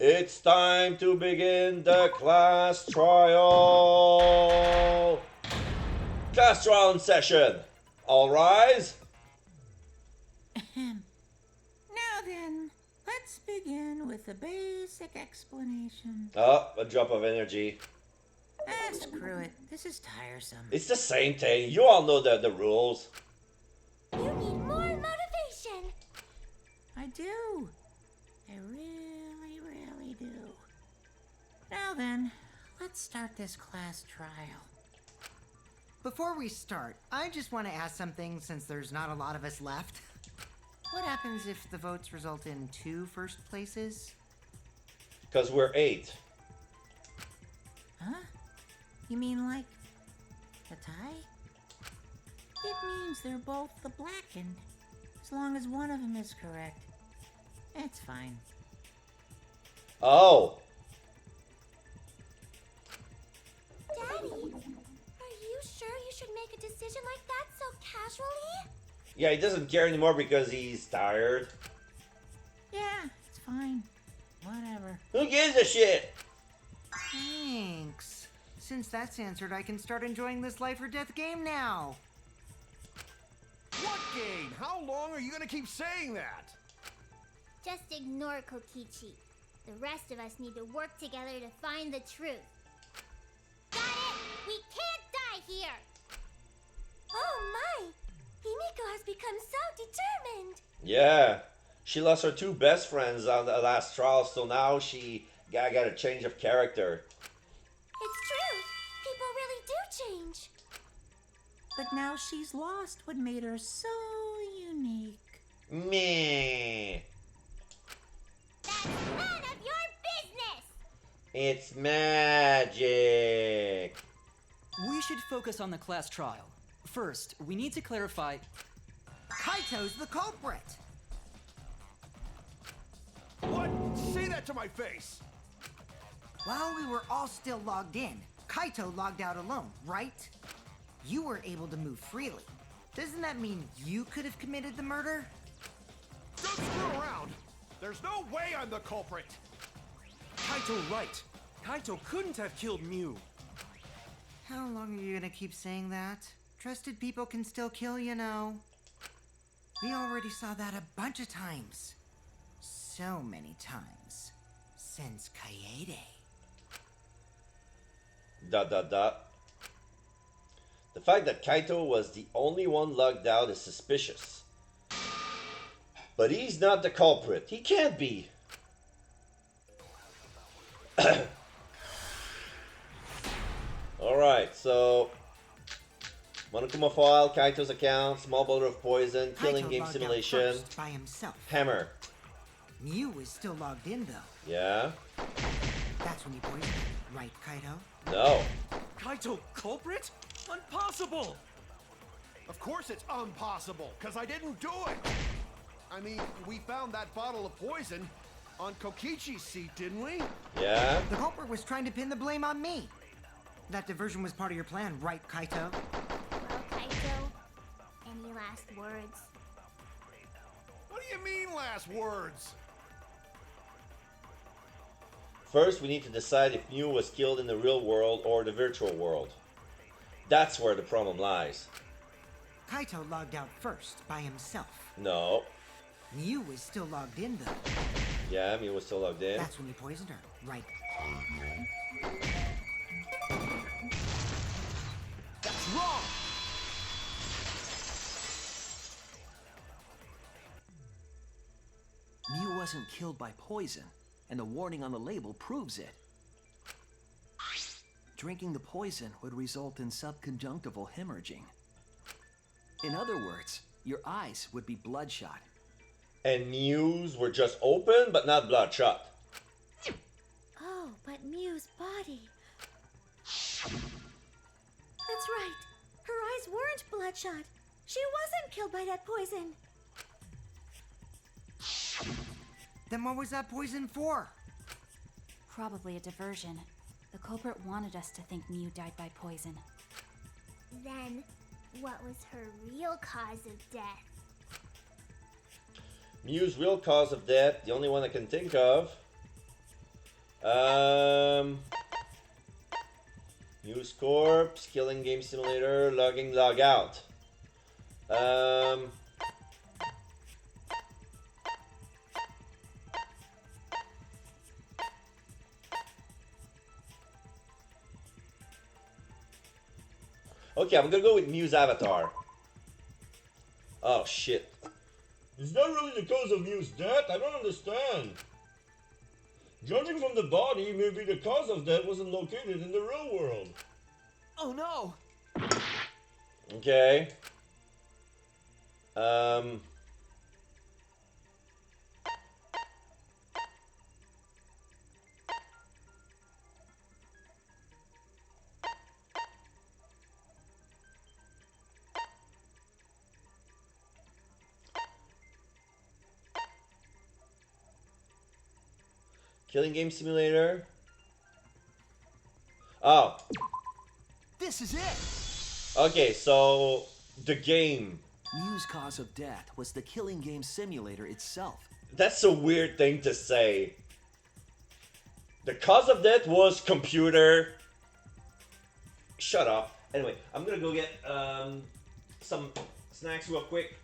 It's time to begin the class trial. Class trial in session. All rise. Now then, let's begin with a basic explanation. Oh, a drop of energy. Screw it. This is tiresome. It's the same thing. You all know the rules. You need more motivation. I do. I really do. Now then, let's start this class trial. Before we start, I just want to ask something since there's not a lot of us left. What happens if the votes result in 2 first places? Because we're 8. Huh? You mean like a tie? It means they're both the blackened. As long as one of them is correct. It's fine. Oh. Daddy, are you sure you should make a decision like that so casually? Yeah, he doesn't care anymore because he's tired. Yeah, it's fine. Whatever. Who gives a shit? Thanks. Since that's answered, I can start enjoying this life or death game now. What game? How long are you gonna keep saying that? Just ignore Kokichi. The rest of us need to work together to find the truth. Got it? We can't die here! Oh my! Himiko has become so determined! Yeah. She lost her 2 best friends on the last trial, so now she got a change of character. It's true! People really do change! But now she's lost what made her so unique. Meh. That's none of your business! It's magic. We should focus on the class trial. First, we need to clarify. Kaito's the culprit! What? Say that to my face! While we were all still logged in, Kaito logged out alone, right? You were able to move freely. Doesn't that mean you could have committed the murder? Don't screw around! There's no way I'm the culprit! Kaito right. Kaito couldn't have killed Mew. How long are you gonna keep saying that? Trusted people can still kill, you know. We already saw that a bunch of times. So many times. Since Kaede. ... The fact that Kaito was the only one logged out is suspicious. But he's not the culprit. He can't be. Alright, so... Monokuma file, Kaito's account, small bottle of poison, killing Kaito game logged out simulation, first by himself. hammer. Mew is still logged in though. Yeah? That's when you poisoned him, right, Kaito? No. Kaito culprit? Impossible! Of course it's impossible, because I didn't do it! I mean, we found that bottle of poison on Kokichi's seat, didn't we? Yeah? The culprit was trying to pin the blame on me. That diversion was part of your plan, right, Kaito? Well, Kaito, any last words? What do you mean, last words? First, we need to decide if Mew was killed in the real world or the virtual world. That's where the problem lies. Kaito logged out first by himself. No. Mew was still logged in though. Yeah, Mew was still logged in. That's when you poisoned her, right? That's wrong! Mew wasn't killed by poison, and the warning on the label proves it. Drinking the poison would result in subconjunctival hemorrhaging. In other words, your eyes would be bloodshot. And Mew's were just open, but not bloodshot. Oh, but Mew's body. That's right. Her eyes weren't bloodshot. She wasn't killed by that poison. Then what was that poison for? Probably a diversion. The culprit wanted us to think Mew died by poison. Then, what was her real cause of death? Mew's real cause of death, the only one I can think of, News Corps, Killing Game Simulator, logging, log out. Okay, I'm gonna go with Mew's avatar. Oh shit. Is that really the cause of Mew's death? I don't understand. Judging from the body, maybe the cause of death wasn't located in the real world. Oh no! Okay. Killing Game Simulator. Oh. This is it! Okay, so the game. Mew's cause of death was the Killing Game Simulator itself. That's a weird thing to say. The cause of death was computer. Shut up. Anyway, I'm gonna go get some snacks real quick.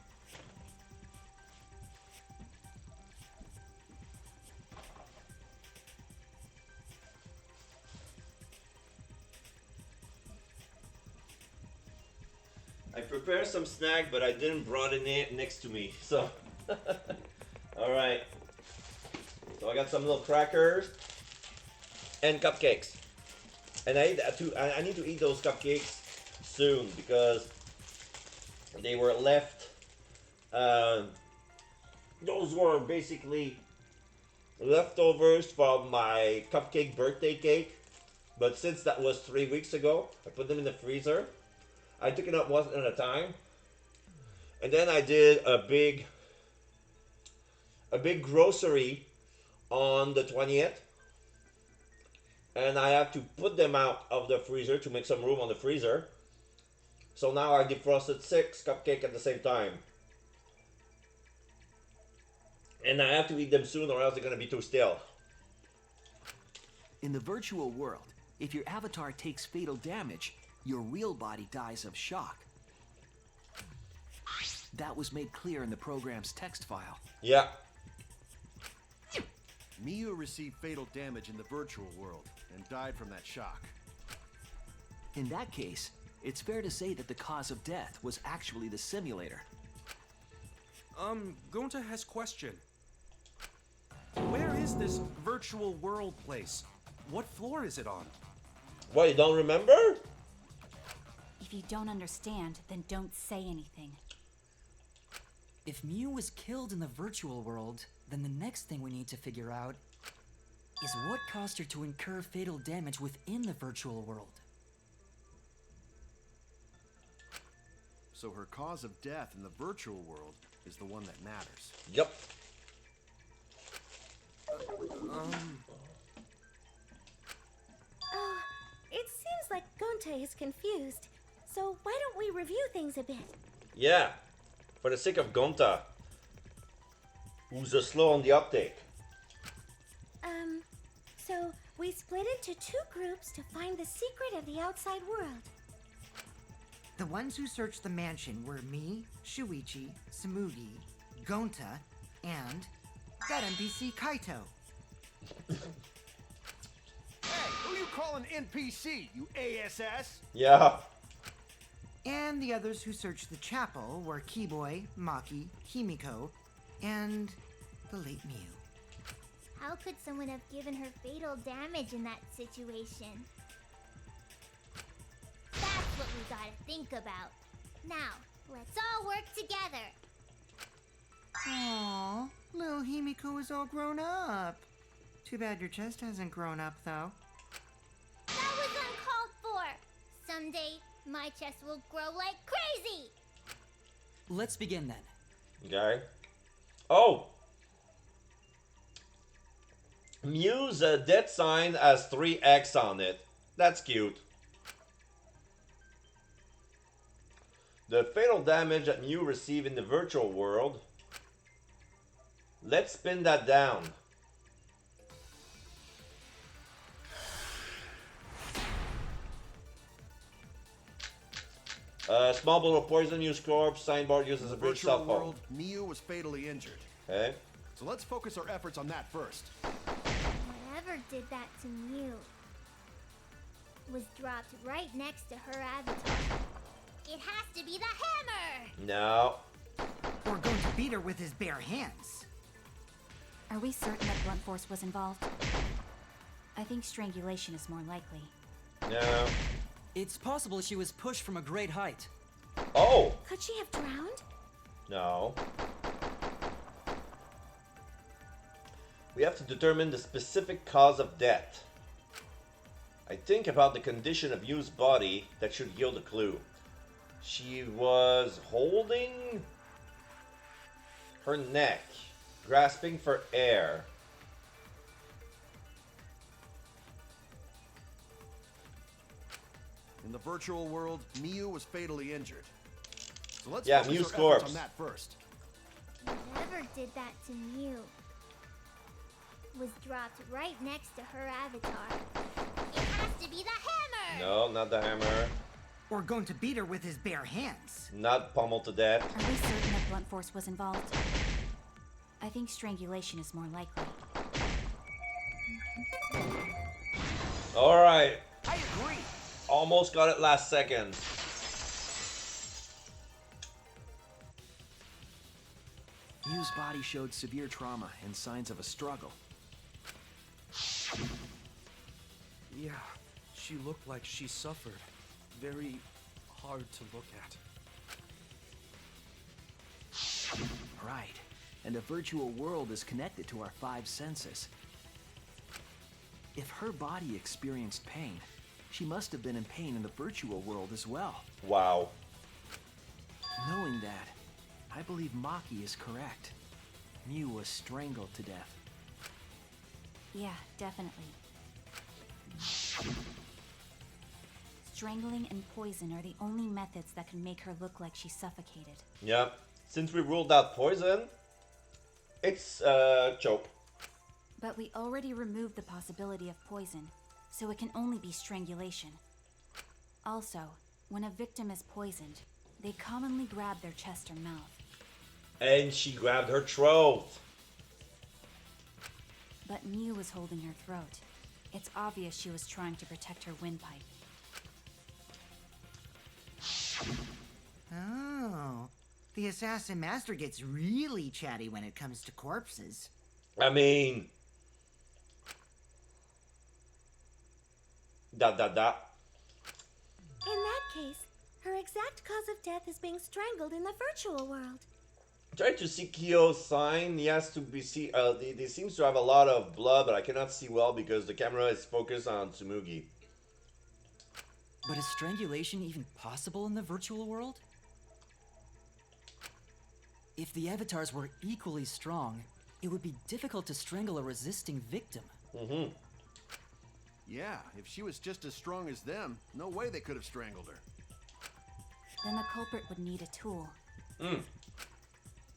I prepared some snack, but I didn't brought it next to me. So, all right. So I got some little crackers and cupcakes, and I need to eat those cupcakes soon because they were left. Those were basically leftovers from my cupcake birthday cake, but since that was 3 weeks ago, I put them in the freezer. I took it up one at a time, and then I did a big grocery on the 20th, and I have to put them out of the freezer to make some room on the freezer. So now I defrosted 6 cupcakes at the same time, and I have to eat them soon, or else they're gonna be too stale. In the virtual world, if your avatar takes fatal damage, your real body dies of shock. That was made clear in the program's text file. Yeah. Mew received fatal damage in the virtual world and died from that shock. In that case, it's fair to say that the cause of death was actually the simulator. Gonta has question. Where is this virtual world place? What floor is it on? What, you don't remember? If you don't understand, then don't say anything. If Mew was killed in the virtual world, then the next thing we need to figure out is what caused her to incur fatal damage within the virtual world. So her cause of death in the virtual world is the one that matters. Yep. It seems like Gonte is confused. So why don't we review things a bit? Yeah. For the sake of Gonta, who's slow on the uptake. So we split into 2 groups to find the secret of the outside world. The ones who searched the mansion were me, Shuichi, Samugi, Gonta, and that NPC Kaito. Hey, who you calling NPC, you ASS? Yeah. And the others who searched the chapel were Keyboy, Maki, Himiko, and the late Mew. How could someone have given her fatal damage in that situation? That's what we gotta think about. Now, let's all work together. Aww, little Himiko is all grown up. Too bad your chest hasn't grown up, though. That was uncalled for. Someday, my chest will grow like crazy. Let's begin then. Okay. Oh! Mew's death sign has 3 X on it. That's cute. The fatal damage that Mew received in the virtual world. Let's spin that down. Small bottle of poison, use corpse, signboard used as a In the bridge virtual cell phone. world, Miu was fatally injured. Okay. So let's focus our efforts on that first. Whatever did that to Mew was dropped right next to her avatar. It has to be the hammer! No. Or going to beat her with his bare hands. Are we certain that blunt force was involved? I think strangulation is more likely. No. It's possible she was pushed from a great height. Oh! Could she have drowned? No. We have to determine the specific cause of death. I think about the condition of Yu's body that should yield a clue. She was holding her neck, grasping for air. In the virtual world, Miu was fatally injured. So let's Yeah, focus Miu's our efforts corpse. on that first. Whatever did that to Mew was dropped right next to her avatar. It has to be the hammer! No, not the hammer. Or going to beat her with his bare hands. Not pummeled to death. Are we certain that blunt force was involved? I think strangulation is more likely. Alright. I agree. Almost got it last second. Miu's body showed severe trauma and signs of a struggle. Yeah, she looked like she suffered. Very hard to look at. Right. And the virtual world is connected to our 5 senses. If her body experienced pain, she must have been in pain in the virtual world as well. Wow. Knowing that, I believe Maki is correct. Miu was strangled to death. Yeah, definitely. Strangling and poison are the only methods that can make her look like she suffocated. Yep. Since we ruled out poison, it's choke. But we already removed the possibility of poison, so it can only be strangulation. Also, when a victim is poisoned, they commonly grab their chest or mouth. And she grabbed her throat. But Miu was holding her throat. It's obvious she was trying to protect her windpipe. Oh. The Assassin Master gets really chatty when it comes to corpses. I mean... Dot dot dot. In that case, her exact cause of death is being strangled in the virtual world. Try to see Kyo's sign. He has to be see. He seems to have a lot of blood, but I cannot see well because the camera is focused on Tsumugi. But is strangulation even possible in the virtual world? If the avatars were equally strong, it would be difficult to strangle a resisting victim. Mm-hmm. Yeah, if she was just as strong as them, no way they could have strangled her. Then the culprit would need a tool.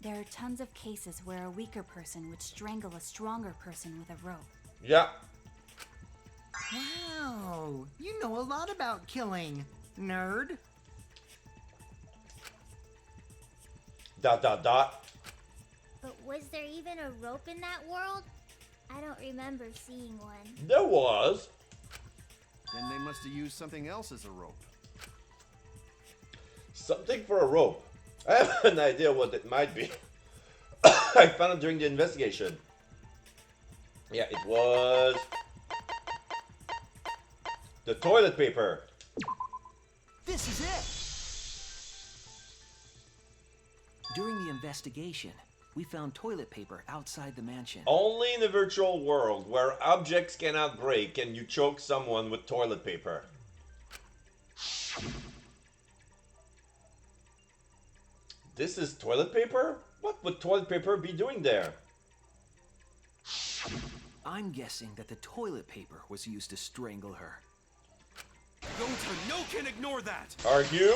There are tons of cases where a weaker person would strangle a stronger person with a rope. Yeah. Wow. You know a lot about killing, nerd. Dot dot dot. But was there even a rope in that world? I don't remember seeing one. There was. Then they must have used something else as a rope. Something for a rope. I have an idea what it might be. I found it during the investigation. Yeah, it was... the toilet paper. This is it! During the investigation, we found toilet paper outside the mansion. Only in the virtual world where objects cannot break can you choke someone with toilet paper. This is toilet paper? What would toilet paper be doing there? I'm guessing that the toilet paper was used to strangle her. No can ignore that! Argue?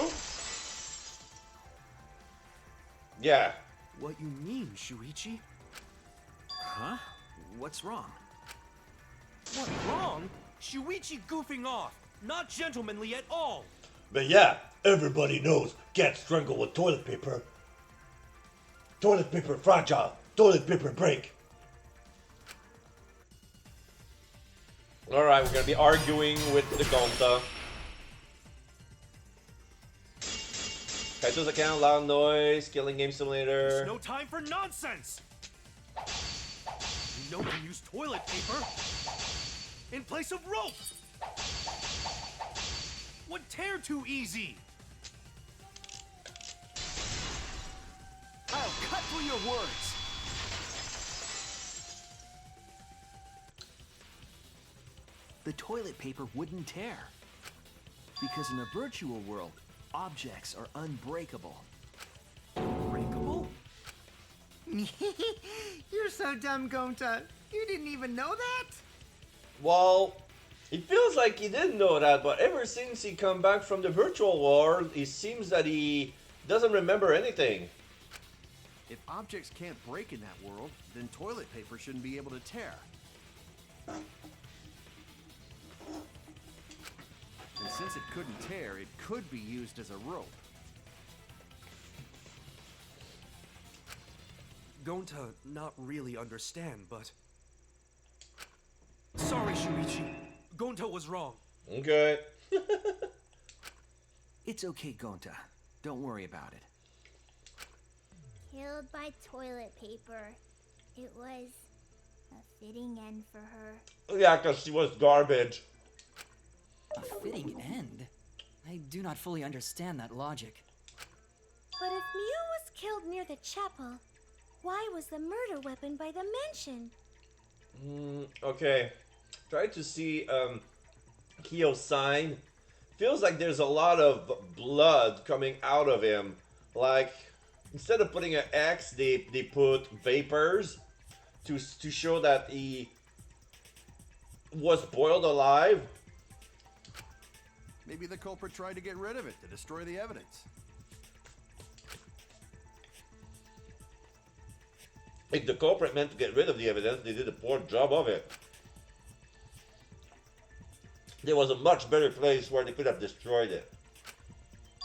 Yeah. What you mean, Shuichi? Huh? What's wrong? What, wrong? Shuichi goofing off! Not gentlemanly at all! But yeah, everybody knows get strangled with toilet paper. Toilet paper fragile. Toilet paper break. Alright, we're gonna be arguing with the Gonta. Kaito's account, loud noise, killing game simulator. There's no time for nonsense! You know you use toilet paper in place of rope! Would tear too easy! I'll cut through your words. The toilet paper wouldn't tear. Because in a virtual world, objects are unbreakable. Breakable? You're so dumb, Gonta. You didn't even know that? Well, it feels like he didn't know that, but ever since he come back from the virtual world, it seems that he doesn't remember anything. If objects can't break in that world, then toilet paper shouldn't be able to tear. And since it couldn't tear, it could be used as a rope. Going to not really understand, but... Sorry, Shuichi. Gonta was wrong. Okay. It's okay, Gonta. Don't worry about it. Killed by toilet paper. It was a fitting end for her. Yeah, because she was garbage. A fitting end? I do not fully understand that logic. But if Mew was killed near the chapel, why was the murder weapon by the mansion? Okay. Try to see Kyo's sign. Feels like there's a lot of blood coming out of him. Like, instead of putting an X, they put vapors to show that he was boiled alive. Maybe the culprit tried to get rid of it to destroy the evidence. If the culprit meant to get rid of the evidence, they did a poor job of it. There was a much better place where they could have destroyed it.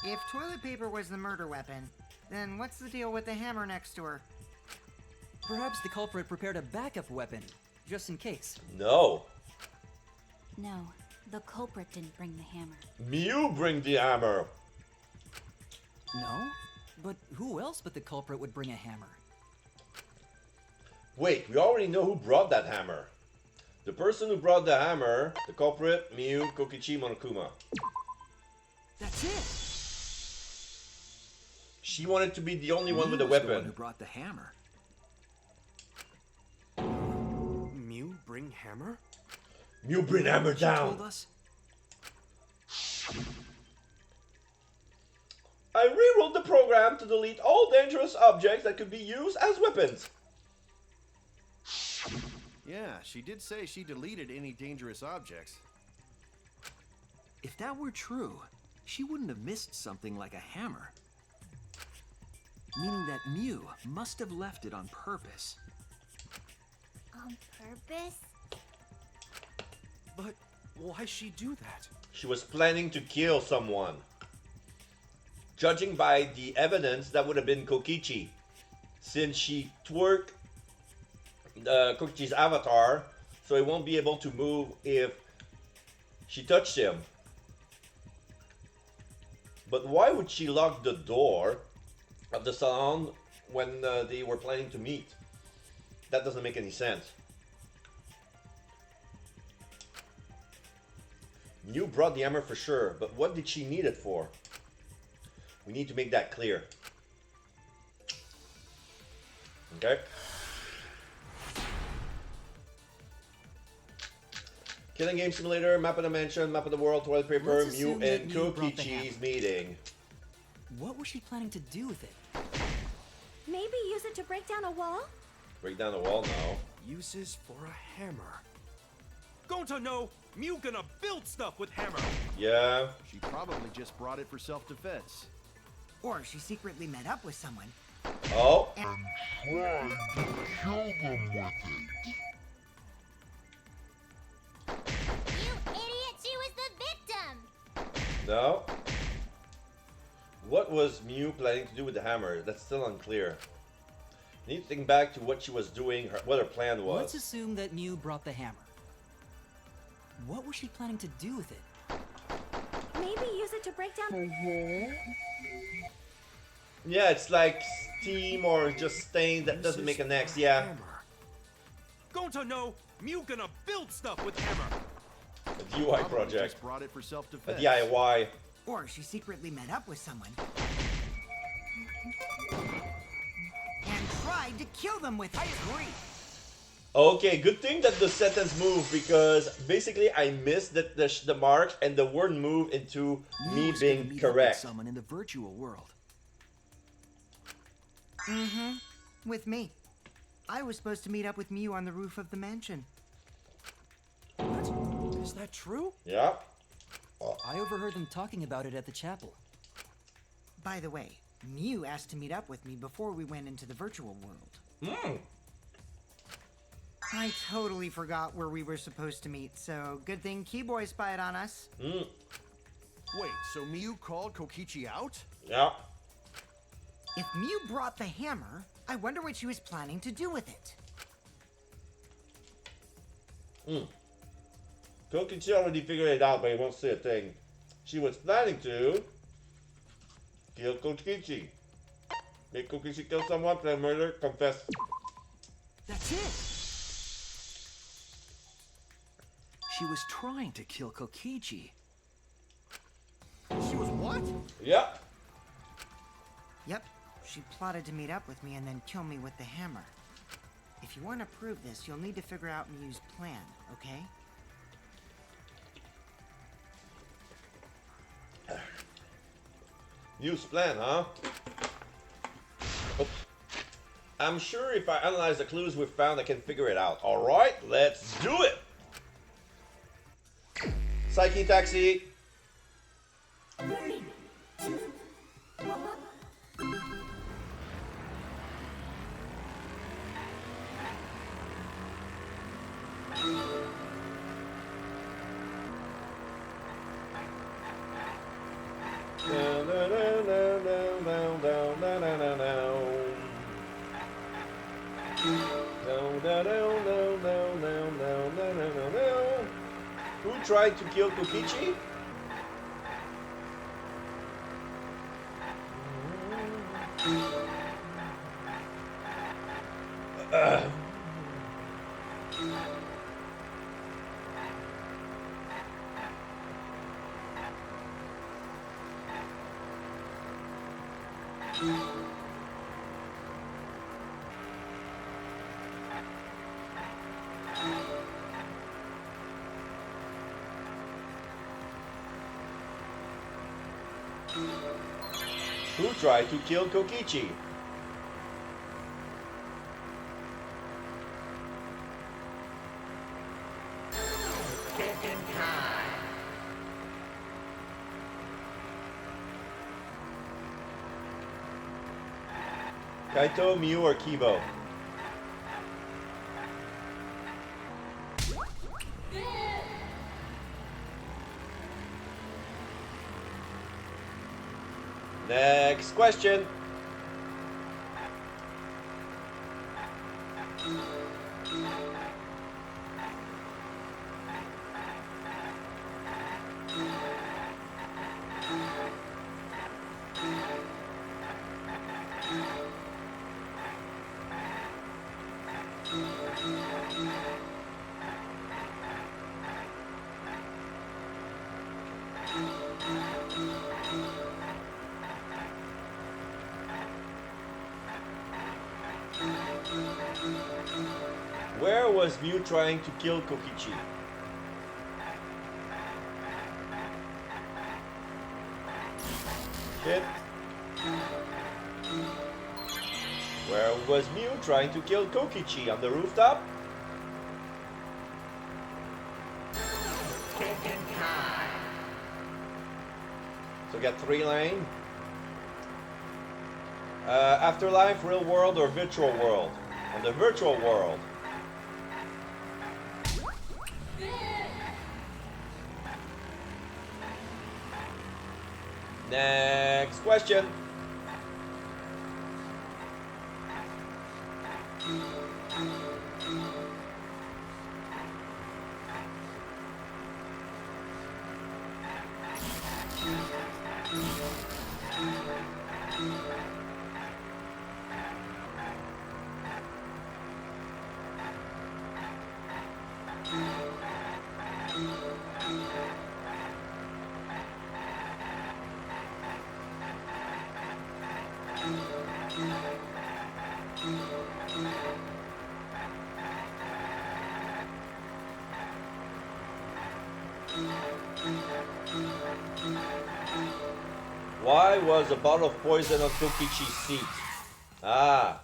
If toilet paper was the murder weapon, then what's the deal with the hammer next to her? Perhaps the culprit prepared a backup weapon, just in case. No. No, the culprit didn't bring the hammer. Mew bring the hammer. No? But who else but the culprit would bring a hammer? Wait, we already know who brought that hammer. The person who brought the hammer, the culprit, Mew, Kokichi, Monokuma. That's it. She wanted to be the only one Mew with a was the one weapon. who brought the hammer. Mew bring hammer? Mew bring hammer She down. told us. I rewrote the program to delete all dangerous objects that could be used as weapons. Yeah, she did say she deleted any dangerous objects. If that were true, she wouldn't have missed something like a hammer. Meaning that Mew must have left it on purpose. On purpose? But why'd she do that? She was planning to kill someone. Judging by the evidence, that would have been Kokichi. Since she twerked Kokichi's avatar, so he won't be able to move if she touched him. But why would she lock the door of the salon when they were planning to meet? That doesn't make any sense. Mew brought the hammer for sure, but what did she need it for? We need to make that clear. Okay? Killing Game Simulator, Map of the Mansion, Map of the World, Toilet Paper, Let's Mew assume that and Mew brought the Kokichi's hammer. meeting. What was she planning to do with it? Maybe use it to break down a wall? Break down the wall now. Uses for a hammer. Gonta no! Mew gonna build stuff with hammer! Yeah. She probably just brought it for self-defense. Or she secretly met up with someone. Oh. You idiot! She was the victim! No. What was Mew planning to do with the hammer? That's still unclear. I need to think back to what she was doing, what her plan was. Let's assume that Mew brought the hammer. What was she planning to do with it? Maybe use it to break down. Yeah, it's like steam or just stain that doesn't make an X. Yeah. Gonta no, Mew gonna build stuff with hammer. A DIY Probably project. just brought it for A self-defense. DIY. Or she secretly met up with someone and tried to kill them with it. I agree. Okay, good thing that the sentence moved because basically I missed the mark and the word move into me Mew was gonna being meet up with correct. someone in the virtual world. Mm-hmm. With me. I was supposed to meet up with Mew on the roof of the mansion. What? Is that true? Yeah. I overheard them talking about it at the chapel. By the way, Mew asked to meet up with me before we went into the virtual world. Hmm. I totally forgot where we were supposed to meet, so good thing Keyboy spied on us. Mm. Wait, so Mew called Kokichi out? Yeah. If Mew brought the hammer, I wonder what she was planning to do with it. Hmm. Kokichi already figured it out, but he won't say a thing. She was planning to kill Kokichi. Make Kokichi kill someone, plan murder, confess. That's it. She was trying to kill Kokichi. She was what? Yeah. Yep, she plotted to meet up with me and then kill me with the hammer. If you want to prove this, you'll need to figure out Mew's plan, okay? Use plan, huh? Oops. I'm sure if I analyze the clues we've found, I can figure it out. Alright, let's do it! Psyche taxi! Who tried to kill Kokichi? Who tried to kill Kokichi? Kaito, Mew, or Kibo? Next question. Where was Mew trying to kill Kokichi? Shit. Where was Mew trying to kill Kokichi? On the rooftop? So we got 3 lane. Afterlife, real world, or virtual world? On the virtual world. Next Next question. Why was a bottle of poison on Kokichi's seat? Ah.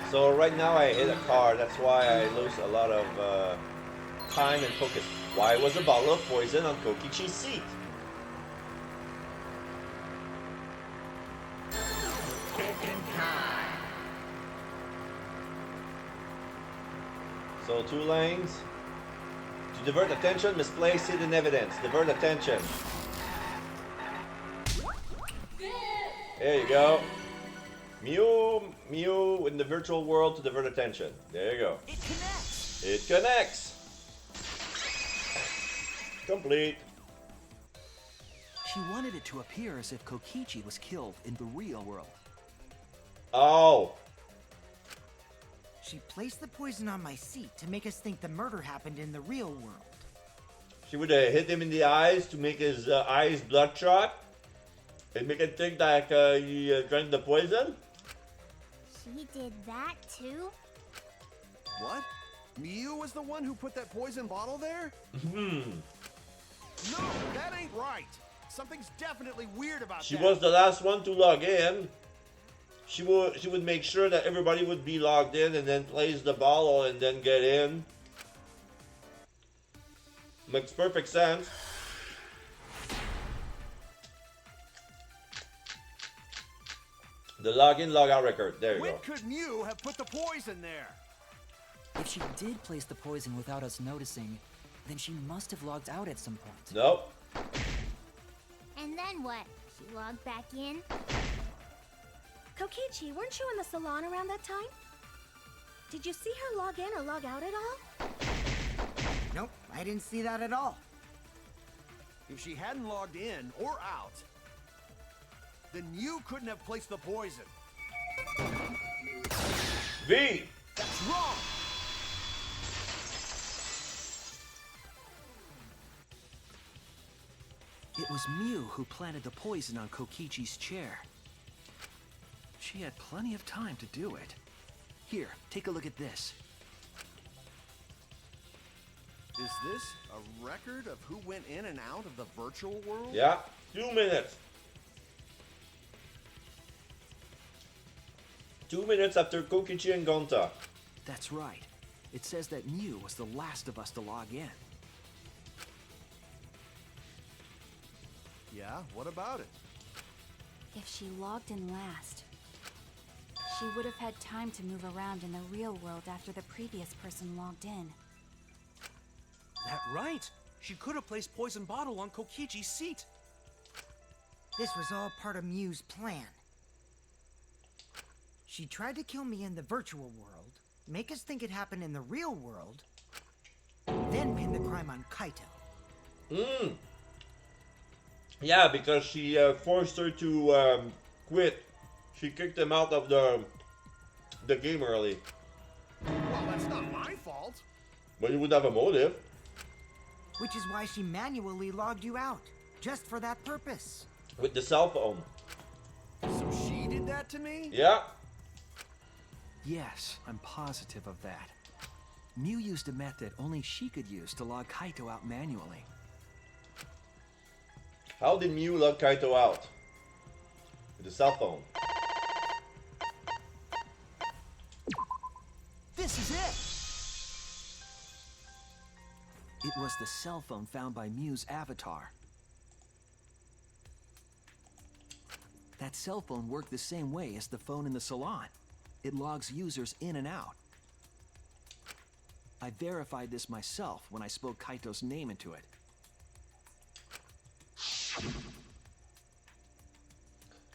So right now I hit a car, that's why I lose a lot of time and focus. Why was a bottle of poison on Kokichi's seat? So 2 lanes. To divert attention, misplace hidden evidence. Divert attention. There you go. Mew in the virtual world to divert attention. There you go. It connects! It connects. Complete. She wanted it to appear as if Kokichi was killed in the real world. Oh. She placed the poison on my seat to make us think the murder happened in the real world. She would have hit him in the eyes to make his eyes bloodshot. And make him think that he drank the poison. She did that too? What? Mew was the one who put that poison bottle there? No, that ain't right. Something's definitely weird about She that. was the last one to log in. She would make sure that everybody would be logged in and then place the bottle and then get in. Makes perfect sense. The login, logout record. There you When go. could Mew have put the poison there? If she did place the poison without us noticing, then she must have logged out at some point. Nope. And then what? She logged back in? Kokichi, weren't you in the salon around that time? Did you see her log in or log out at all? Nope, I didn't see that at all. If she hadn't logged in or out, then Mew couldn't have placed the poison. V. That's wrong! It was Mew who planted the poison on Kokichi's chair. She had plenty of time to do it. Here, take a look at this. Is this a record of who went in and out of the virtual world? Yeah. 2 minutes. 2 minutes after Kokichi and Gonta. That's right. It says that Mew was the last of us to log in. Yeah, what about it? If she logged in last, she would have had time to move around in the real world after the previous person logged in. That right. She could have placed poison bottle on Kokichi's seat. This was all part of Mew's plan. She tried to kill me in the virtual world, make us think it happened in the real world, then pin the crime on Kaito. Yeah, because she forced her to quit. She kicked him out of the game early. Well, that's not my fault. But you would have a motive. Which is why she manually logged you out, just for that purpose. With the cell phone. So she did that to me? Yeah. Yes, I'm positive of that. Mew used a method only she could use to log Kaito out manually. How did Mew log Kaito out? With the cell phone. This is it! It was the cell phone found by Mew's avatar. That cell phone worked the same way as the phone in the salon. It logs users in and out. I verified this myself when I spoke Kaito's name into it.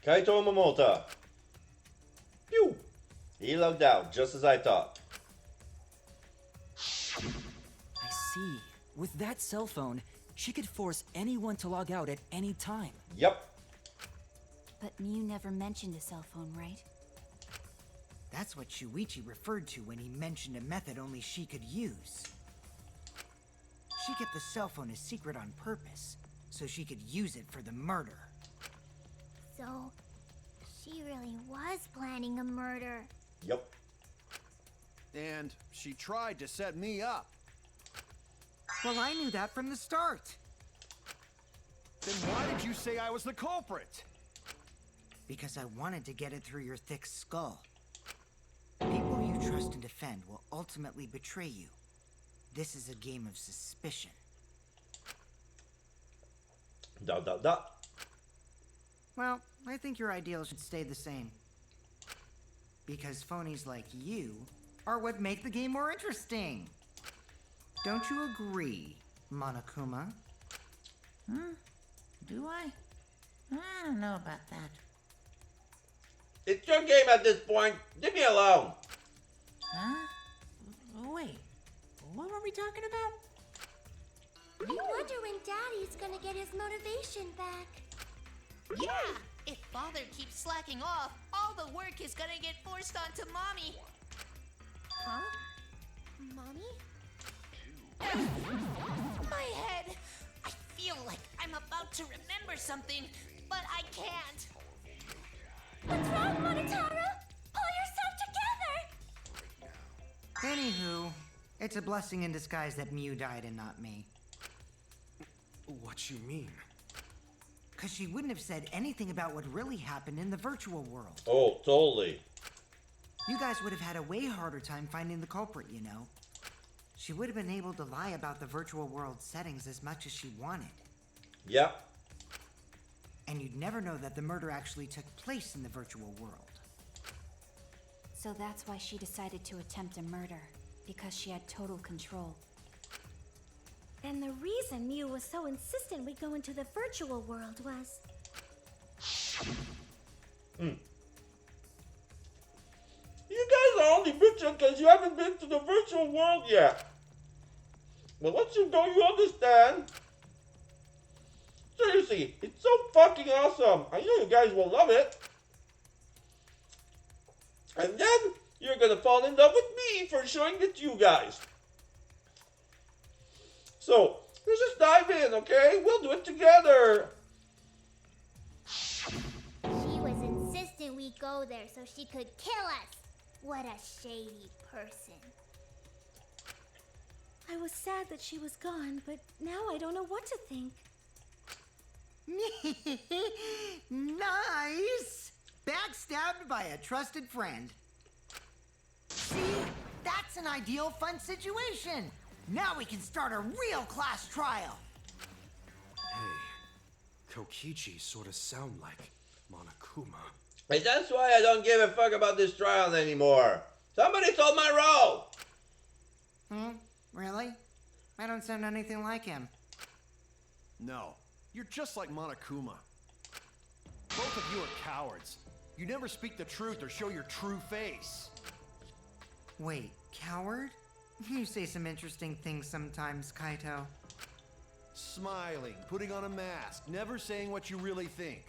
Kaito Momota. Pew! He logged out, just as I thought. I see. With that cell phone, she could force anyone to log out at any time. Yep. But Mew never mentioned a cell phone, right? That's what Shuichi referred to when he mentioned a method only she could use. She kept the cell phone a secret on purpose, so she could use it for the murder. So, she really was planning a murder. Yep. And she tried to set me up. Well, I knew that from the start. Then why did you say I was the culprit? Because I wanted to get it through your thick skull. People you trust and defend will ultimately betray you. This is a game of suspicion. Dot dot dot. Well, I think your ideals should stay the same. Because phonies like you are what make the game more interesting. Don't you agree, Monokuma? Do I? I don't know about that. It's your game at this point. Leave me alone. Huh? Wait, what were we talking about? I wonder when Daddy's gonna get his motivation back. Yeah, if Father keeps slacking off, all the work is gonna get forced onto Mommy. Huh? Mommy? My head! I feel like I'm about to remember something, but I can't. What's wrong, Monotaro? Pull yourself together! Anywho, it's a blessing in disguise that Mew died and not me. What you mean? Because she wouldn't have said anything about what really happened in the virtual world. Oh, totally. You guys would have had a way harder time finding the culprit, you know. She would have been able to lie about the virtual world settings as much as she wanted. Yep. And you'd never know that the murder actually took place in the virtual world. So that's why she decided to attempt a murder, because she had total control. And the reason Mew was so insistent we go into the virtual world was... You guys are only bitching because you haven't been to the virtual world yet. But once you go, you understand. Seriously, it's so fucking awesome. I know you guys will love it. And then you're gonna fall in love with me for showing it to you guys. So, let's just dive in, okay? We'll do it together. She was insistent we go there so she could kill us. What a shady person. I was sad that she was gone, but now I don't know what to think. Nice! Backstabbed by a trusted friend. See? That's an ideal fun situation. Now we can start a real class trial. Hey, Kokichi sort of sound like Monokuma. And that's why I don't give a fuck about this trial anymore. Somebody told my role. Really? I don't sound anything like him. No, you're just like Monokuma. Both of you are cowards. You never speak the truth or show your true face. Wait, coward? You say some interesting things sometimes, Kaito. Smiling, putting on a mask, never saying what you really think.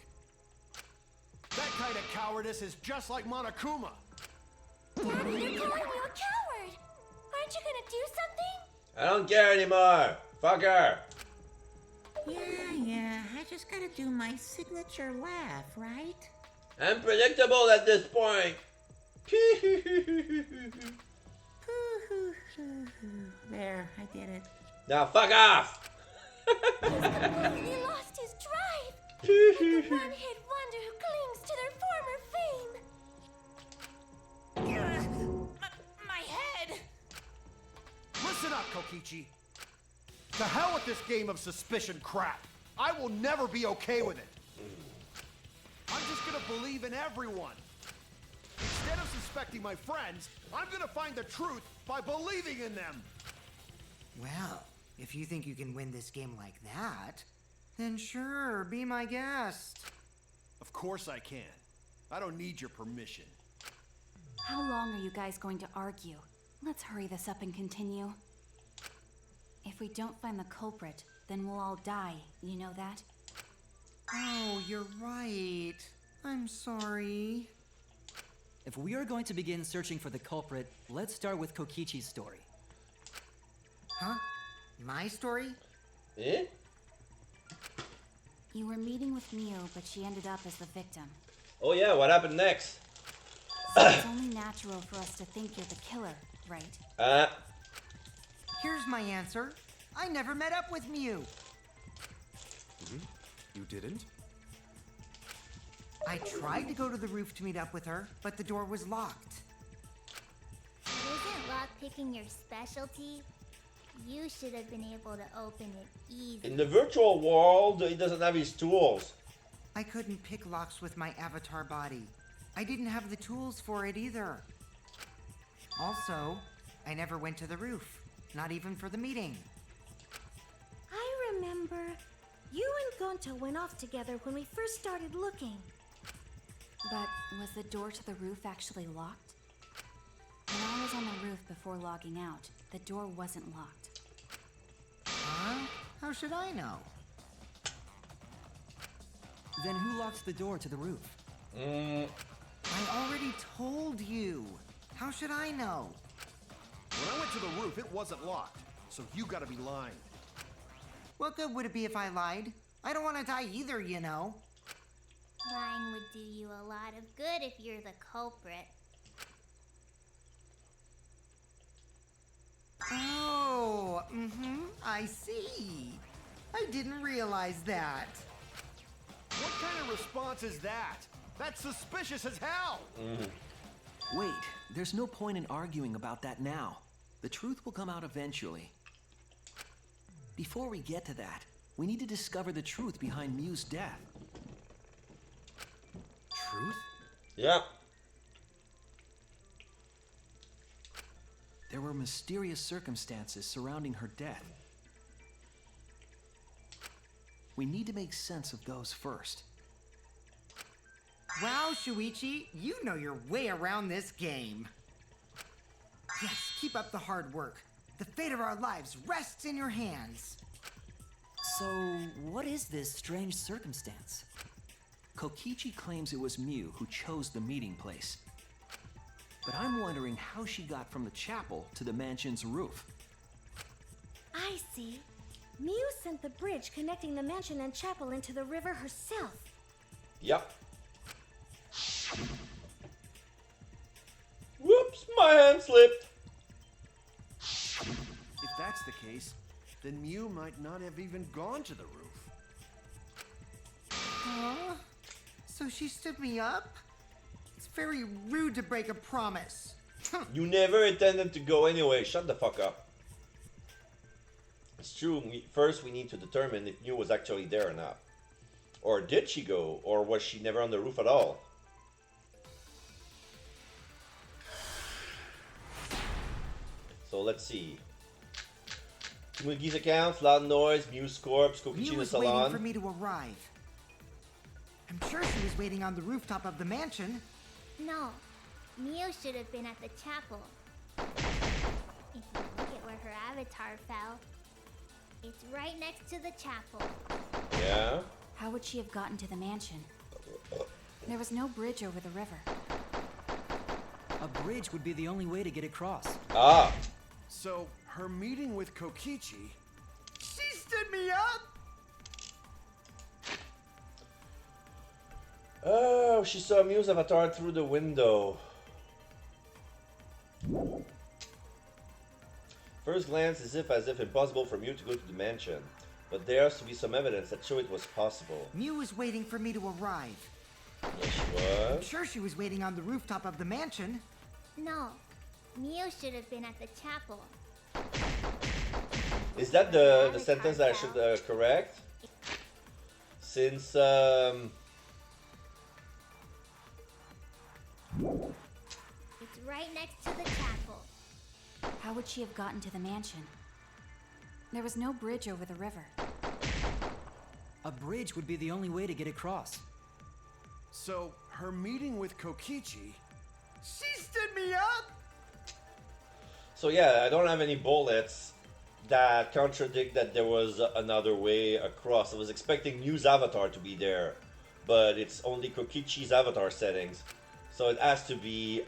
That kind of cowardice is just like Monokuma. Daddy, you're calling you a coward! Aren't you gonna do something? I don't care anymore. Fuck her. Yeah, I just gotta do my signature laugh, right? Unpredictable at this point. There, I did it. Now fuck off. He's completely lost his drive! Like a one-hit wonder who clings to their former fame! My head! Listen up, Kokichi. To hell with this game of suspicion crap. I will never be okay with it. I'm just gonna believe in everyone. Instead of suspecting my friends, I'm gonna find the truth by believing in them. Well, if you think you can win this game like that, then sure, be my guest. Of course I can. I don't need your permission. How long are you guys going to argue? Let's hurry this up and continue. If we don't find the culprit, then we'll all die, you know that? Oh, you're right. I'm sorry. If we are going to begin searching for the culprit, let's start with Kokichi's story. Huh? My story? Eh? You were meeting with Miu, but she ended up as the victim. Oh yeah, what happened next? So it's only natural for us to think you're the killer, right? Here's my answer. I never met up with Miu. You didn't? I tried to go to the roof to meet up with her, but the door was locked. Isn't lockpicking your specialty? You should have been able to open it easy. In the virtual world, he doesn't have his tools. I couldn't pick locks with my avatar body. I didn't have the tools for it either. Also, I never went to the roof, not even for the meeting. I remember you and Gonto went off together when we first started looking. But was the door to the roof actually locked? When I was on the roof before logging out, the door wasn't locked. Huh? How should I know? Then who locked the door to the roof? I already told you. How should I know? When I went to the roof, it wasn't locked. So you gotta be lying. What good would it be if I lied? I don't want to die either, you know. Lying would do you a lot of good if you're the culprit. Oh, I see. I didn't realize that. What kind of response is that? That's suspicious as hell! Wait, there's no point in arguing about that now. The truth will come out eventually. Before we get to that, we need to discover the truth behind Miu's death. Truth? Yeah. There were mysterious circumstances surrounding her death. We need to make sense of those first. Wow, Shuichi, you know your way around this game. Yes, keep up the hard work. The fate of our lives rests in your hands. So, what is this strange circumstance? Kokichi claims it was Miu who chose the meeting place. But I'm wondering how she got from the chapel to the mansion's roof. I see. Miu sent the bridge connecting the mansion and chapel into the river herself. Yep. Whoops, my hand slipped. If that's the case, then Miu might not have even gone to the roof. Huh? So she stood me up? It's very rude to break a promise. You never intended to go anyway. Shut the fuck up. It's true. First, we need to determine if Miu was actually there or not. Or did she go? Or was she never on the roof at all? So let's see. Mugi's accounts, loud noise, Miu's corpse, Kokichi Miu in the was waiting salon. for me to arrive. I'm sure she was waiting on the rooftop of the mansion. No, Miu should have been at the chapel. If you look at where her avatar fell, it's right next to the chapel. Yeah? How would she have gotten to the mansion? There was no bridge over the river. A bridge would be the only way to get across. Ah! So, her meeting with Kokichi... She stood me up? Oh, she saw Miu's avatar through the window. First glance is as if impossible for Miu to go to the mansion, but there has to be some evidence that show it was possible. Miu was waiting for me to arrive. Yes, she I'm was. sure she was waiting on the rooftop of the mansion. No, Miu should have been at the chapel. Is that the sentence that I should correct? Since It's right next to the chapel. How would she have gotten to the mansion? There was no bridge over the river. A bridge would be the only way to get across. So, her meeting with Kokichi... She stood me up! So yeah, I don't have any bullets that contradict that there was another way across. I was expecting Mew's avatar to be there, but it's only Kokichi's avatar settings. So it has to be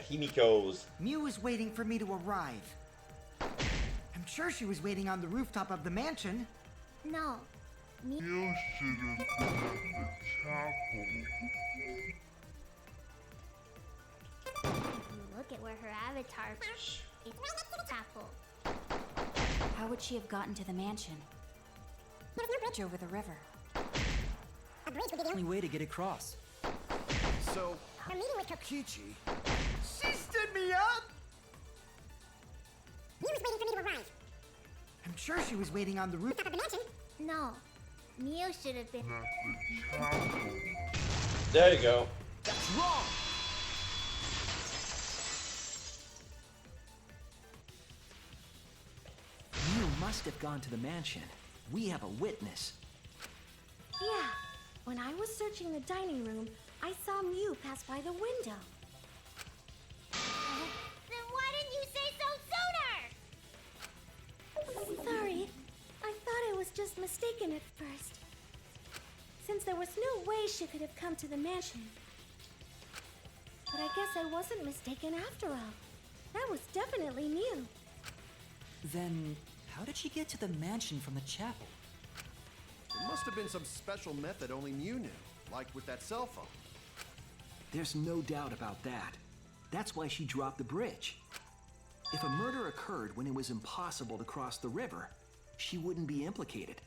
Himiko's. Mew was waiting for me to arrive. I'm sure she was waiting on the rooftop of the mansion. No. You should have been at the chapel. If you look at where her avatar is, it's apple. How would she have gotten to the mansion? There's no bridge over the river. A bridge would be the only way to get across. So, her meeting with Kokichi... She stood me up! Mew was waiting for me to arrive. I'm sure she was waiting on the rooftop Top of the mansion. No. Mew should have been. At the chapel. There you go. That's wrong! Mew must have gone to the mansion. We have a witness. Yeah. When I was searching the dining room, I saw Mew pass by the window. Then why didn't you say so sooner? Sorry. I thought I was just mistaken at first. Since there was no way she could have come to the mansion. But I guess I wasn't mistaken after all. That was definitely Mew. Then, how did she get to the mansion from the chapel? There must have been some special method only Mew knew, like with that cell phone. There's no doubt about that. That's why she dropped the bridge. If a murder occurred when it was impossible to cross the river, she wouldn't be implicated.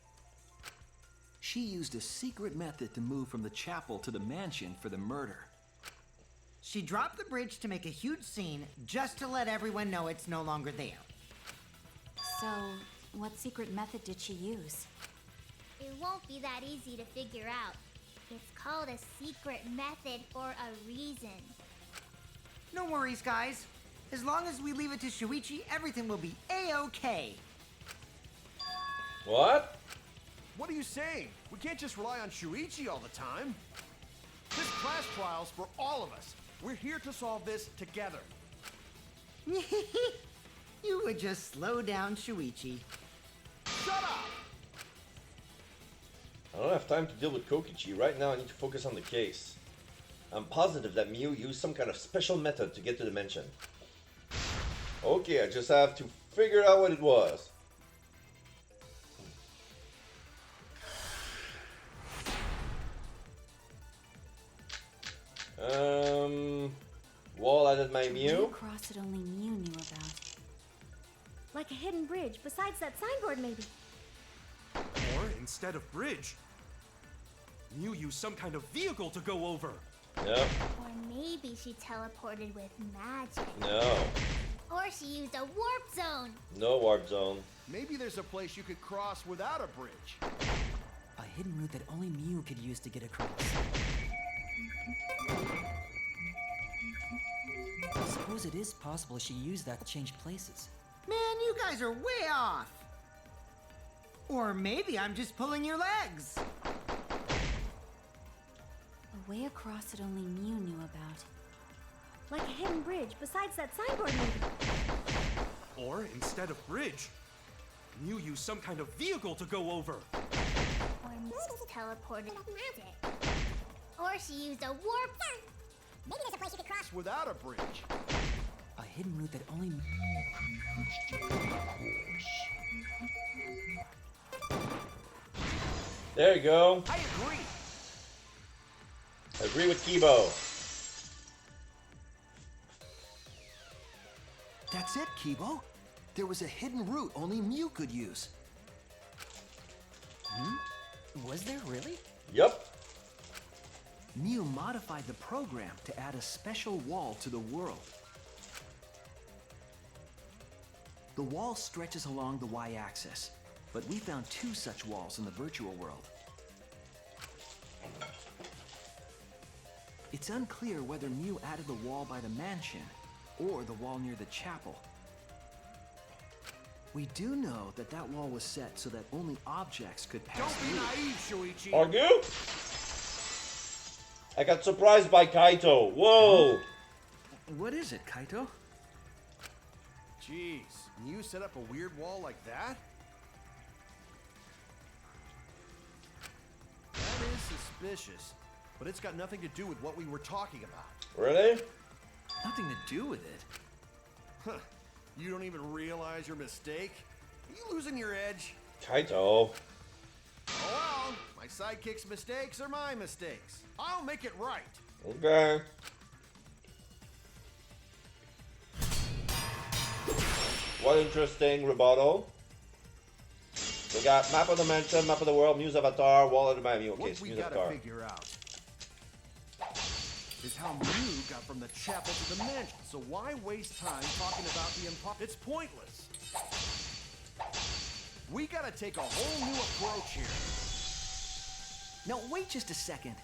She used a secret method to move from the chapel to the mansion for the murder. She dropped the bridge to make a huge scene just to let everyone know it's no longer there. So, what secret method did she use? It won't be that easy to figure out. It's called a secret method for a reason. No worries, guys. As long as we leave it to Shuichi, everything will be A-OK. What? What are you saying? We can't just rely on Shuichi all the time. This class trial's for all of us. We're here to solve this together. You would just slow down Shuichi. Shut up! I don't have time to deal with Kokichi. Right now I need to focus on the case. I'm positive that Mew used some kind of special method to get to the mansion. Okay, I just have to figure out what it was. Wall added by To Mew. across that only Mew knew about. Like a hidden bridge besides that signboard, maybe. Or instead of bridge, Mew used some kind of vehicle to go over. Yep. Or maybe she teleported with magic. No. Or she used a warp zone. No warp zone. Maybe there's a place you could cross without a bridge. A hidden route that only Mew could use to get across. I suppose it is possible she used that to change places. Man, you guys are way off. Or maybe I'm just pulling your legs. A way across that only Mew knew about. Like a hidden bridge besides that signboard, maybe. Or instead of bridge, Mew used some kind of vehicle to go over. Or maybe she teleported with magic. Or she used a warp zone. Maybe there's a place you could cross. Without a bridge. A hidden route that only There you go. I agree. I agree with Kibo. That's it, Kibo. There was a hidden route only Mew could use. Was there really? Yup. Mew modified the program to add a special wall to the world. The wall stretches along the y-axis, but we found 2 such walls in the virtual world. It's unclear whether Mew added the wall by the mansion or the wall near the chapel. We do know that that wall was set so that only objects could pass Don't be through. naive, Shuichi. Argue? I got surprised by Kaito. Whoa! What is it, Kaito? Jeez, you set up a weird wall like that? That is suspicious, but it's got nothing to do with what we were talking about. Really? Nothing to do with it. Huh. You don't even realize your mistake? Are you losing your edge? Kaito. Oh well, my sidekick's mistakes are my mistakes. I'll make it right. Okay. What interesting rebuttal. We got map of the dimension, map of the world, Muse avatar, wall of the Miami. Okay, What it's we Muse gotta avatar. figure out is how Mew got from the chapel to the mansion. So why waste time talking about the impossible? It's pointless. We gotta take a whole new approach here. No, wait just a second.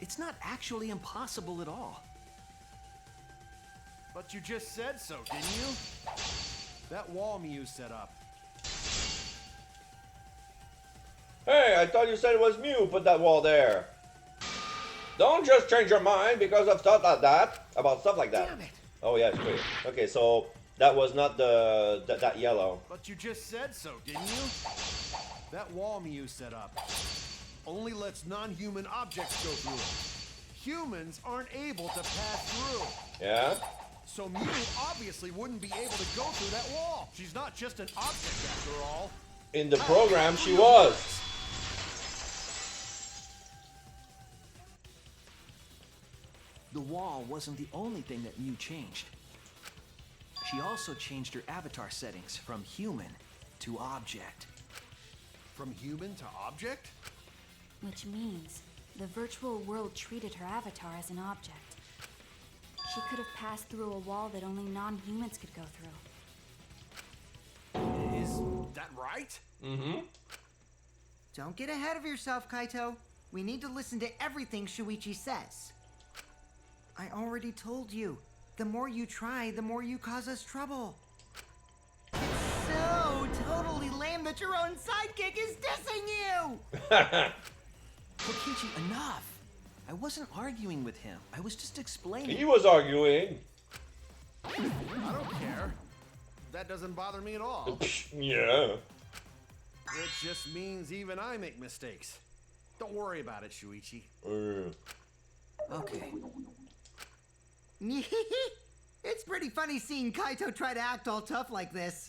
It's not actually impossible at all. But you just said so, didn't you? That wall Mew set up. Hey, I thought you said it was Mew put that wall there. Don't just change your mind because of stuff like that. About stuff like that. Damn it. Oh yeah, it's great. Okay, so that was not that yellow. But you just said so, didn't you? That wall Mew set up only lets non-human objects go through it. Humans aren't able to pass through. Yeah? So Mew obviously wouldn't be able to go through that wall. She's not just an object after all. In the program, she was. The wall wasn't the only thing that Mew changed. She also changed her avatar settings from human to object. From human to object? Which means the virtual world treated her avatar as an object. She could have passed through a wall that only non-humans could go through. Is that right? Mm-hmm. Don't get ahead of yourself, Kaito. We need to listen to everything Shuichi says. I already told you. The more you try, the more you cause us trouble. It's so totally lame that your own sidekick is dissing you! Kokichi, enough! I wasn't arguing with him. I was just explaining. He was arguing. I don't care. That doesn't bother me at all. Yeah. It just means even I make mistakes. Don't worry about it, Shuichi. Okay. It's pretty funny seeing Kaito try to act all tough like this.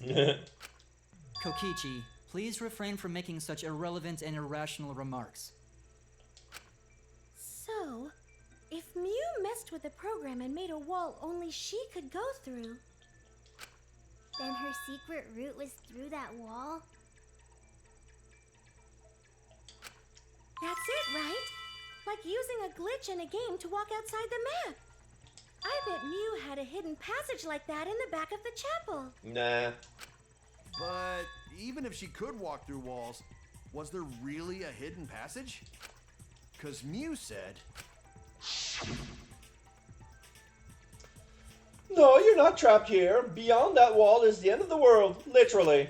Kokichi, please refrain from making such irrelevant and irrational remarks. So, if Mew messed with the program and made a wall only she could go through, Then her secret route was through that wall? that's it, right? Like using a glitch in a game to walk outside the map. I bet Mew had a hidden passage like that in the back of the chapel. Nah. But even if she could walk through walls, was there really a hidden passage? Because Mew said... No, you're not trapped here. Beyond that wall is the end of the world, literally.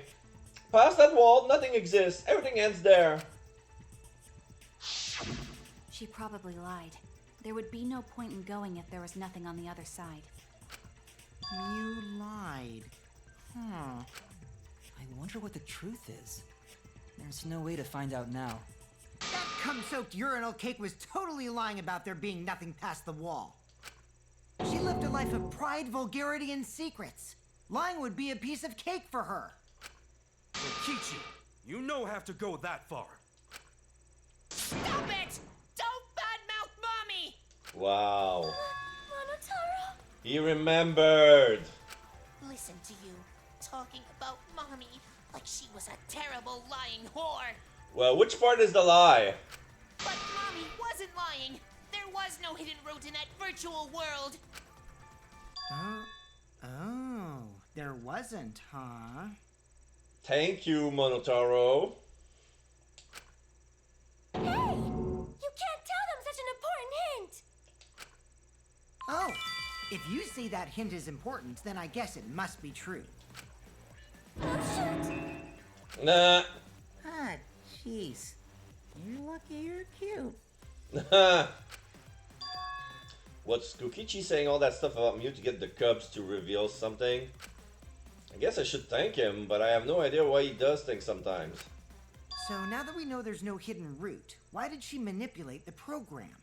Past that wall, nothing exists. Everything ends there. She probably lied. There would be no point in going if there was nothing on the other side. You lied. Huh. I wonder what the truth is. There's no way to find out now. That cum-soaked urinal cake was totally lying about there being nothing past the wall. She lived a life of pride, vulgarity, and secrets. Lying would be a piece of cake for her. Kokichi, you no have to go that far. Stop it! Don't badmouth Mommy! Wow. Monotaro? He remembered. Listen to you, talking about Mommy like she was a terrible lying whore. Well, which part is the lie? But Mommy wasn't lying. There was no hidden route in that virtual world. Oh, there wasn't, huh? Thank you, Monotaro. Hey! You can't tell them such an important hint! Oh, if you say that hint is important, then I guess it must be true. Oh, shoot! Nah. Ah, jeez. You're lucky you're cute. What's Kokichi saying all that stuff about Mew to get the Cubs to reveal something? I guess I should thank him, but I have no idea why he does things sometimes. So now that we know there's no hidden route, why did she manipulate the program?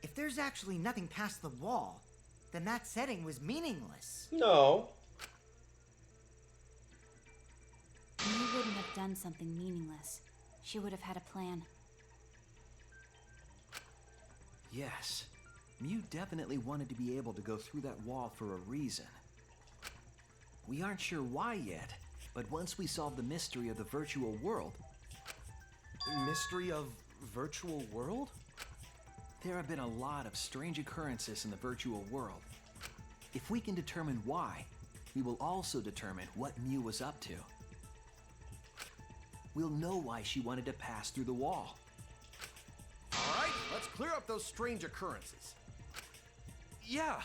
If there's actually nothing past the wall, then that setting was meaningless. No. Mew wouldn't have done something meaningless. She would have had a plan. Yes, Mew definitely wanted to be able to go through that wall for a reason. We aren't sure why yet, but once we solve the mystery of the virtual world... Mystery of virtual world? There have been a lot of strange occurrences in the virtual world. If we can determine why, we will also determine what Mew was up to. We'll know why she wanted to pass through the wall. All right, let's clear up those strange occurrences. Yeah,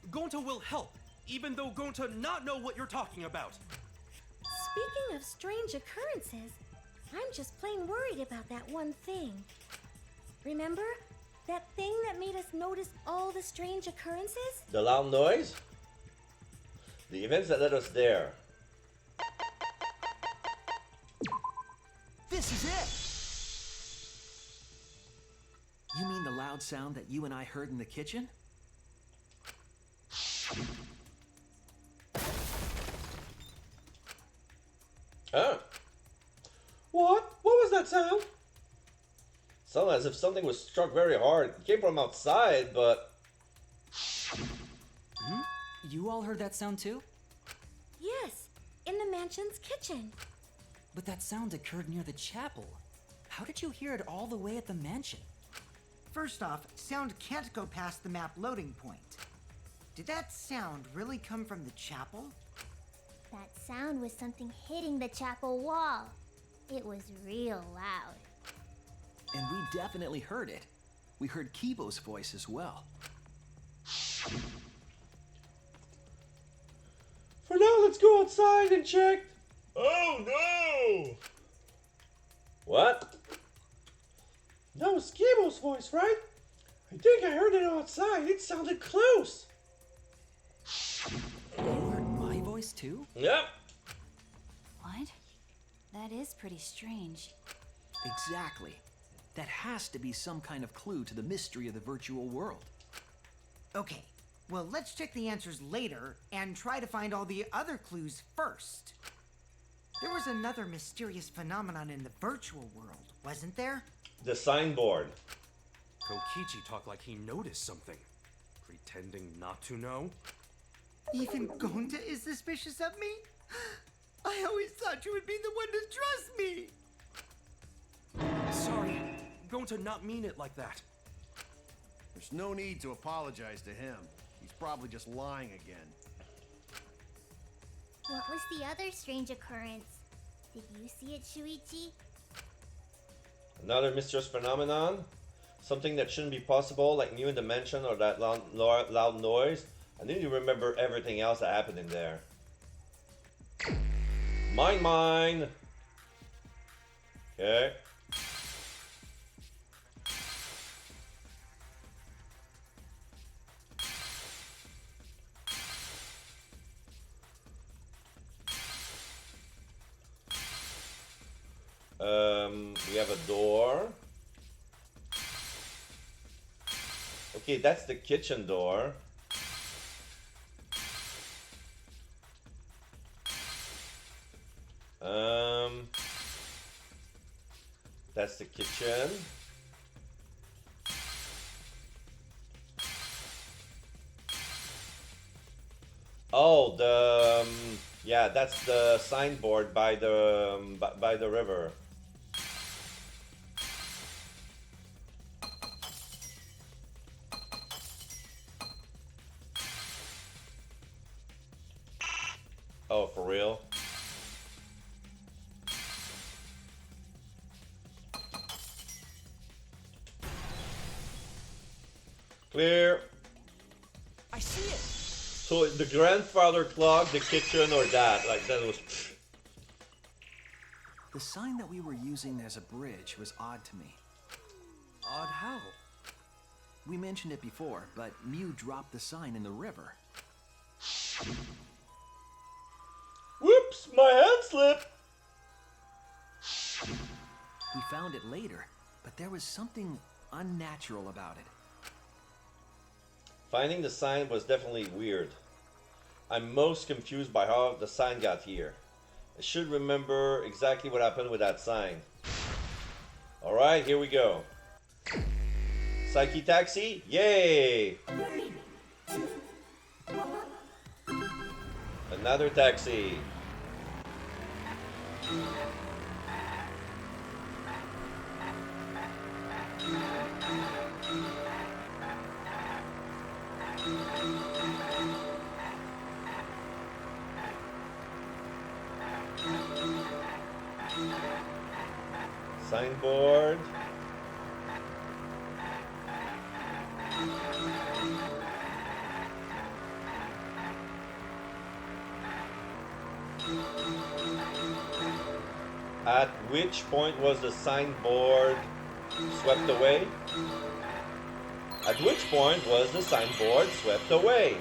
Gonta will help, even though Gonta not know what you're talking about. Speaking of strange occurrences, I'm just plain worried about that one thing. Remember? That thing that made us notice all the strange occurrences? The loud noise? The events that led us there. This is it! You mean the loud sound that you and I heard in the kitchen? Huh? What? What was that sound? Sounded as if something was struck very hard. It came from outside, but... Hmm? You all heard that sound too? Yes, in the mansion's kitchen. But that sound occurred near the chapel. How did you hear it all the way at the mansion? First off, sound can't go past the map loading point. Did that sound really come from the chapel? That sound was something hitting the chapel wall. It was real loud. And we definitely heard it. We heard Kibo's voice as well. For now, let's go outside and check. Oh no! What? That was Kibo's voice, right? I think I heard it outside. It sounded close. You heard my voice too? Yep. What? That is pretty strange. Exactly. That has to be some kind of clue to the mystery of the virtual world. Okay, well, let's check the answers later and try to find all the other clues first. There was another mysterious phenomenon in the virtual world, wasn't there? The signboard. Kokichi talked like he noticed something. Pretending not to know? Even Gonta is suspicious of me? I always thought you would be the one to trust me! Sorry, Gonta not mean it like that. There's no need to apologize to him. He's probably just lying again. What was the other strange occurrence? Did you see it, Shuichi? Another mysterious phenomenon? Something that shouldn't be possible, like Mew in the mansion or that loud noise? I need to remember everything else that happened in there. Mine! Okay. We have a door. Okay, that's the kitchen door. That's the kitchen. Oh, yeah, that's the signboard by the river. Oh, for real? Clear. I see it! So the grandfather clock, the kitchen, or that? Like that was. The sign that we were using as a bridge was odd to me. Odd how? We mentioned it before, but Mew dropped the sign in the river. Whoops! My hand slipped. We found it later, but there was something unnatural about it. Finding the sign was definitely weird. I'm most confused by how the sign got here. I should remember exactly what happened with that sign. Alright, here we go. Psyche taxi? Yay! Another taxi. Signboard. At which point was the signboard swept away? At which point was the signboard swept away?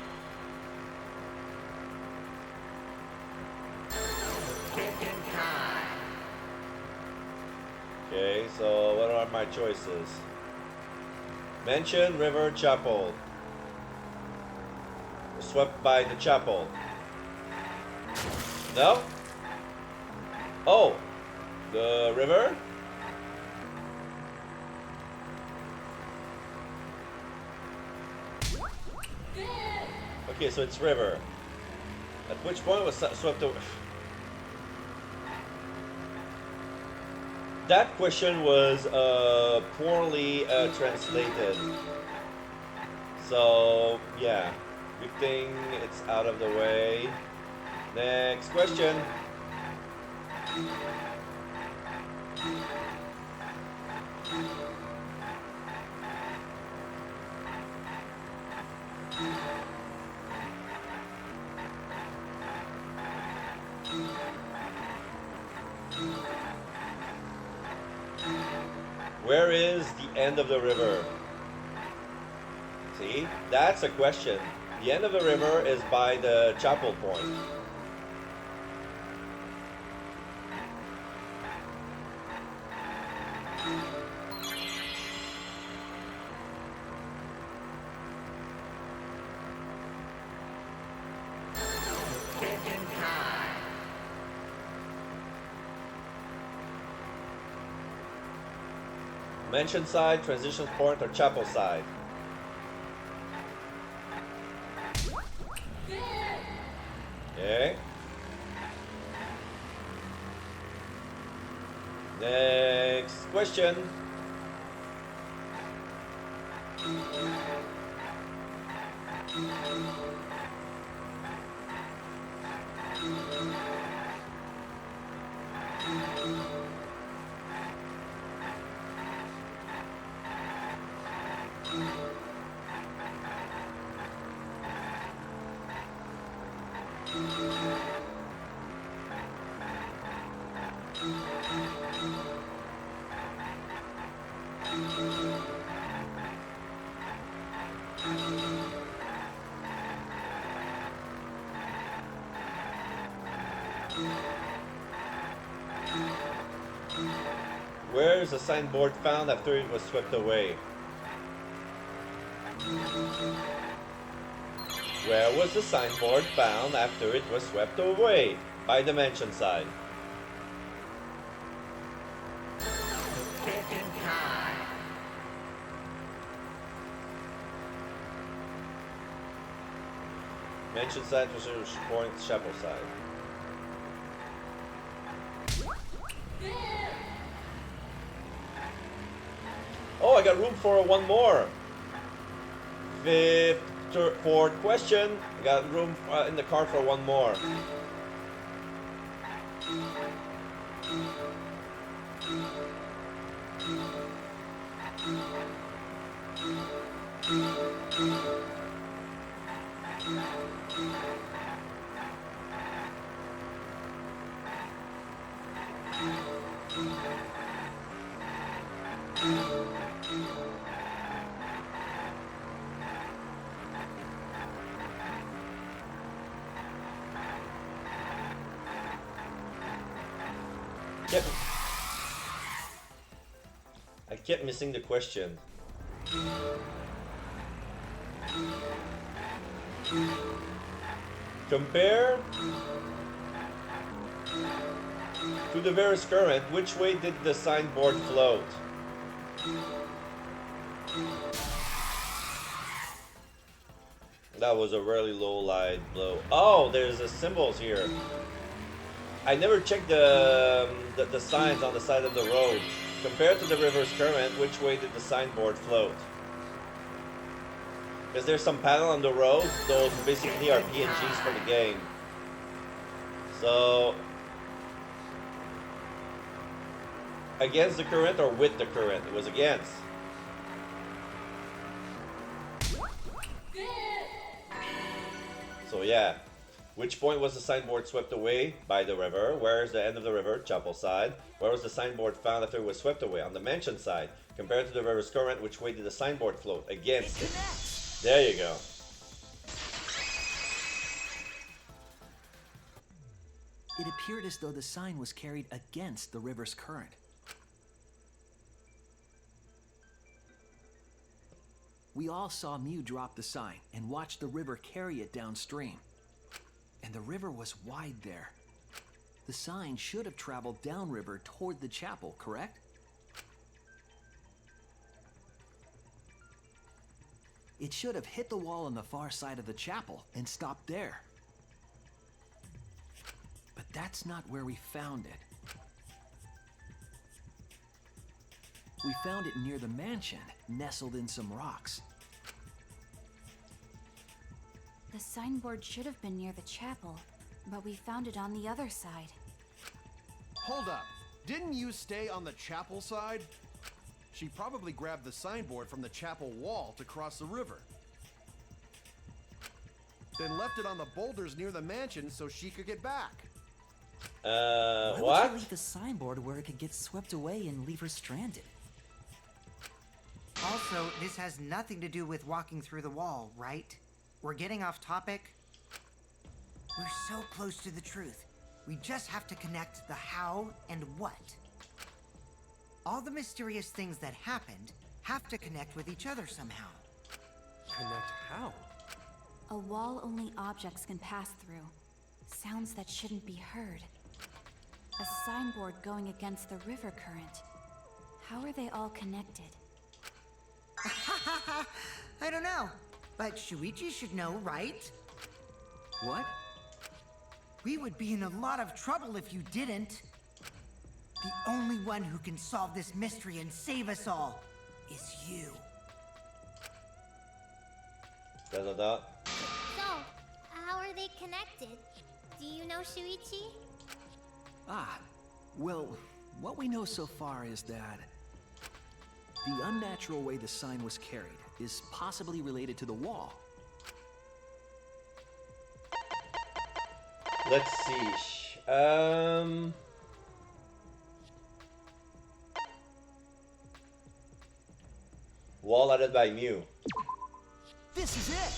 Okay, so what are my choices? Mansion, river, chapel. Swept by the chapel. No? Oh, the river? Okay, so it's river. At which point was swept away? That question was poorly translated. So, yeah. Good thing it's out of the way. Next question. Where is the end of the river? See, that's a question. The end of the river is by the chapel point. Mansion side, transition point, or chapel side? Okay. Next question. Where is the signboard found after it was swept away? Where was the signboard found after it was swept away? By the mansion side. Mansion side, transition point, chapel side. Oh, I got room for one more. Fourth question. I got room in the car for one more. I kept missing the question. Compare to the various current, which way did the signboard float? That was a really low light blow. Oh, there's the symbols here. I never checked the signs on the side of the road. Compared to the river's current, which way did the signboard float? Is there some panel on the road? Those basically are PNGs for the game. So, against the current or with the current? It was against. So yeah. Which point was the signboard swept away? By the river. Where is the end of the river? Chapel side. Where was the signboard found after it was swept away? On the mansion side. Compared to the river's current, which way did the signboard float? Against it. There you go. It appeared as though the sign was carried against the river's current. We all saw Mew drop the sign and watch the river carry it downstream. And the river was wide there. The sign should have traveled downriver toward the chapel, correct? It should have hit the wall on the far side of the chapel and stopped there. But that's not where we found it. We found it near the mansion, nestled in some rocks. The signboard should have been near the chapel, but we found it on the other side. Hold up. Didn't you stay on the chapel side? She probably grabbed the signboard from the chapel wall to cross the river. Then left it on the boulders near the mansion so she could get back. Why would what? you leave the signboard where it could get swept away and leave her stranded? Also, this has nothing to do with walking through the wall, right? We're getting off topic. We're so close to the truth. We just have to connect the how and what. All the mysterious things that happened have to connect with each other somehow. Connect how? A wall only objects can pass through. Sounds that shouldn't be heard. A signboard going against the river current. How are they all connected? I don't know, but Shuichi should know, right? What? We would be in a lot of trouble if you didn't. The only one who can solve this mystery and save us all is you. Da da da. So, how are they connected? Do you know Shuichi? Ah, well, what we know so far is that the unnatural way the sign was carried is possibly related to the wall. Let's see. Wall added by Mew. This is it!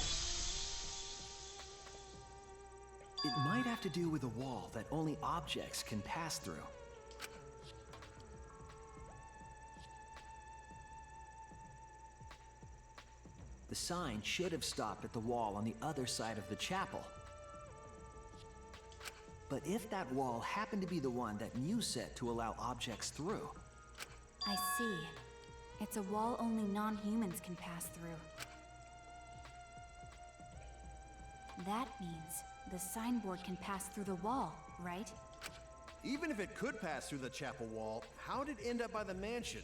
It might have to do with a wall that only objects can pass through. The sign should have stopped at the wall on the other side of the chapel. But if that wall happened to be the one that Mew set to allow objects through... I see. It's a wall only non-humans can pass through. That means the signboard can pass through the wall, right? Even if it could pass through the chapel wall, how did it end up by the mansion?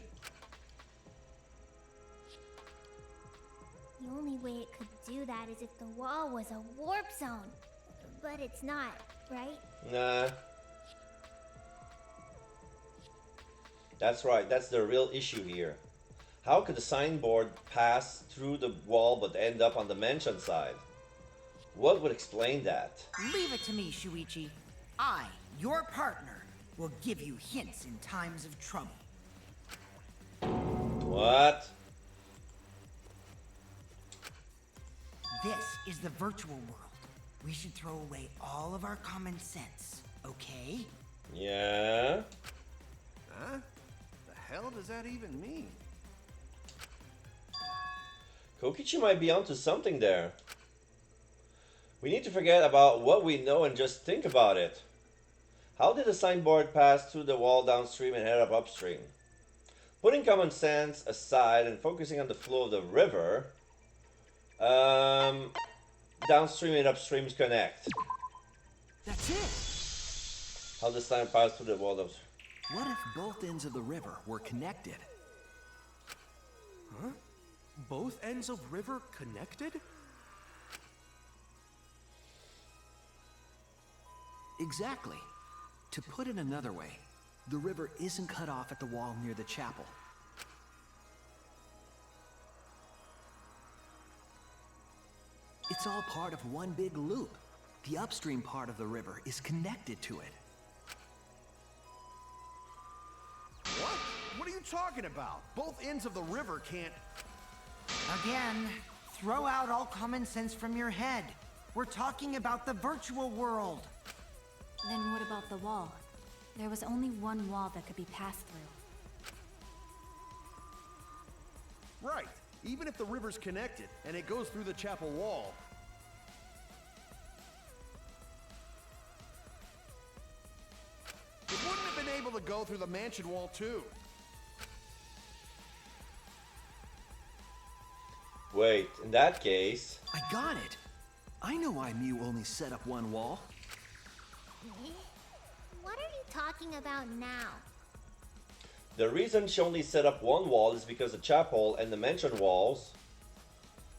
The only way it could do that is if the wall was a warp zone. But it's not, right? Nah. That's right, that's the real issue here. How could the signboard pass through the wall but end up on the mansion side? What would explain that? Leave it to me, Shuichi. I, your partner, will give you hints in times of trouble. What? This is the virtual world. We should throw away all of our common sense, okay? Yeah. Huh? The hell does that even mean? Kokichi might be onto something there. We need to forget about what we know and just think about it. How did the signboard pass through the wall downstream and head up upstream? Putting common sense aside and focusing on the flow of the river, downstream and upstreams connect. That's it! How does time pass through the wall downstream? What if both ends of the river were connected? Huh? Both ends of river connected? Exactly. To put it another way, the river isn't cut off at the wall near the chapel. It's all part of one big loop. The upstream part of the river is connected to it. What? What are you talking about? Both ends of the river can't... Again, throw out all common sense from your head. We're talking about the virtual world. Then what about the wall? There was only one wall that could be passed through. Right. Even if the river's connected and it goes through the chapel wall, it wouldn't have been able to go through the mansion wall too. Wait, in that case... I got it! I know why Mew only set up one wall. What are you talking about now? The reason she only set up one wall is because the chapel and the mansion walls,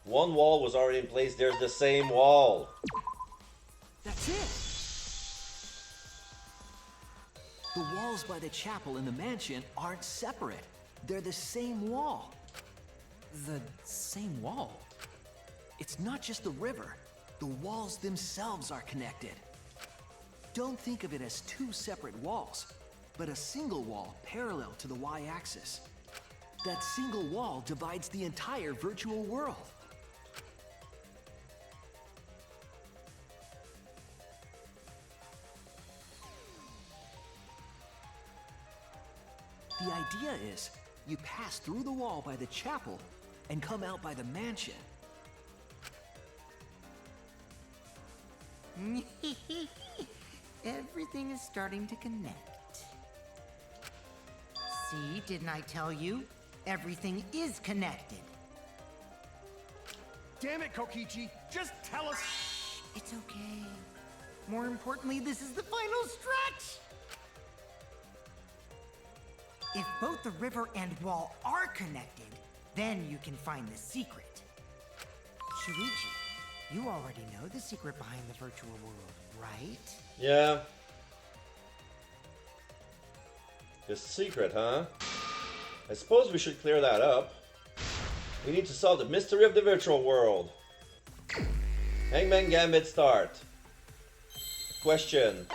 one wall was already in place. There's the same wall. That's it! The walls by the chapel and the mansion aren't separate. They're the same wall. The same wall? It's not just the river. The walls themselves are connected. Don't think of it as two separate walls, but a single wall parallel to the y-axis. That single wall divides the entire virtual world. The idea is, you pass through the wall by the chapel and come out by the mansion. Everything is starting to connect. See, didn't I tell you? Everything is connected. Damn it, Kokichi! Just tell us... It's okay. More importantly, this is the final stretch! If both the river and wall are connected, then you can find the secret. Shuichi, you already know the secret behind the virtual world, right? Yeah. The secret, huh? I suppose we should clear that up. We need to solve the mystery of the virtual world. Hangman Gambit start. Question.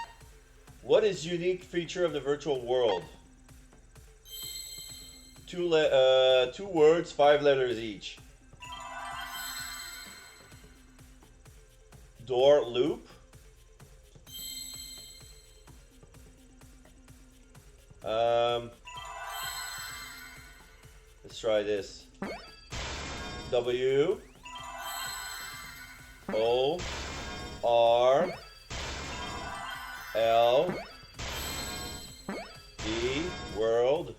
What is unique feature of the virtual world? Two words, 5 letters each. Door loop. Let's try this. W O R L E world.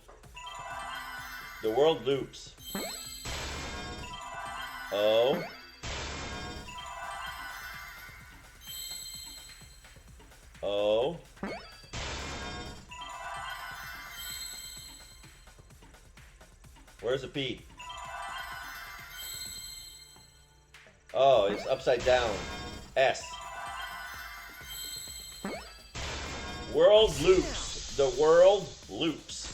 The world loops. O O Where's the P? Oh, it's upside down. S. World loops. The world loops.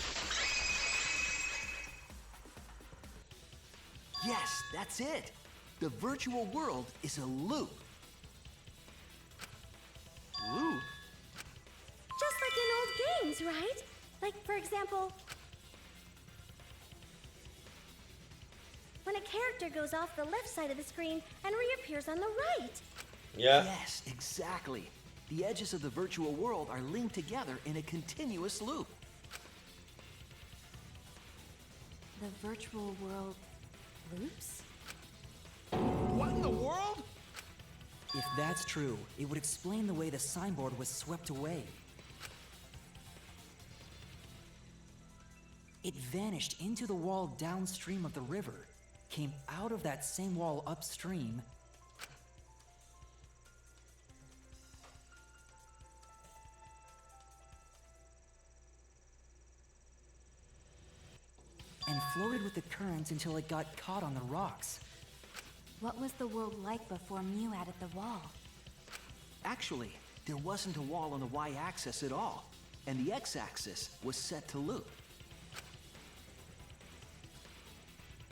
Yes, that's it. The virtual world is a loop. Loop? Just like in old games, right? Like, for example, when a character goes off the left side of the screen and reappears on the right. Yeah. Yes, exactly. The edges of the virtual world are linked together in a continuous loop. The virtual world loops? What in the world? If that's true, it would explain the way the signboard was swept away. It vanished into the wall downstream of the river, came out of that same wall upstream, and floated with the current until it got caught on the rocks. What was the world like before Mew added the wall? Actually, there wasn't a wall on the y-axis at all, and the x-axis was set to loop.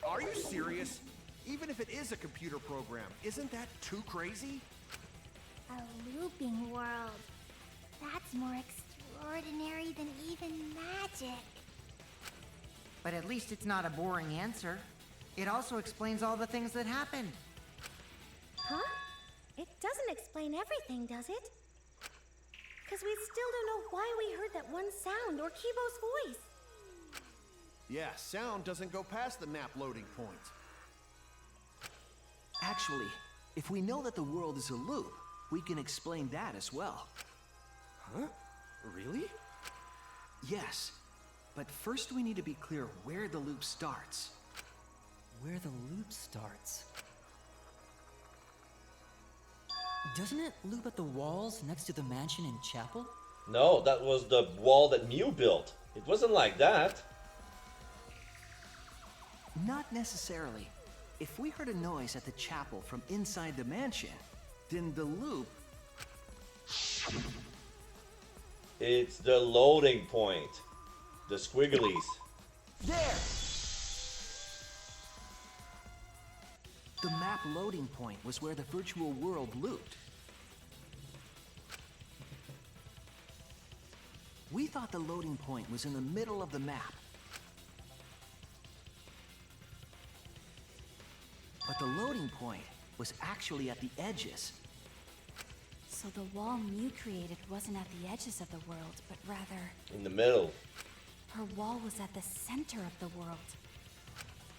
Are you serious? Even if it is a computer program, isn't that too crazy? A looping world. That's more extraordinary than even magic. But at least it's not a boring answer. It also explains all the things that happened. Huh? It doesn't explain everything, does it? Because we still don't know why we heard that one sound or Kibo's voice. Yeah, sound doesn't go past the map loading point. Actually, if we know that the world is a loop, we can explain that as well. Huh? Really? Yes, but first we need to be clear where the loop starts. Where the loop starts. Doesn't it loop at the walls next to the mansion and chapel? No, that was the wall that Mew built. It wasn't like that. Not necessarily. If we heard a noise at the chapel from inside the mansion, then the loop... It's the loading point. The squigglies. There! The map loading point was where the virtual world looped. We thought the loading point was in the middle of the map. But the loading point was actually at the edges. So the wall Mew created wasn't at the edges of the world, but rather, In the middle. her wall was at the center of the world.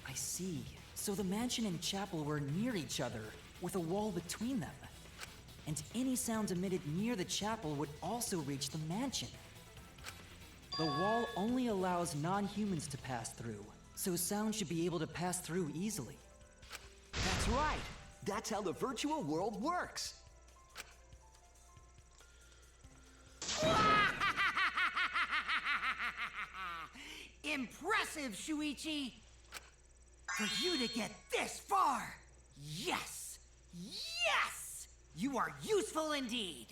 I see. So the mansion and chapel were near each other, with a wall between them. And any sounds emitted near the chapel would also reach the mansion. The wall only allows non-humans to pass through, so sound should be able to pass through easily. That's right! That's how the virtual world works! Impressive, Shuichi! For you to get this far! Yes! Yes! You are useful indeed!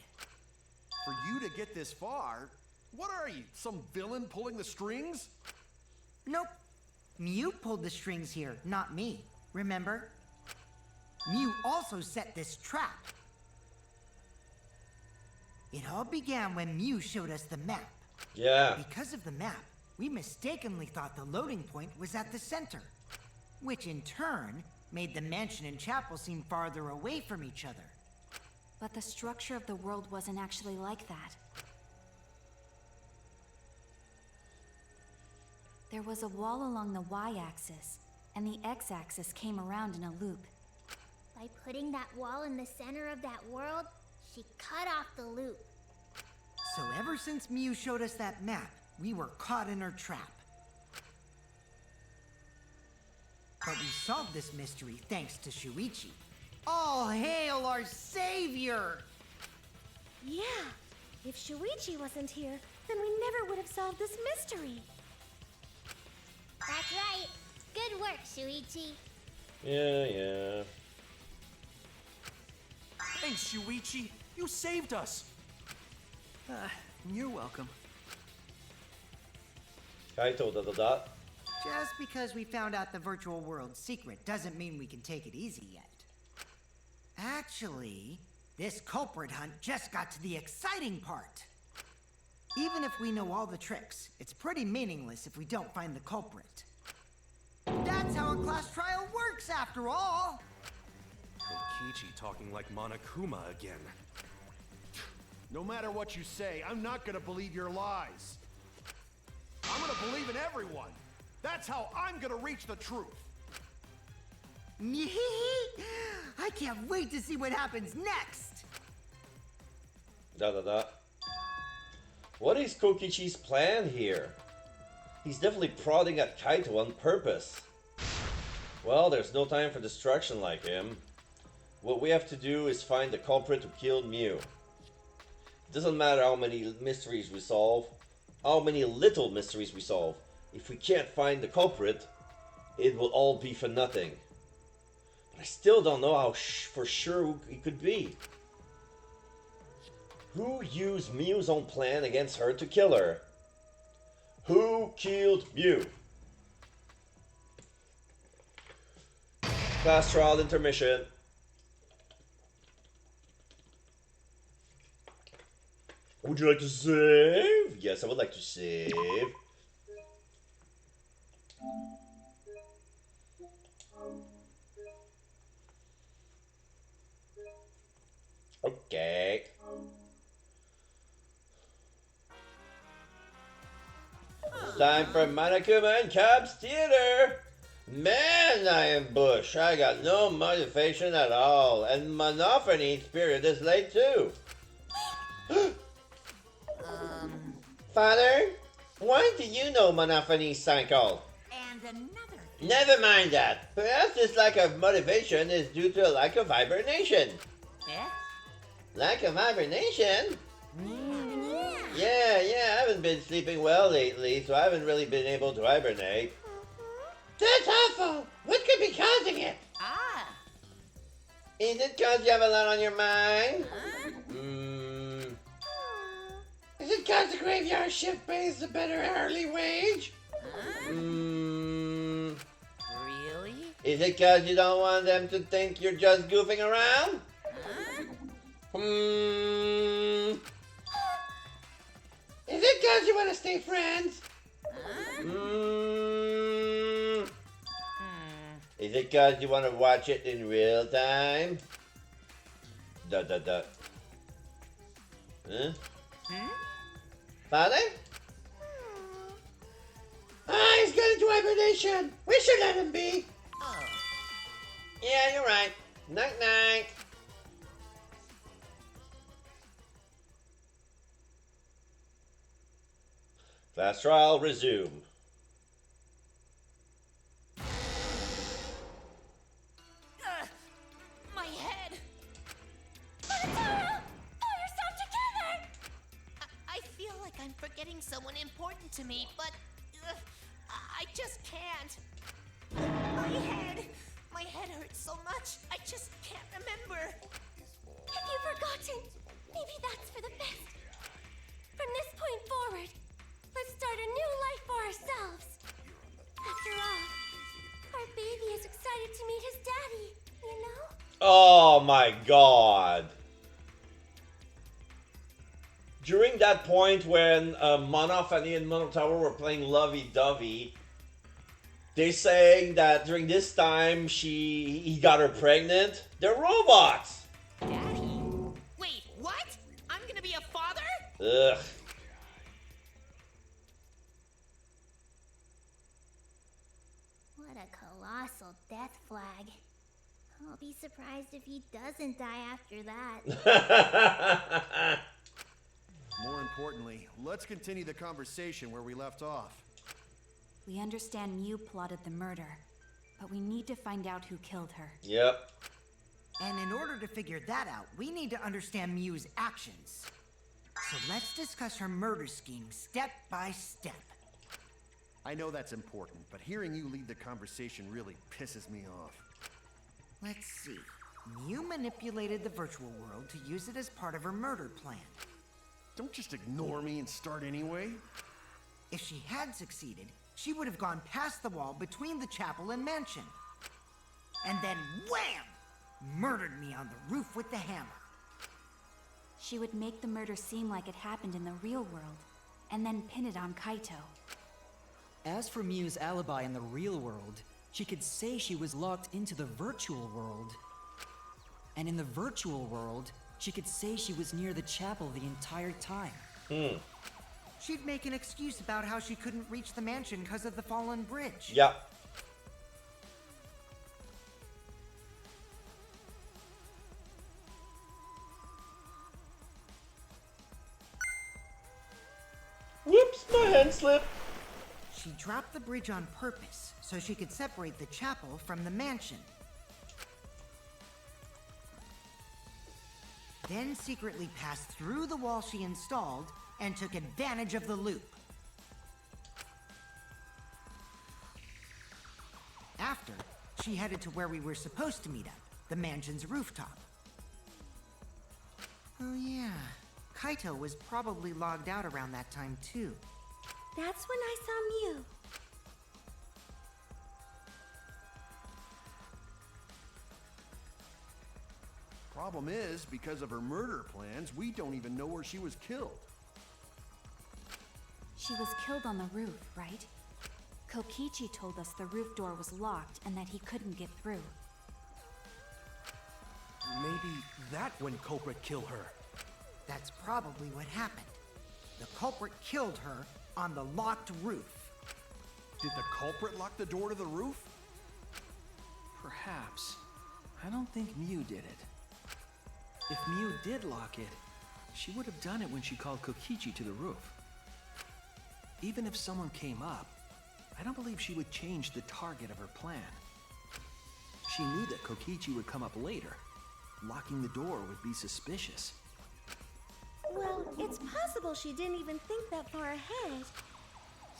For you to get this far, what are you, some villain pulling the strings? Nope. Mew pulled the strings here, not me. Remember? Mew also set this trap. It all began when Mew showed us the map. Yeah. Because of the map, we mistakenly thought the loading point was at the center, which in turn made the mansion and chapel seem farther away from each other. But the structure of the world wasn't actually like that. There was a wall along the y-axis, and the x-axis came around in a loop. By putting that wall in the center of that world, she cut off the loop. So ever since Mew showed us that map, we were caught in her trap. But we solved this mystery thanks to Shuichi. All hail our savior! Yeah, if Shuichi wasn't here, then we never would have solved this mystery. That's right. Good work, Shuichi. Yeah. Thanks, Shuichi. You saved us. You're welcome. Kaito, ... Just because we found out the virtual world's secret doesn't mean we can take it easy yet. Actually, This culprit hunt just got to the exciting part. Even if we know all the tricks, it's pretty meaningless if we don't find the culprit. That's how a class trial works, after all! Kokichi talking like Monokuma again. No matter what you say, I'm not gonna believe your lies. I'm gonna believe in everyone. That's how I'm gonna reach the truth. I can't wait to see what happens next! What is Kokichi's plan here? He's definitely prodding at Kaito on purpose. Well, there's no time for distraction like him. What we have to do is find the culprit who killed Mew. It doesn't matter how many mysteries we solve, how many little mysteries we solve. If we can't find the culprit, it will all be for nothing. But I still don't know how for sure who it could be. Who used Mew's own plan against her to kill her? Who killed Mew? Class trial intermission. Would you like to save? Yes, I would like to save. Okay. Time for Monokuma and Cubs Theater. Man, I am Bush. I got no motivation at all. And Monophony's period is late too. Father, why do you know Monophony's cycle? And another. Never mind that. Perhaps this lack of motivation is due to a lack of hibernation. Eh? Lack of hibernation? Yeah, I haven't been sleeping well lately, so I haven't really been able to hibernate. That's awful! What could be causing it? Is it cause you have a lot on your mind? Is it cause the graveyard shift pays a better hourly wage? Really? Is it cause you don't want them to think you're just goofing around? Is it cause you want to stay friends? Is it cause you want to watch it in real time? Huh? Father? He's going into hibernation. We should let him be. Yeah, you're right. Night night. Class trial resume. My head. Pull yourself together! I feel like I'm forgetting someone important to me, but I just can't. My head hurts so much. I just can't remember. Have you forgotten? Maybe that's for the best. From this point forward, let's start a new life for ourselves. After all, our baby is excited to meet his daddy, you know? Oh my god. During that point when Monophony and Monotower were playing lovey-dovey, they saying that during this time he got her pregnant. They're robots. Daddy? Wait, what? I'm gonna be a father? Ugh. What a colossal death flag. I'll be surprised if he doesn't die after that. More importantly, let's continue the conversation where we left off. We understand Mew plotted the murder, but we need to find out who killed her. Yep. And in order to figure that out, we need to understand Mew's actions. So let's discuss her murder scheme step by step. I know that's important, but hearing you lead the conversation really pisses me off. Let's see. Mew manipulated the virtual world to use it as part of her murder plan. Don't just ignore me and start anyway. If she had succeeded, she would have gone past the wall between the chapel and mansion. And then wham! Murdered me on the roof with the hammer. she would make the murder seem like it happened in the real world, and then pin it on Kaito. As for Miu's alibi in the real world, she could say she was locked into the virtual world. And in the virtual world, she could say she was near the chapel the entire time. She'd make an excuse about how she couldn't reach the mansion because of the fallen bridge. Yeah. Whoops, my hand slipped. She dropped the bridge on purpose so she could separate the chapel from the mansion. Then secretly passed through the wall she installed and took advantage of the loop. After, she headed to where we were supposed to meet up, the mansion's rooftop. Oh yeah, Kaito was probably logged out around that time too. That's when I saw Miu. Problem is, because of her murder plans, we don't even know where she was killed. She was killed on the roof, right? Kokichi told us the roof door was locked and that he couldn't get through. Maybe that when culprit killed her. That's probably what happened. The culprit killed her on the locked roof. Did the culprit lock the door to the roof? Perhaps. I don't think Miu did it. If Miu did lock it, she would have done it when she called Kokichi to the roof. Even if someone came up, I don't believe she would change the target of her plan. She knew that Kokichi would come up later. Locking the door would be suspicious. Well, it's possible she didn't even think that far ahead.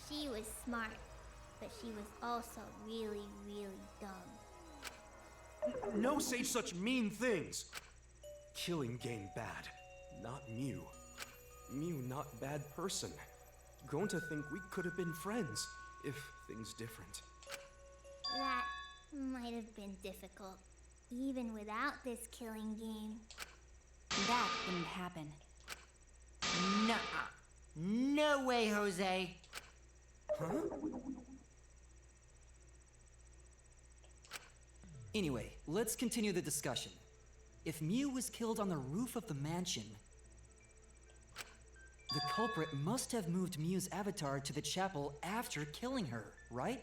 She was smart, but she was also really, really dumb. No say such mean things. Killing game bad, not Miu. Miu not bad person. Grown to think we could have been friends, if things different. That might have been difficult, even without this killing game. That wouldn't happen. Nuh-uh. No way, Jose. Huh? Anyway, let's continue the discussion. If Miu was killed on the roof of the mansion, the culprit must have moved Miu's avatar to the chapel after killing her, right?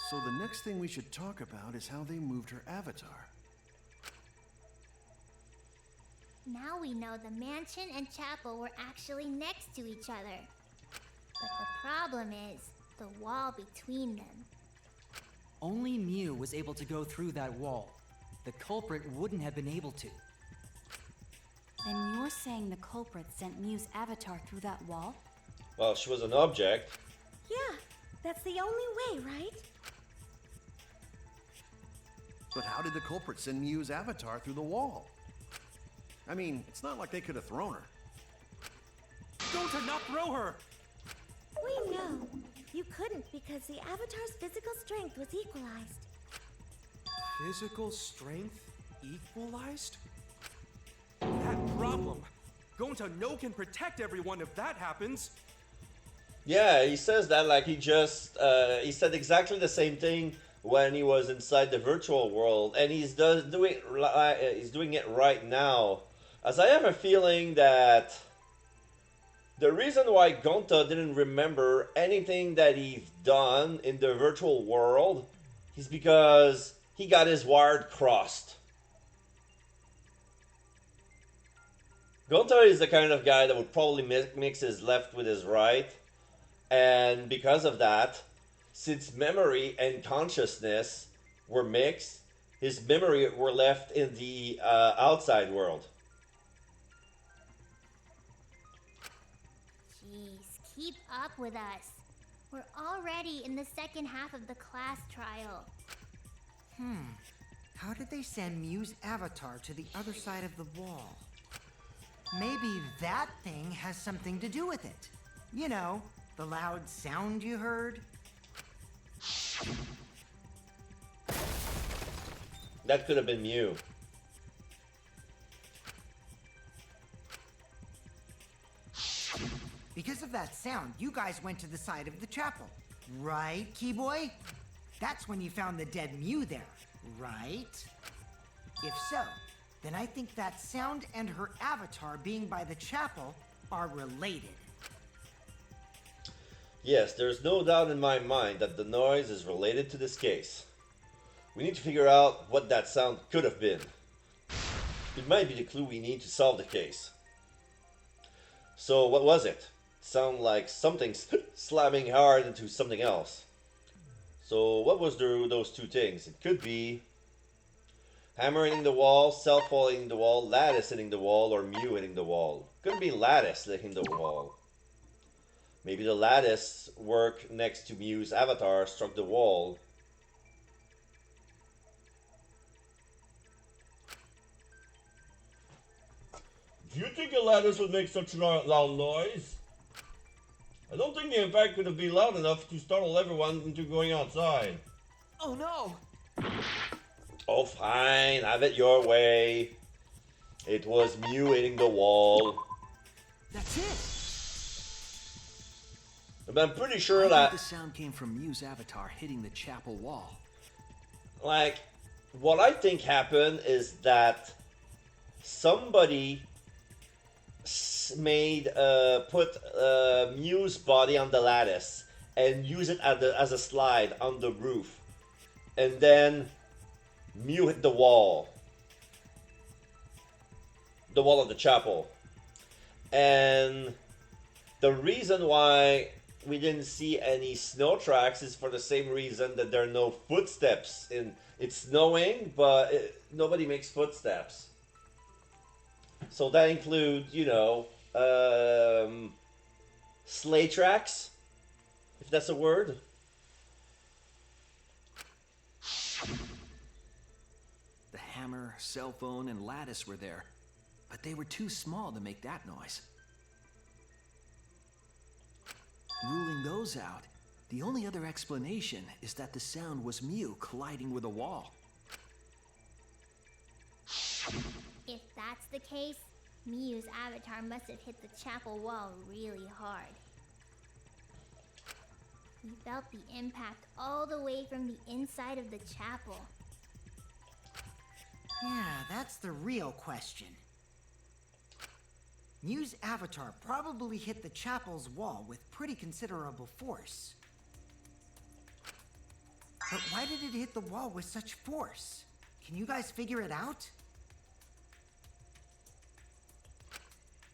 So the next thing we should talk about is how they moved her avatar. Now we know the mansion and chapel were actually next to each other. But the problem is the wall between them. Only Miu was able to go through that wall. The culprit wouldn't have been able to. Then you're saying the culprit sent Miu's avatar through that wall? Well, she was an object. Yeah, that's the only way, right? But how did the culprit send Miu's avatar through the wall? I mean, it's not like they could have thrown her. Don't not throw her! We know. You couldn't because the avatar's physical strength was equalized. Physical strength equalized? That problem. Gonta no can protect everyone if that happens. Yeah, he says that like he just he said exactly the same thing when he was inside the virtual world, and he's doing it right now. As I have a feeling that the reason why Gonta didn't remember anything that he's done in the virtual world is because he got his wire crossed. Gonta is the kind of guy that would probably mix his left with his right, and because of that, since memory and consciousness were mixed, his memory were left in the outside world. Jeez, keep up with us. We're already in the second half of the class trial. How did they send Miu's avatar to the other side of the wall? Maybe that thing has something to do with it. You know, the loud sound you heard? That could have been Miu. that sound, you guys went to the side of the chapel. Right, Keyboy? That's when you found the dead Mew there, right? If so, then I think that sound and her avatar being by the chapel are related. Yes, there's no doubt in my mind that the noise is related to this case. We need to figure out what that sound could have been. It might be the clue we need to solve the case. So what was it? Sound like something slamming hard into something else. So what was those two things? It could be hammer hitting the wall, self-fall hitting the wall, lattice hitting the wall, or Mew hitting the wall. Could be lattice hitting the wall. Maybe the lattice work next to Mew's avatar struck the wall. Do you think a lattice would make such a loud noise? I don't think the impact could have been loud enough to startle everyone into going outside. Oh no! Oh fine, have it your way. It was Mew hitting the wall. That's it! But I'm pretty sure I that... think the sound came from Mew's avatar hitting the chapel wall. Like, what I think happened is that somebody put Mew's body on the lattice and use it as a slide on the roof, and then Mew hit the wall of the chapel. And the reason why we didn't see any snow tracks is for the same reason that there are no footsteps. It's snowing, but nobody makes footsteps. So that includes, you know, sleigh tracks, if that's a word. The hammer, cell phone, and lattice were there, but they were too small to make that noise. Ruling those out, the only other explanation is that the sound was Mew colliding with a wall. If that's the case, Mew's avatar must have hit the chapel wall really hard. We felt the impact all the way from the inside of the chapel. Yeah, that's the real question. Mew's avatar probably hit the chapel's wall with pretty considerable force. But why did it hit the wall with such force? Can you guys figure it out?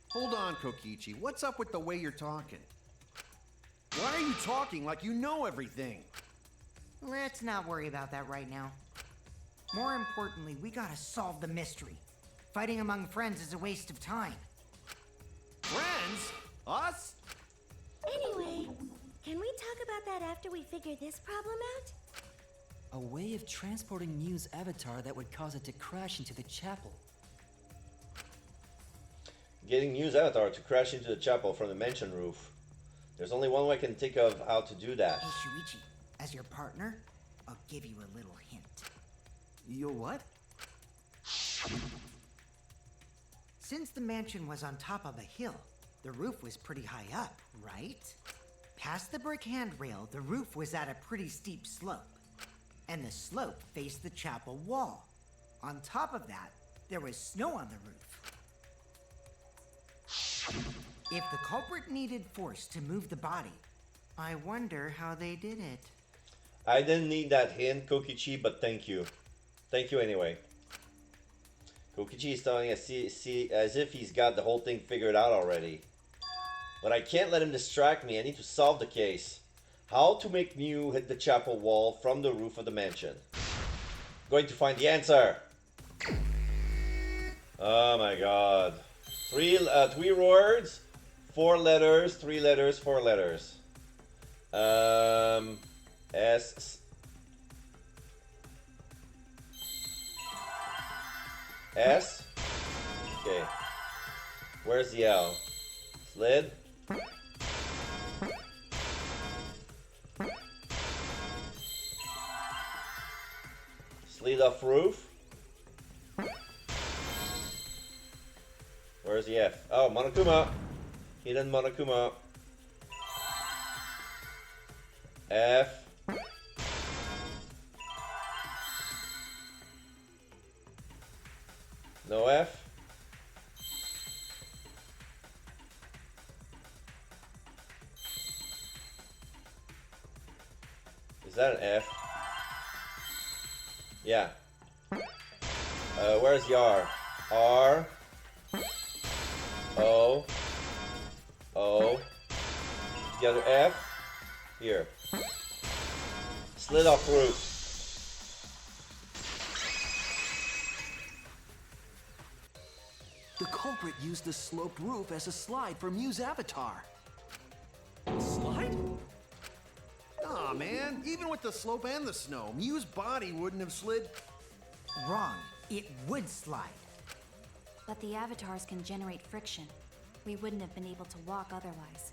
Hold on, Kokichi. What's up with the way you're talking? Why are you talking like you know everything? Let's not worry about that right now. More importantly, we gotta solve the mystery. Fighting among friends is a waste of time. Friends? Us? Anyway, can we talk about that after we figure this problem out? A way of transporting Mew's avatar that would cause it to crash into the chapel. Getting Mew's avatar to crash into the chapel from the mansion roof. There's only one way I can think of how to do that. Hey, Shuichi, as your partner, I'll give you a little hint. Your what? Since the mansion was on top of a hill, the roof was pretty high up, right? Past the brick handrail, the roof was at a pretty steep slope, and the slope faced the chapel wall. On top of that, there was snow on the roof. If the culprit needed force to move the body, I wonder how they did it. I didn't need that hint, Kokichi, but thank you. Thank you anyway. Kokichi is telling us as if he's got the whole thing figured out already. But I can't let him distract me. I need to solve the case. How to make Mew hit the chapel wall from the roof of the mansion. Going to find the answer. Oh my god. Three words, 4 letters, 3 letters, 4 letters. S. S? Okay. Where's the L? Slid? Slid off roof? Where's the F? Oh, Monokuma. Hidden Monokuma. F. No F. Is that an F? Yeah. Where's the R? R. O. O. The other F. Here. Slid off roof. The culprit used the sloped roof as a slide for Mew's avatar. Slide? Aw, man. Even with the slope and the snow, Mew's body wouldn't have slid. Wrong. It would slide. But the avatars can generate friction. We wouldn't have been able to walk otherwise.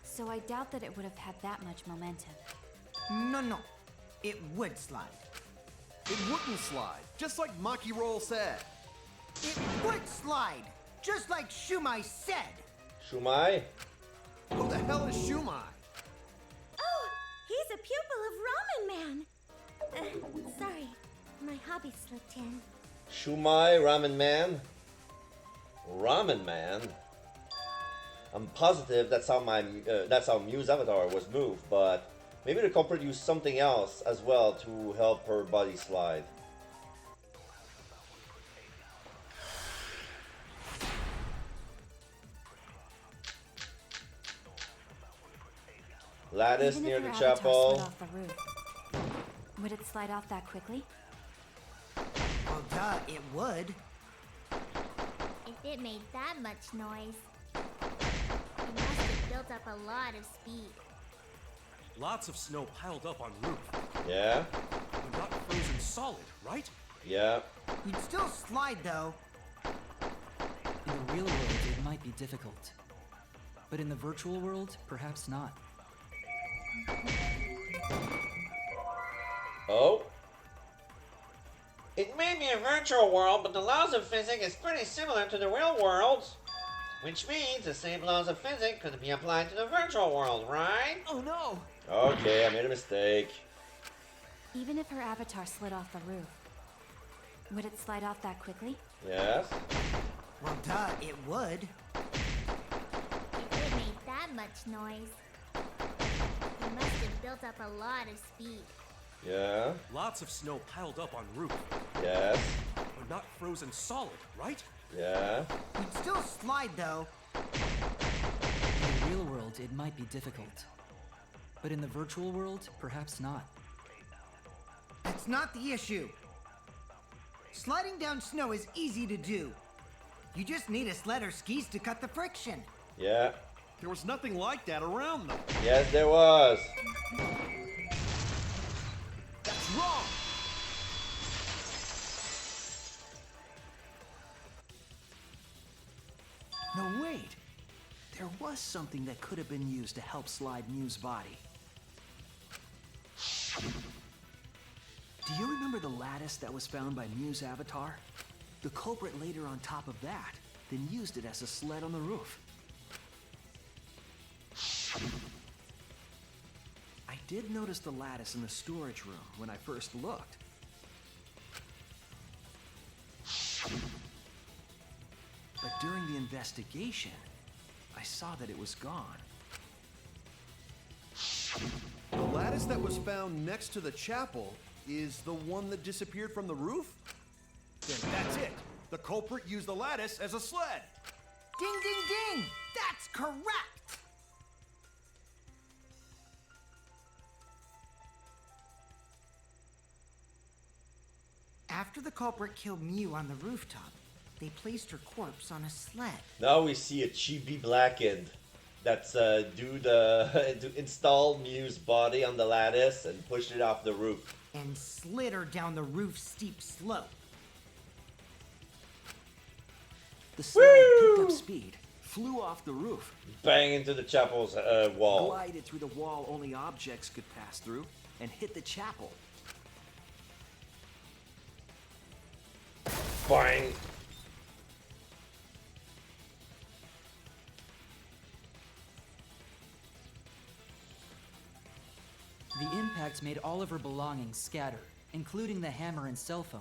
So I doubt that it would have had that much momentum. No. It would slide. It wouldn't slide, just like Maki Roll said. It would slide, just like Shumai said. Shumai? Who the hell is Shumai? Oh, he's a pupil of Ramen Man. Sorry, my hobby slipped in. Shumai, Ramen Man? Ramen Man? I'm positive that's how Mew's avatar was moved, but maybe the culprit used something else as well to help her body slide. Lattice Even near if the her avatar chapel. slid off the roof, would it slide off that quickly? Well, duh, it would. If it made that much noise, it must have built up a lot of speed. Lots of snow piled up on roof, Yeah? but not frozen solid, right? Yeah. You'd still slide, though. In the real world, it might be difficult. But in the virtual world, perhaps not. Oh? It may be a virtual world, but the laws of physics is pretty similar to the real world. Which means the same laws of physics could be applied to the virtual world, right? Oh no! Okay, I made a mistake. Even if her avatar slid off the roof, would it slide off that quickly? Yes? Well, duh, it would. If it made that much noise, it must have built up a lot of speed. Yeah? Lots of snow piled up on roof, Yes? but not frozen solid, right? Yeah? You'd still slide, though. In the real world, it might be difficult. But in the virtual world, perhaps not. That's not the issue. Sliding down snow is easy to do. You just need a sled or skis to cut the friction. Yeah? There was nothing like that around them. Yes, there was. That's wrong! No, wait. There was something that could have been used to help slide Mew's body. Do you remember the lattice that was found by Mew's avatar? The culprit laid her on top of that, then used it as a sled on the roof. I did notice the lattice in the storage room when I first looked. But during the investigation, I saw that it was gone. The lattice that was found next to the chapel is the one that disappeared from the roof? Then that's it. The culprit used the lattice as a sled. Ding, ding, ding! That's correct! After the culprit killed Mew on the rooftop, they placed her corpse on a sled. Now we see a chibi blackened that's to install Mew's body on the lattice and push it off the roof. And slid her down the roof's steep slope. The sled picked up speed, flew off the roof, Bang into the chapel's wall. glided through the wall only objects could pass through, and hit the chapel. Bang! pirates made all of her belongings scatter, including the hammer and cell phone.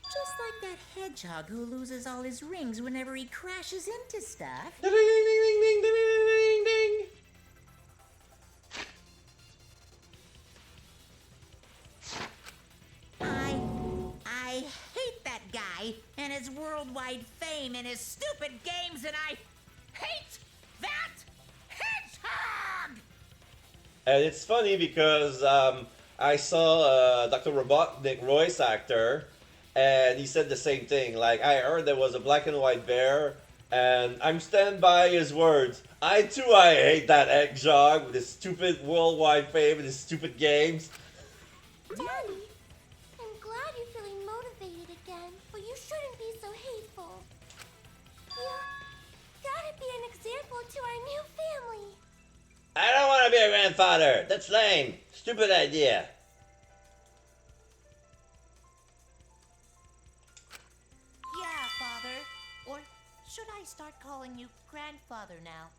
Just like that hedgehog who loses all his rings whenever he crashes into stuff. Ding, ding, ding, ding, ding, ding, ding. I hate that guy and his worldwide fame and his stupid games, and I hate that hedgehog! And it's funny because I saw Dr. Robotnik, Roy's actor, and he said the same thing. Like, I heard there was a black and white bear, and I'm stand by his words. I hate that hedgehog with his stupid worldwide fame and his stupid games. Daddy, I'm glad you're feeling motivated again, but you shouldn't be so hateful. You gotta be an example to our new family. I don't want to be a grandfather. That's lame. Stupid idea. Yeah, Father. Or should I start calling you grandfather now? ...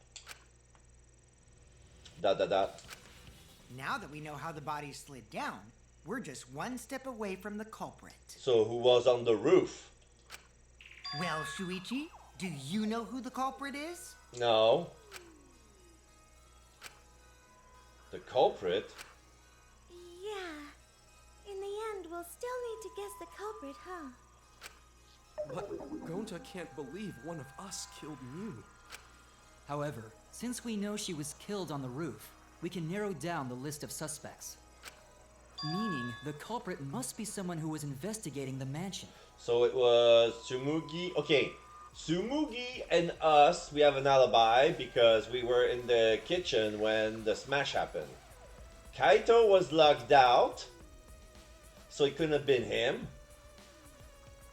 Now that we know how the body slid down, we're just one step away from the culprit. So who was on the roof? Well, Shuichi, do you know who the culprit is? No. The culprit? Yeah. In the end, we'll still need to guess the culprit, huh? But Gonta can't believe one of us killed Mew. However, since we know she was killed on the roof, we can narrow down the list of suspects. Meaning, the culprit must be someone who was investigating the mansion. So it was Tsumugi. Okay, Tsumugi and us, we have an alibi because we were in the kitchen when the smash happened. Kaito was locked out, so it couldn't have been him.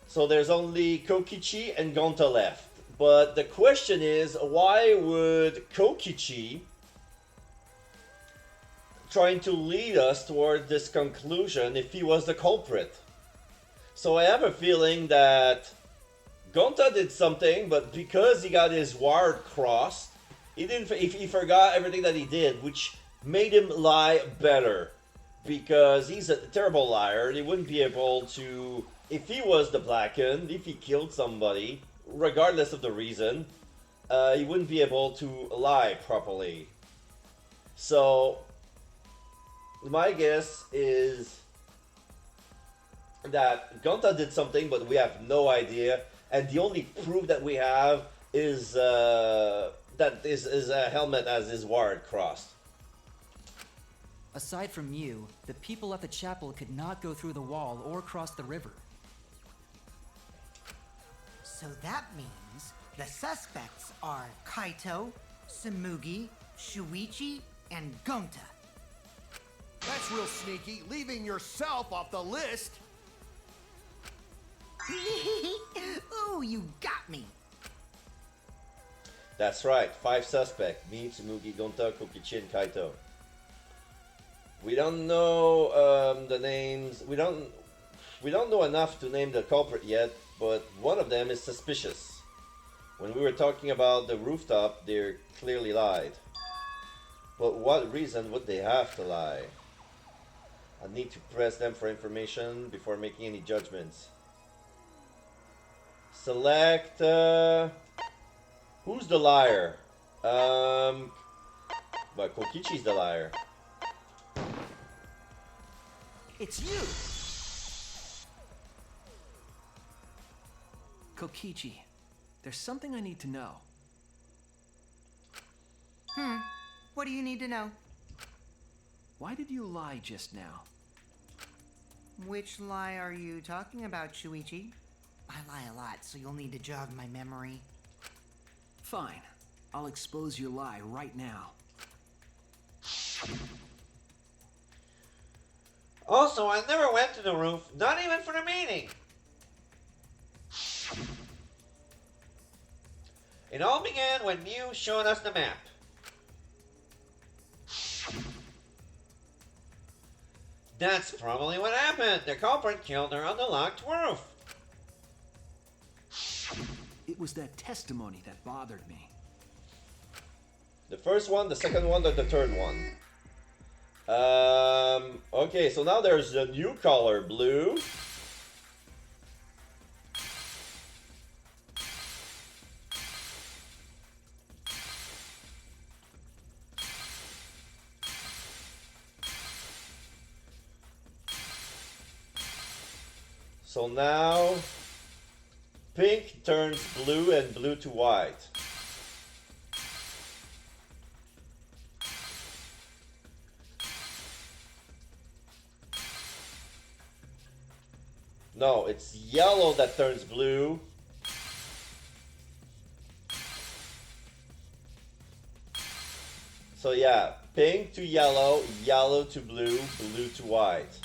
So there's only Kokichi and Gonta left. But the question is, why would Kokichi trying to lead us toward this conclusion if he was the culprit? So I have a feeling that Gonta did something, but because he got his wire crossed, he forgot everything that he did, which made him lie better. Because he's a terrible liar, he wouldn't be able to, if he was the Blackened, if he killed somebody, regardless of the reason, he wouldn't be able to lie properly. So my guess is that Gonta did something, but we have no idea, and the only proof that we have is that his helmet has his wire crossed. Aside from you, the people at the chapel could not go through the wall or cross the river. So that means the suspects are Kaito, Tsumugi, Shuichi, and Gonta. That's real sneaky, leaving yourself off the list. Ooh, you got me. That's right, 5 suspects. Me, Tsumugi, Gonta, Kokichi, and Kaito. We don't know the names. We don't know enough to name the culprit yet, but one of them is suspicious. When we were talking about the rooftop, they clearly lied. But what reason would they have to lie? I need to press them for information before making any judgments. Select who's the liar? But Kokichi's the liar. It's you! Kokichi, there's something I need to know. What do you need to know? Why did you lie just now? Which lie are you talking about, Shuichi? I lie a lot, so you'll need to jog my memory. Fine. I'll expose your lie right now. Also, I never went to the roof, not even for the meeting. It all began when Mew showed us the map. That's probably what happened. The culprit killed her on the locked roof. It was that testimony that bothered me. The first one, the second one, or the third one? Okay, so now there's a new color, blue. So now pink turns blue and blue to white. No, it's yellow that turns blue. So yeah, pink to yellow, yellow to blue, blue to white.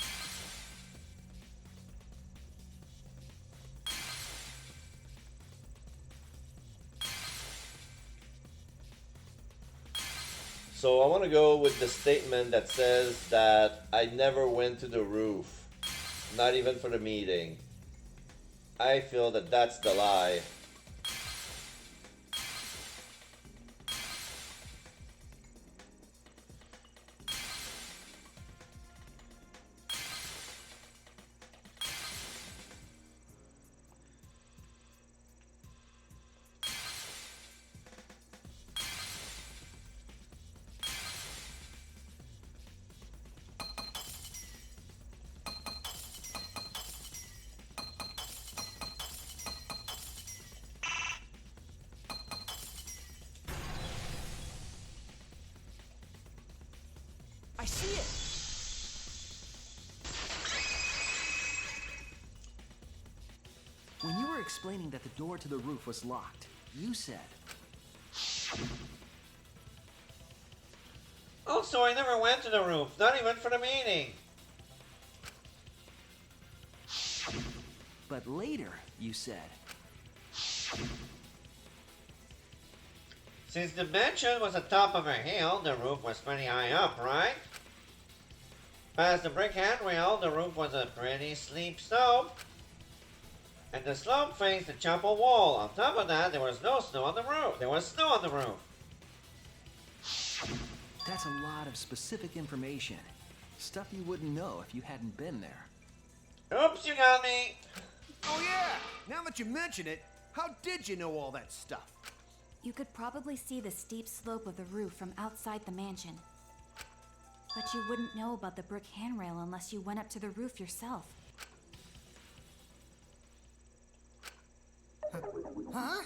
So I want to go with the statement that says that I never went to the roof, not even for the meeting. I feel that that's the lie. I see it! When you were explaining that the door to the roof was locked, you said, Also, I never went to the roof, not even for the meeting. but later you said, Since the mansion was at the top of a hill, the roof was pretty high up, right? Past the brick handrail, the roof was a pretty steep slope. And the slope faced the chapel wall. On top of that, there was no snow on the roof. There was snow on the roof. that's a lot of specific information. Stuff you wouldn't know if you hadn't been there. Oops, you got me. Oh yeah! Now that you mention it, how did you know all that stuff? You could probably see the steep slope of the roof from outside the mansion. But you wouldn't know about the brick handrail unless you went up to the roof yourself. Huh?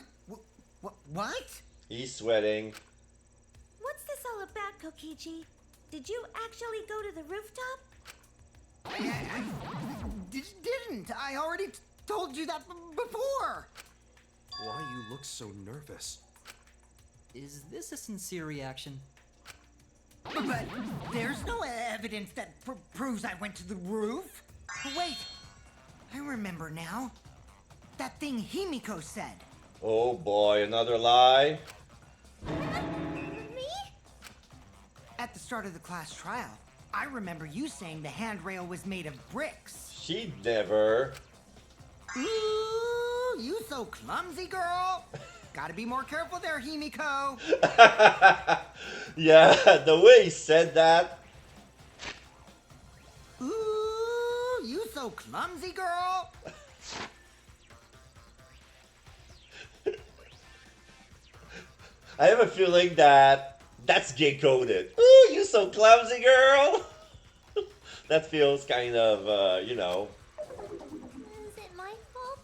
What? He's sweating. What's this all about, Kokichi? Did you actually go to the rooftop? I didn't. I already told you that before. Why you look so nervous? Is this a sincere reaction? But there's no evidence that proves I went to the roof. Wait, I remember now. That thing Himiko said. Oh boy, another lie. Me? At the start of the class trial, I remember you saying the handrail was made of bricks. She never. Ooh, you so clumsy, girl. Gotta be more careful there, Himiko. Yeah, the way he said that. Ooh, you so clumsy, girl. I have a feeling that that's gay coded. Ooh, you so clumsy, girl. That feels kind of, you know. Is it my fault?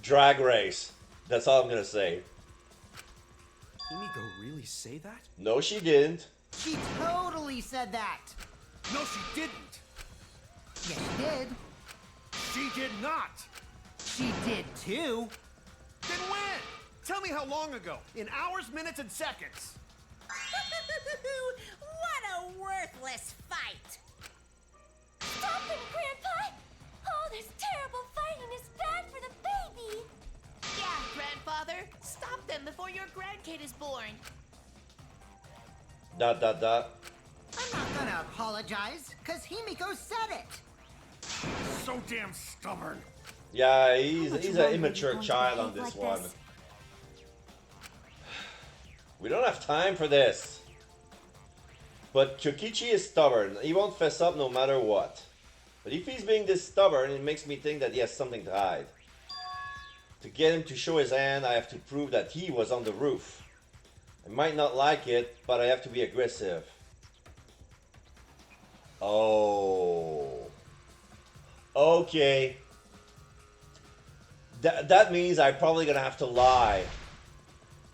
Drag race. That's all I'm gonna say. Himiko really say that? No, she didn't. She totally said that. No, she didn't. Yes, she did. She did not. She did too. Then when? Tell me how long ago. In hours, minutes, and seconds. What a worthless fight! Stop him, Grandpa! Oh, this terrible fighting is bad for the baby! Yeah, Grandfather. Stop them before your grandkid is born. Dot dot dot. I'm not gonna apologize, cause Himiko said it. So damn stubborn. Yeah, How much he's longer an are you immature going to child on behave this like one. this? We don't have time for this. But Kokichi is stubborn. He won't fess up no matter what. But if he's being this stubborn, it makes me think that he has something to hide. To get him to show his hand, I have to prove that he was on the roof. I might not like it, but I have to be aggressive. Oh. Okay. That means I'm probably gonna have to lie.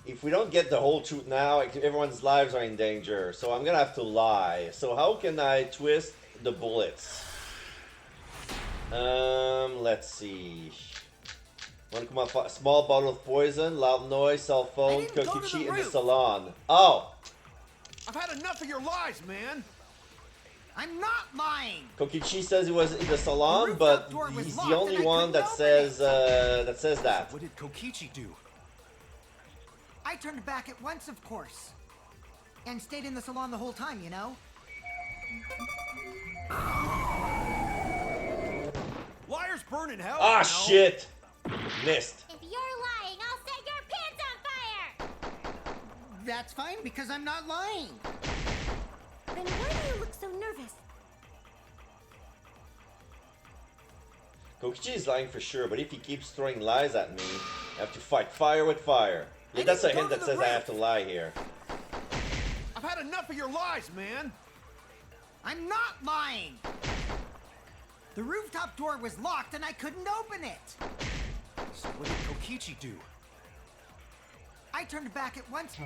If we don't get the whole truth now, everyone's lives are in danger. So I'm gonna have to lie. So how can I twist the bullets? Let's see. 1.5 small bottle of poison, loud noise, cell phone, Kokichi in the salon. Oh! I've had enough of your lies, man! I'm not lying! Kokichi says he was in the salon, but he's the only one that says that. What did Kokichi do? I turned back at once, of course. And stayed in the salon the whole time, you know? Liars burn in hell. Ah, you know? shit! Missed. If you're lying, I'll set your pants on fire! That's fine, because I'm not lying. Then why do you look so nervous? Kokichi is lying for sure, but if he keeps throwing lies at me, I have to fight fire with fire. Yeah, that's a hint that says I have to lie here. I've had enough of your lies, man! I'm not lying! The rooftop door was locked and I couldn't open it! So what did Kokichi do? I turned back at once.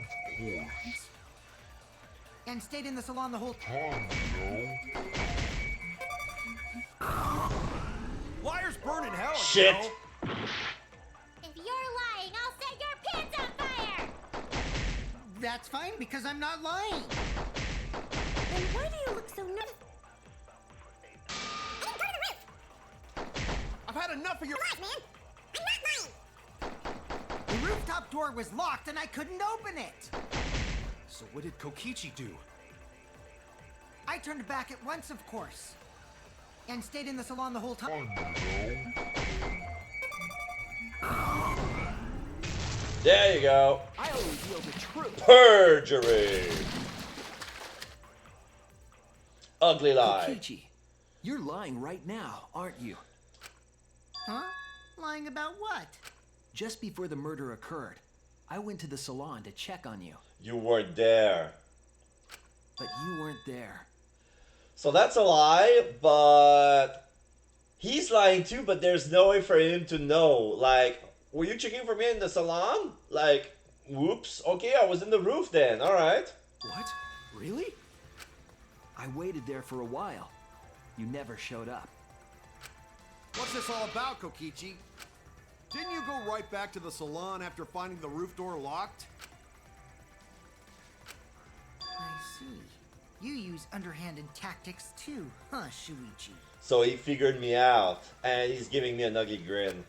And stayed in the salon the whole time. Liars burn in hell. Shit! You know? If you're lying, I'll set your pants on fire! That's fine, because I'm not lying. Then why do you look so nervous? I've had enough of your lies, man! I'm not lying! The rooftop door was locked and I couldn't open it! So what did Kokichi do? I turned back at once, of course. And stayed in the salon the whole time. There you go. I'll reveal the truth. Perjury. Ugly lie. Kokichi, you're lying right now, aren't you? Huh? Lying about what? Just before the murder occurred, I went to the salon to check on you. You weren't there. But you weren't there. So that's a lie, but he's lying too, but there's no way for him to know. Like, were you checking for me in the salon? Like, whoops. Okay, I was in the roof then. Alright. What? Really? I waited there for a while. You never showed up. What's this all about, Kokichi? Didn't you go right back to the salon after finding the roof door locked? I see. You use underhanded tactics too, huh, Shuichi? So he figured me out, and he's giving me an ugly grin.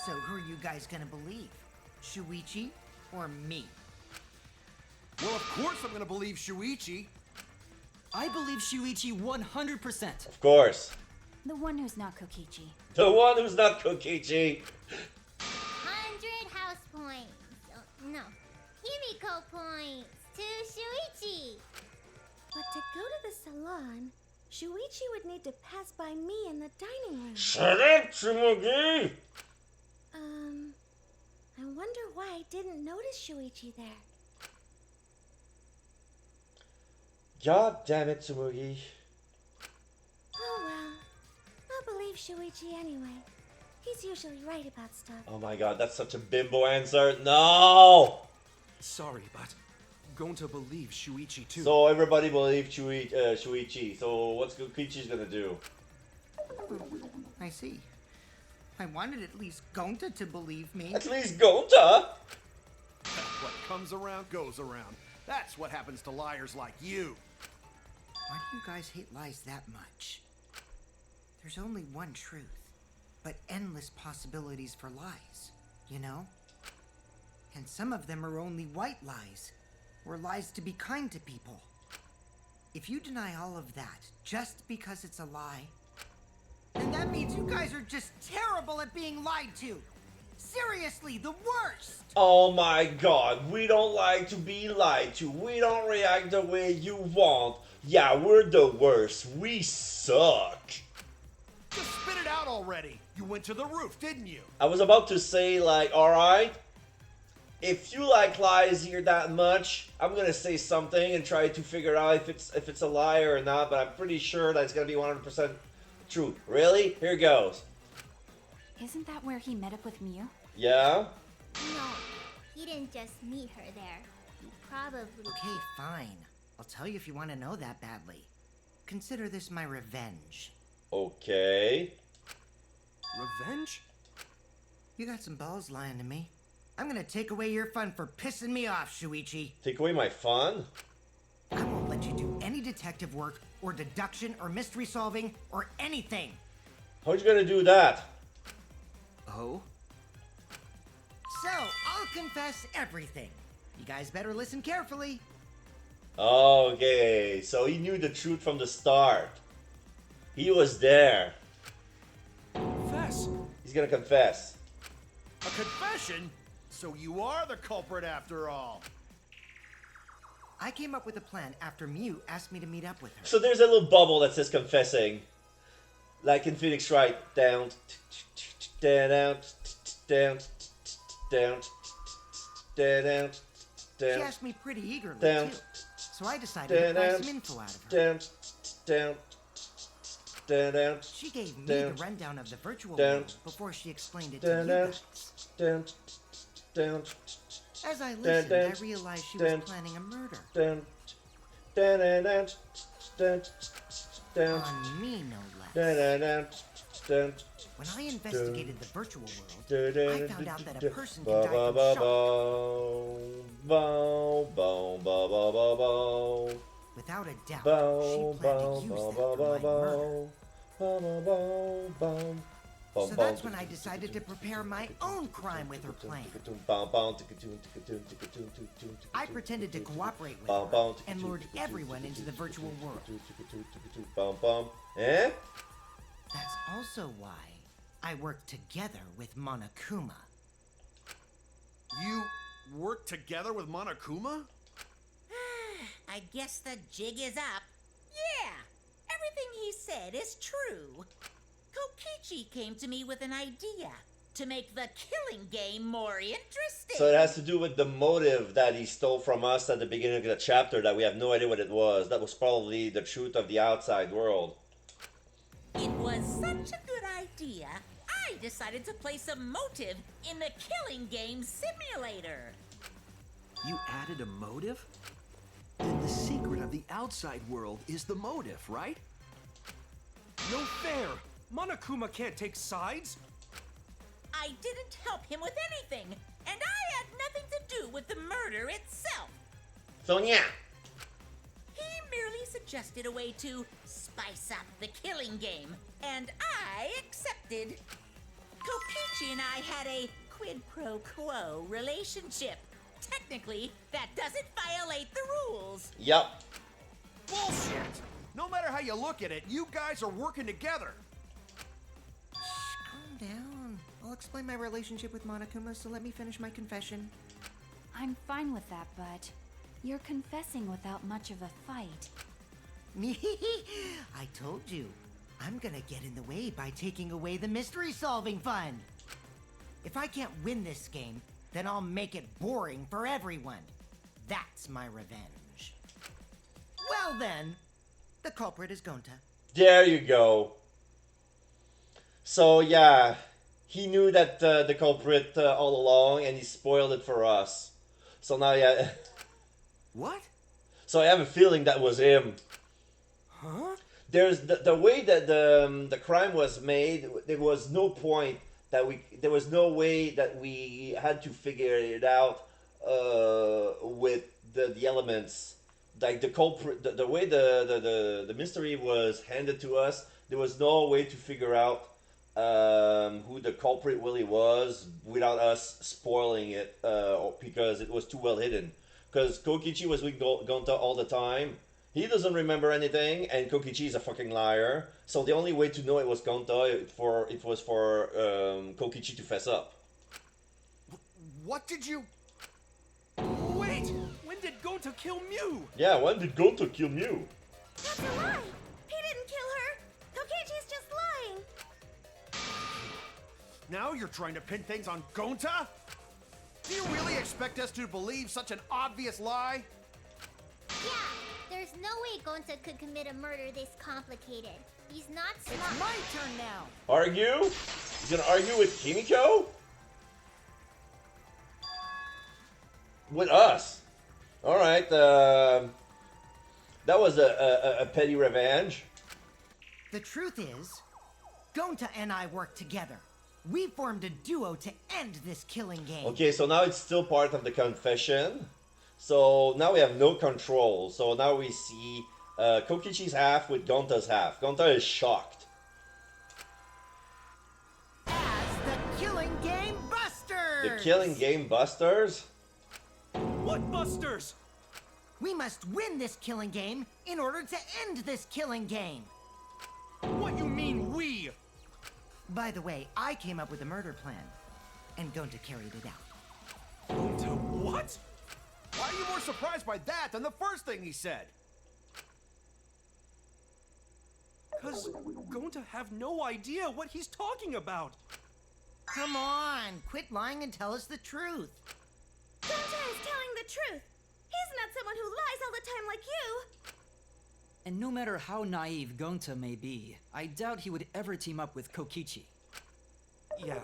So who are you guys gonna believe? Shuichi or me? Well, of course I'm gonna believe Shuichi. I believe Shuichi 100%. Of course. The one who's not Kokichi. The one who's not Kokichi. 100 house points. Oh, no. Himiko points to Shuichi. But to go to the salon, Shuichi would need to pass by me in the dining room. Shut up, Tsumugi! I wonder why I didn't notice Shuichi there. God damn it, Tsumugi. Oh well. I'll believe Shuichi anyway. He's usually right about stuff. Oh my god, that's such a bimbo answer. No! Sorry, but I'm going to believe Shuichi too. So everybody believed Shuichi. So what's Kokichi's gonna do? I see. I wanted at least Gonta to believe me. At least Gonta? What comes around goes around. That's what happens to liars like you. Why do you guys hate lies that much? There's only one truth, but endless possibilities for lies, you know? And some of them are only white lies, or lies to be kind to people. If you deny all of that just because it's a lie, then that means you guys are just terrible at being lied to. Seriously, the worst! Oh my god, we don't like to be lied to. We don't react the way you want. Yeah, we're the worst. We suck. Just spit it out already. You went to the roof, didn't you? I was about to say, like, alright, if you like lies here that much, I'm gonna say something and try to figure out if it's a lie or not, but I'm pretty sure that it's gonna be 100% true. Really? Here goes. Isn't that where he met up with Mew? Yeah? No, he didn't just meet her there. He probably... Okay, fine. I'll tell you if you want to know that badly. Consider this my revenge. Okay. Revenge? You got some balls lying to me. I'm gonna take away your fun for pissing me off, Shuichi. Take away my fun? I won't let you do any detective work, or deduction, or mystery solving, or anything. How you gonna do that? Oh? So, I'll confess everything. You guys better listen carefully. Okay, so he knew the truth from the start. He was there. Confess. He's gonna confess. A confession? So you are the culprit after all. I came up with a plan after Mew asked me to meet up with her. So there's a little bubble that says confessing. Like in Phoenix Wright. Down, down, down, down, down, She down, asked me pretty eagerly, down, too. So I decided to pry some info out of her. down, down, down, She gave me down, the rundown of the virtual down, world before she explained it to down, you down, guys. down, down, As I down, listened, down, I realized she down, was planning a murder. down, down, down, down, down, On me, no less. down, down, down. When I investigated the virtual world, I found out that a person can die from Ba shock. ba ba. Without a doubt, Bow, she planned bow, to use bow, that bow, for my bow, murder. bow, bow, bow, bow. So that's when I decided to prepare my own crime with her plan. I pretended to cooperate with her and lured everyone into the virtual world. Eh? That's also why I worked together with Monokuma. You work together with Monokuma? I guess the jig is up. Yeah, everything he said is true. Kokichi came to me with an idea to make the killing game more interesting. So it has to do with the motive that he stole from us at the beginning of the chapter that we have no idea what it was. That was probably the truth of the outside world. It was such a good idea, I decided to place a motive in the killing game simulator. You added a motive? Then the secret of the outside world is the motive, right? No fair! Monokuma can't take sides! I didn't help him with anything, and I had nothing to do with the murder itself. Sonia! He merely suggested a way to spice up the killing game, and I accepted. Kokichi and I had a quid pro quo relationship. Technically, that doesn't violate the rules. Yup. Bullshit! No matter how you look at it, you guys are working together. Calm down. I'll explain my relationship with Monokuma, so let me finish my confession. I'm fine with that, but you're confessing without much of a fight. I told you. I'm gonna get in the way by taking away the mystery-solving fun. If I can't win this game, then I'll make it boring for everyone. That's my revenge. Well then, the culprit is Gonta. There you go. So yeah, he knew that the culprit all along, and he spoiled it for us. So now, yeah. What? So I have a feeling that was him. Huh? There's the way that the crime was made. There was no point that there was no way that we had to figure it out with the elements. Like the culprit, the way the mystery was handed to us, there was no way to figure out who the culprit really was without us spoiling it, because it was too well hidden. Because Kokichi was with Gonta all the time. He doesn't remember anything, and Kokichi is a fucking liar. So the only way to know it was Gonta, it was for Kokichi to fess up. What did you... Wait! When did Gonta kill Mew? Yeah, when did Gonta kill Mew? That's a lie! He didn't kill her! Kokichi's just lying! Now you're trying to pin things on Gonta? Do you really expect us to believe such an obvious lie? Yeah, there's no way Gonta could commit a murder this complicated. He's not smart. It's my turn now. Argue? He's gonna argue with Kimiko? With us? Alright, that was a petty revenge. The truth is, Gonta and I worked together. We formed a duo to end this killing game. Okay, so now it's still part of the confession. So now we have no control. So now we see Kokichi's half with Gonta's half. Gonta is shocked. As the Killing Game Busters! The Killing Game Busters? What busters? We must win this killing game in order to end this killing game. What you mean, we? By the way, I came up with a murder plan, and Gonta carried it out. Gonta what? Why are you more surprised by that than the first thing he said? Cause Gonta have no idea what he's talking about. Come on, quit lying and tell us the truth. Gonta is telling the truth! He's not someone who lies all the time like you! And no matter how naive Gonta may be, I doubt he would ever team up with Kokichi. Yeah,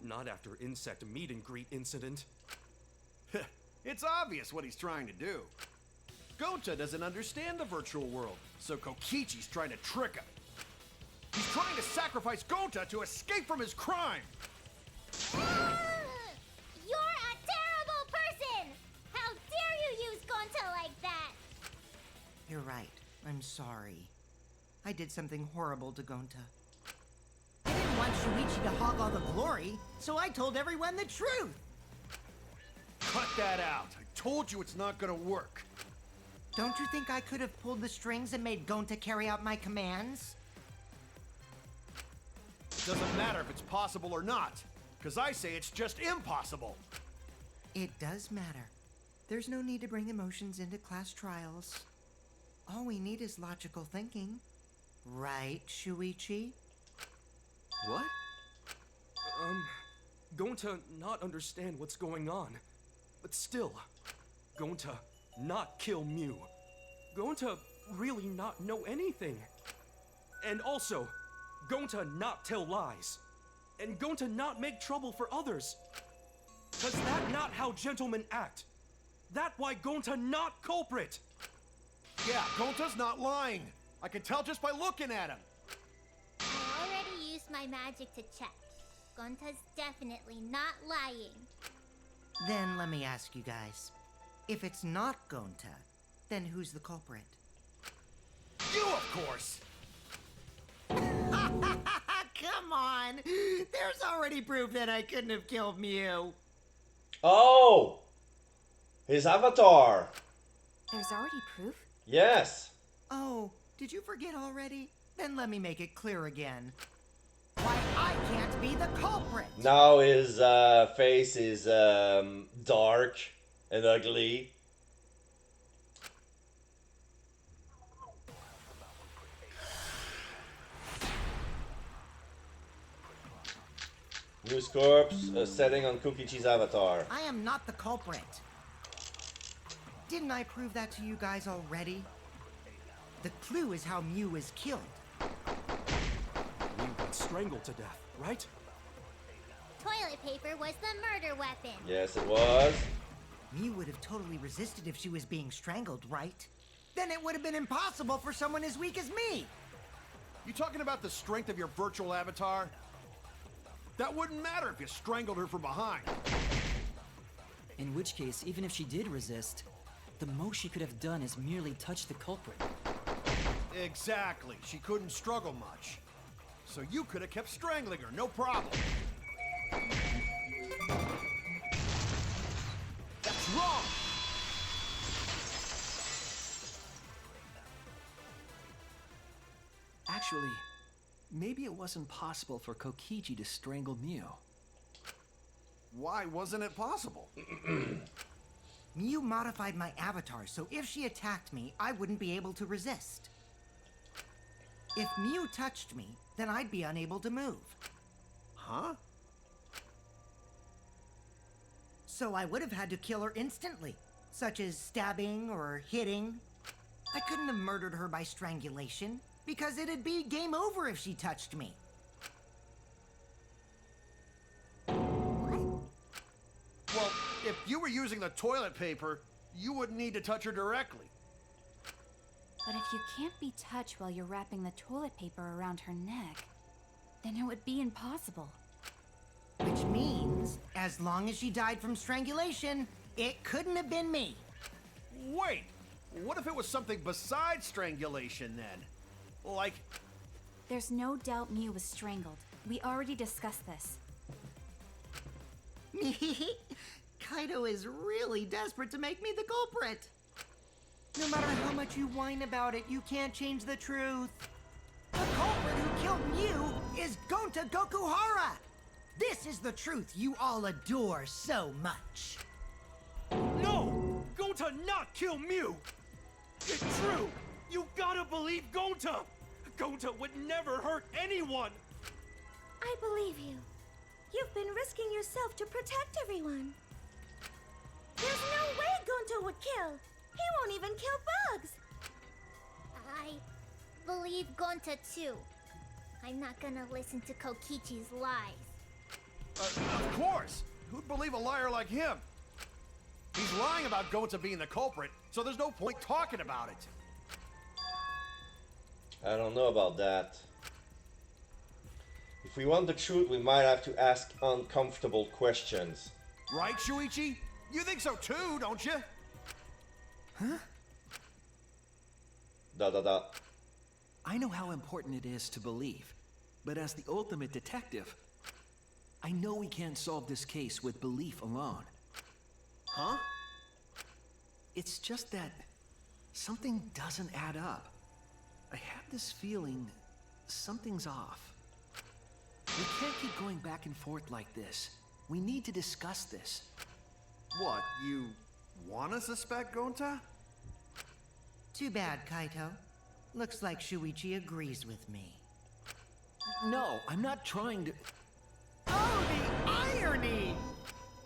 not after insect meet and greet incident. It's obvious what he's trying to do. Gonta doesn't understand the virtual world, so Kokichi's trying to trick him. He's trying to sacrifice Gonta to escape from his crime. You're a terrible person! How dare you use Gonta like that? You're right. I'm sorry. I did something horrible to Gonta. I didn't want Shuichi to hog all the glory, so I told everyone the truth. Cut that out. I told you it's not gonna work. Don't you think I could have pulled the strings and made Gonta carry out my commands? It doesn't matter if it's possible or not, because I say it's just impossible. It does matter. There's no need to bring emotions into class trials. All we need is logical thinking. Right, Shuichi? What? Gonta not understand what's going on. But still, Gonta not kill Mew. Gonta really not know anything. And also, Gonta not tell lies. And Gonta not make trouble for others. Cause that not how gentlemen act. That why Gonta not culprit. Yeah, Gonta's not lying. I can tell just by looking at him. I already used my magic to check. Gonta's definitely not lying. Then let me ask you guys. If it's not Gonta, then who's the culprit? You, of course! Come on! There's already proof that I couldn't have killed Mew. Oh! His avatar! There's already proof? Yes! Oh, did you forget already? Then let me make it clear again. Why I can't be the culprit! Now his face is dark and ugly. News Corps setting on Kokichi's avatar. I am not the culprit. Didn't I prove that to you guys already? The clue is how Mew was killed. Mew got strangled to death, right? Toilet paper was the murder weapon. Yes, it was. Mew would have totally resisted if she was being strangled, right? Then it would have been impossible for someone as weak as me. You talking about the strength of your virtual avatar? That wouldn't matter if you strangled her from behind. In which case, even if she did resist, the most she could have done is merely touch the culprit. Exactly. She couldn't struggle much. So you could have kept strangling her, no problem. That's wrong! Actually, maybe it wasn't possible for Kokichi to strangle Mew. Why wasn't it possible? Mew modified my avatar, so if she attacked me, I wouldn't be able to resist. If Mew touched me, then I'd be unable to move. Huh? So I would have had to kill her instantly, such as stabbing or hitting. I couldn't have murdered her by strangulation, because it'd be game over if she touched me. Well, if you were using the toilet paper, you wouldn't need to touch her directly. But if you can't be touched while you're wrapping the toilet paper around her neck, then it would be impossible. Which means, as long as she died from strangulation, it couldn't have been me. Wait, what if it was something besides strangulation then? Like, There's no doubt Mew was strangled. We already discussed this. Kaito is really desperate to make me the culprit. No matter how much you whine about it, you can't change the truth. The culprit who killed Mew is Gonta Gokuhara. This is the truth you all adore so much. No! Gonta not kill Mew! It's true! You gotta believe Gonta! Gonta would never hurt anyone! I believe you. You've been risking yourself to protect everyone. There's no way Gonta would kill. He won't even kill bugs. I believe Gonta too. I'm not gonna listen to Kokichi's lies. of course! Who'd believe a liar like him? He's lying about Gonta being the culprit, so there's no point talking about it. I don't know about that. If we want the truth, we might have to ask uncomfortable questions. Right, Shuichi? You think so too, don't you? Huh? Da da da. I know how important it is to believe, but as the ultimate detective, I know we can't solve this case with belief alone. Huh? It's just that something doesn't add up. I have this feeling something's off. We can't keep going back and forth like this. We need to discuss this. What, you wanna suspect Gonta? Too bad, Kaito. Looks like Shuichi agrees with me. No, I'm not trying to... Oh, the irony!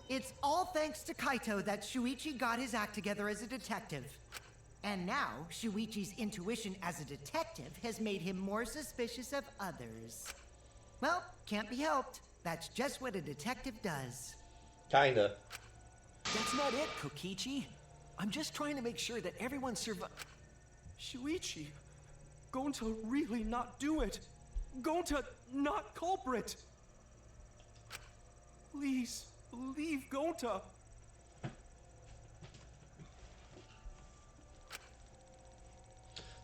It's all thanks to Kaito that Shuichi got his act together as a detective. And now, Shuichi's intuition as a detective has made him more suspicious of others. Well, can't be helped. That's just what a detective does. Kinda. That's not it, Kokichi. I'm just trying to make sure that everyone Shuichi, Gonta really not do it. Gonta not culprit. Please, believe Gonta.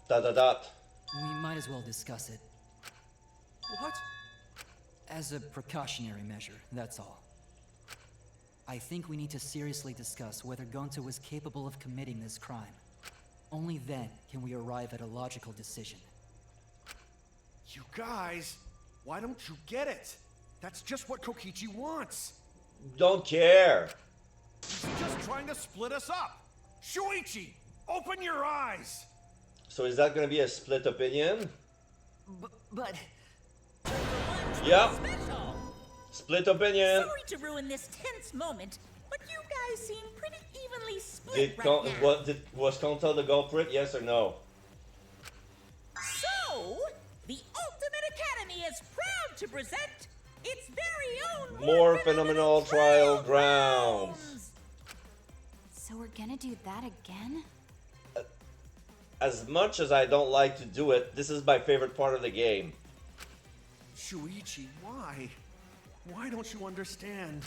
Da da da. We might as well discuss it. What? As a precautionary measure, that's all. I think we need to seriously discuss whether Gonta was capable of committing this crime. Only then can we arrive at a logical decision. You guys, why don't you get it? That's just what Kokichi wants. Don't care. He's just trying to split us up. Shuichi, open your eyes. So is that gonna be a split opinion? But... Yep. Special. Split opinion. Sorry to ruin this tense moment, but you guys seem pretty evenly split Did right now. was Gonta the culprit? Yes or no? So, the Ultimate Academy is proud to present its very own More phenomenal trial grounds. So we're gonna do that again? As much as I don't like to do it, this is my favorite part of the game. Shuichi, why? Why don't you understand?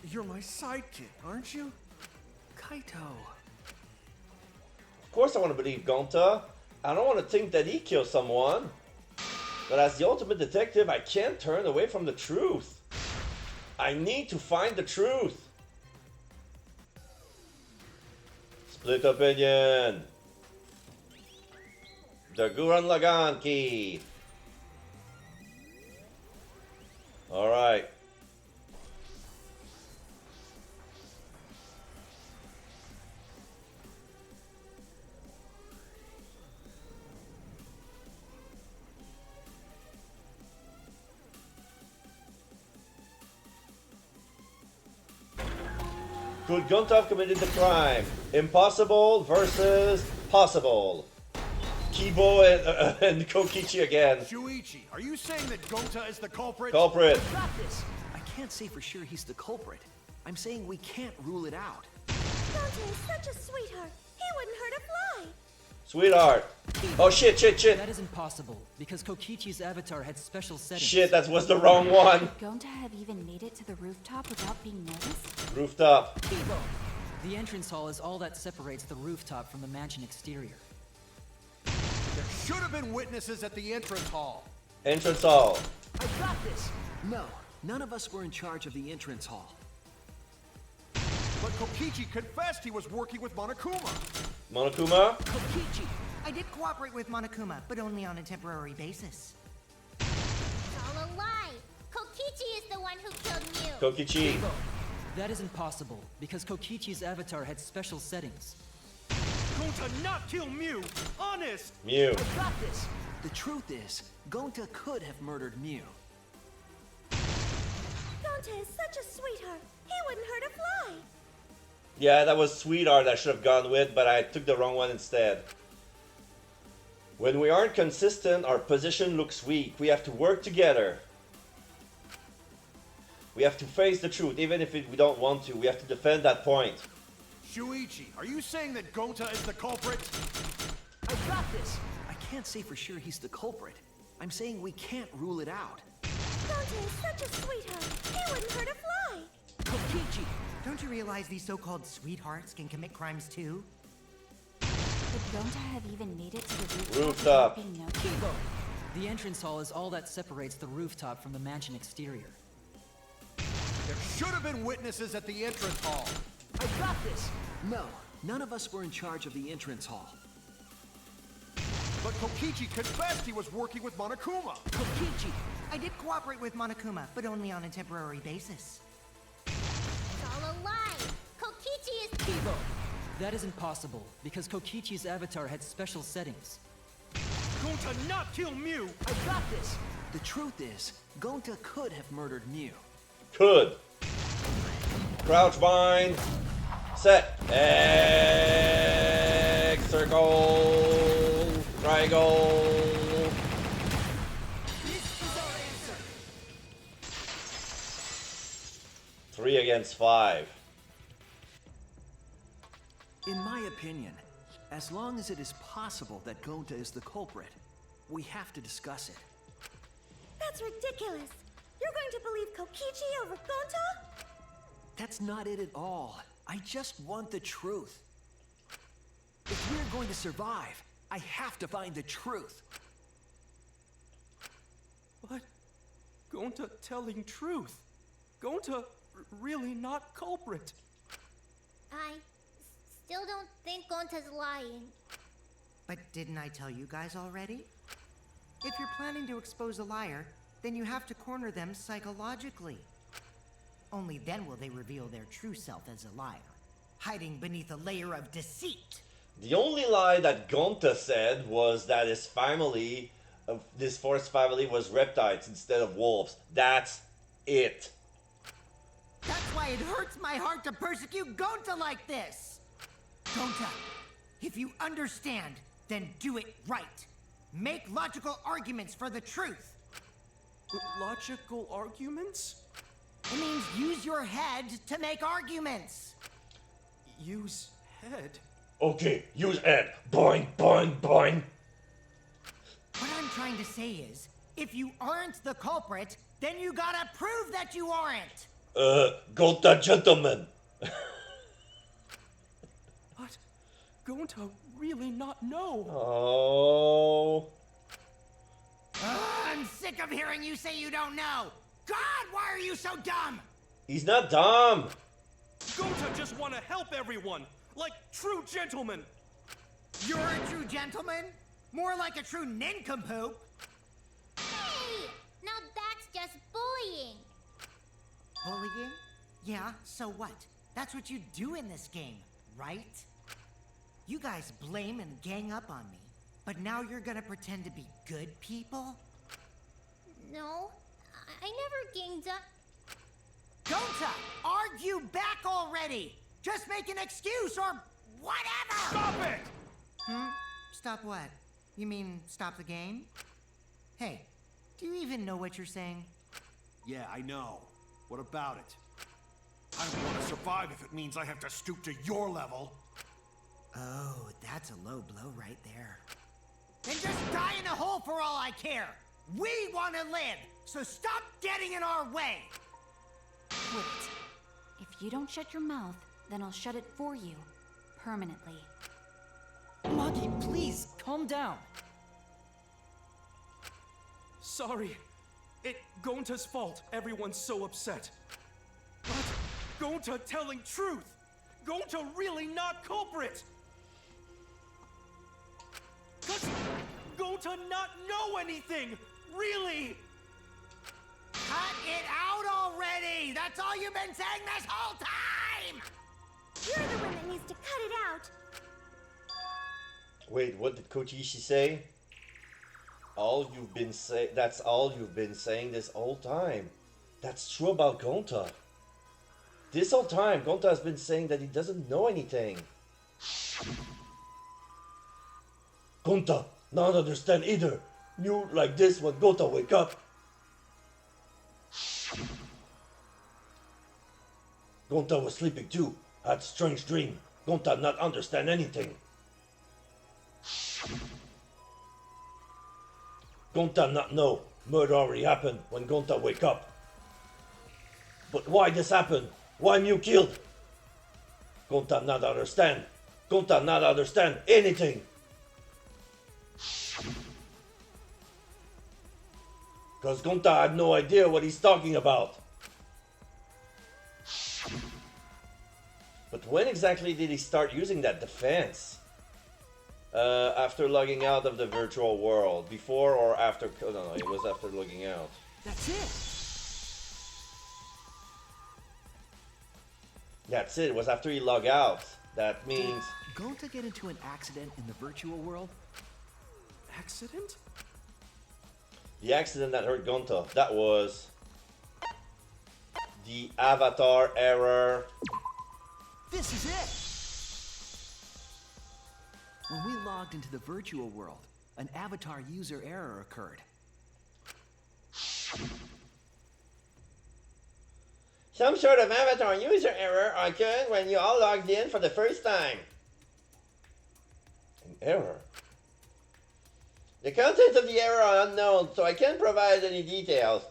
You're my sidekick, aren't you? Kaito... Of course I want to believe Gonta. I don't want to think that he killed someone. But as the ultimate detective, I can't turn away from the truth. I need to find the truth. Split opinion. The Gurren Lagann key. Alright. Could Gonta have committed the crime? Impossible versus possible. Kibo and Kokichi again. Shuichi, are you saying that Gonta is the culprit? Culprit. Got this! I can't say for sure he's the culprit. I'm saying we can't rule it out. Gonta is such a sweetheart. He wouldn't hurt a fly. Sweetheart. Oh shit. That isn't possible, because Kokichi's avatar had special settings. Shit, that was the wrong one. Gonta have even made it to the rooftop without being noticed? Rooftop. The entrance hall is all that separates the rooftop from the mansion exterior. There should have been witnesses at the entrance hall. Entrance hall. I got this! No, none of us were in charge of the entrance hall. But Kokichi confessed he was working with Monokuma. Monokuma? Kokichi! I did cooperate with Monokuma, but only on a temporary basis. It's all a lie. Kokichi is the one who killed Mew. Kokichi. That isn't possible, because Kokichi's avatar had special settings. Gonta not kill Mew! Honest! Mew. I got this! The truth is, Gonta could have murdered Mew. Gonta is such a sweetheart. He wouldn't hurt a fly. Yeah, that was Sweetheart I should have gone with, but I took the wrong one instead. When we aren't consistent, our position looks weak. We have to work together. We have to face the truth, even if we don't want to. We have to defend that point. Shuichi, are you saying that Gonta is the culprit? I got this! I can't say for sure he's the culprit. I'm saying we can't rule it out. Gonta is such a sweetheart. He wouldn't hurt a fly. Kokichi! Don't you realize these so-called sweethearts can commit crimes too? Could Gonta have even made it to the Rooftop. without being noticed? The entrance hall is all that separates the rooftop from the mansion exterior. There should have been witnesses at the entrance hall. I got this! No, none of us were in charge of the entrance hall. But Kokichi confessed he was working with Monokuma. Kokichi! I did cooperate with Monokuma, but only on a temporary basis. It's all a lie. Kokichi is... That isn't possible, because Kokichi's avatar had special settings. Gonta not kill Mew! I got this! The truth is, Gonta could have murdered Mew. Could. Crouch bind. Set. X. Circle. Triangle. Three against 5. In my opinion, as long as it is possible that Gonta is the culprit, we have to discuss it. That's ridiculous. You're going to believe Kokichi over Gonta? That's not it at all. I just want the truth. If we're going to survive, I have to find the truth. But Gonta telling truth. Gonta really not culprit. I still don't think Gonta's lying. But didn't I tell you guys already? If you're planning to expose a liar, then you have to corner them psychologically. Only then will they reveal their true self as a liar, hiding beneath a layer of deceit. The only lie that Gonta said was that his family, this forest family, was reptiles instead of wolves. That's it. That's why it hurts my heart to persecute Gonta like this! Gonta, if you understand, then do it right. Make logical arguments for the truth. Logical arguments? It means use your head to make arguments. Use head? Okay, use head. Boing, boing, boing. What I'm trying to say is, if you aren't the culprit, then you gotta prove that you aren't. Gonta gentleman. But Gonta really not know. Oh. I'm sick of hearing you say you don't know. God, why are you so dumb? He's not dumb. Gonta just want to help everyone, like true gentlemen. You're a true gentleman? More like a true nincompoop. Hey! Now that's just bullying. Bullying? Yeah, so what? That's what you do in this game, right? You guys blame and gang up on me, but now you're gonna pretend to be good people? No, I never ganged up. Gonta, argue back already! Just make an excuse or whatever! Stop it! Stop what? You mean stop the game? Hey, do you even know what you're saying? Yeah, I know. What about it? I don't want to survive if it means I have to stoop to your level. Oh, that's a low blow right there. Then just die in a hole for all I care! We want to live, so stop getting in our way! Wait. If you don't shut your mouth, then I'll shut it for you. Permanently. Magi, please, calm down. Sorry. Gonta's fault. Everyone's so upset. But Gonta telling truth. Gonta really not culprit. Does Gonta not know anything? Really? Cut it out already! That's all you've been saying this whole time! You're the one that needs to cut it out. Wait, what did Coach Ishii say? That's all you've been saying this whole time. That's true about Gonta. This whole time, Gonta has been saying that he doesn't know anything. Gonta, not understand either. Knew like this when Gonta wake up. Gonta was sleeping too. Had strange dream. Gonta not understand anything. Gonta not know. Murder already happened when Gonta wake up. But why this happened? Why Mew killed? Gonta not understand. Gonta not understand anything. Cause Gonta had no idea what he's talking about. But when exactly did he start using that defense? After logging out of the virtual world. Before or after? Oh, no, it was after logging out. That's it. That's it. It was after he logged out. That means... Did Gonta get into an accident in the virtual world? Accident? The accident that hurt Gonta. That was... the avatar error. This is it! When we logged into the virtual world, an avatar user error occurred. Some sort of avatar user error occurred when you all logged in for the first time. An error? The contents of the error are unknown, so I can't provide any details.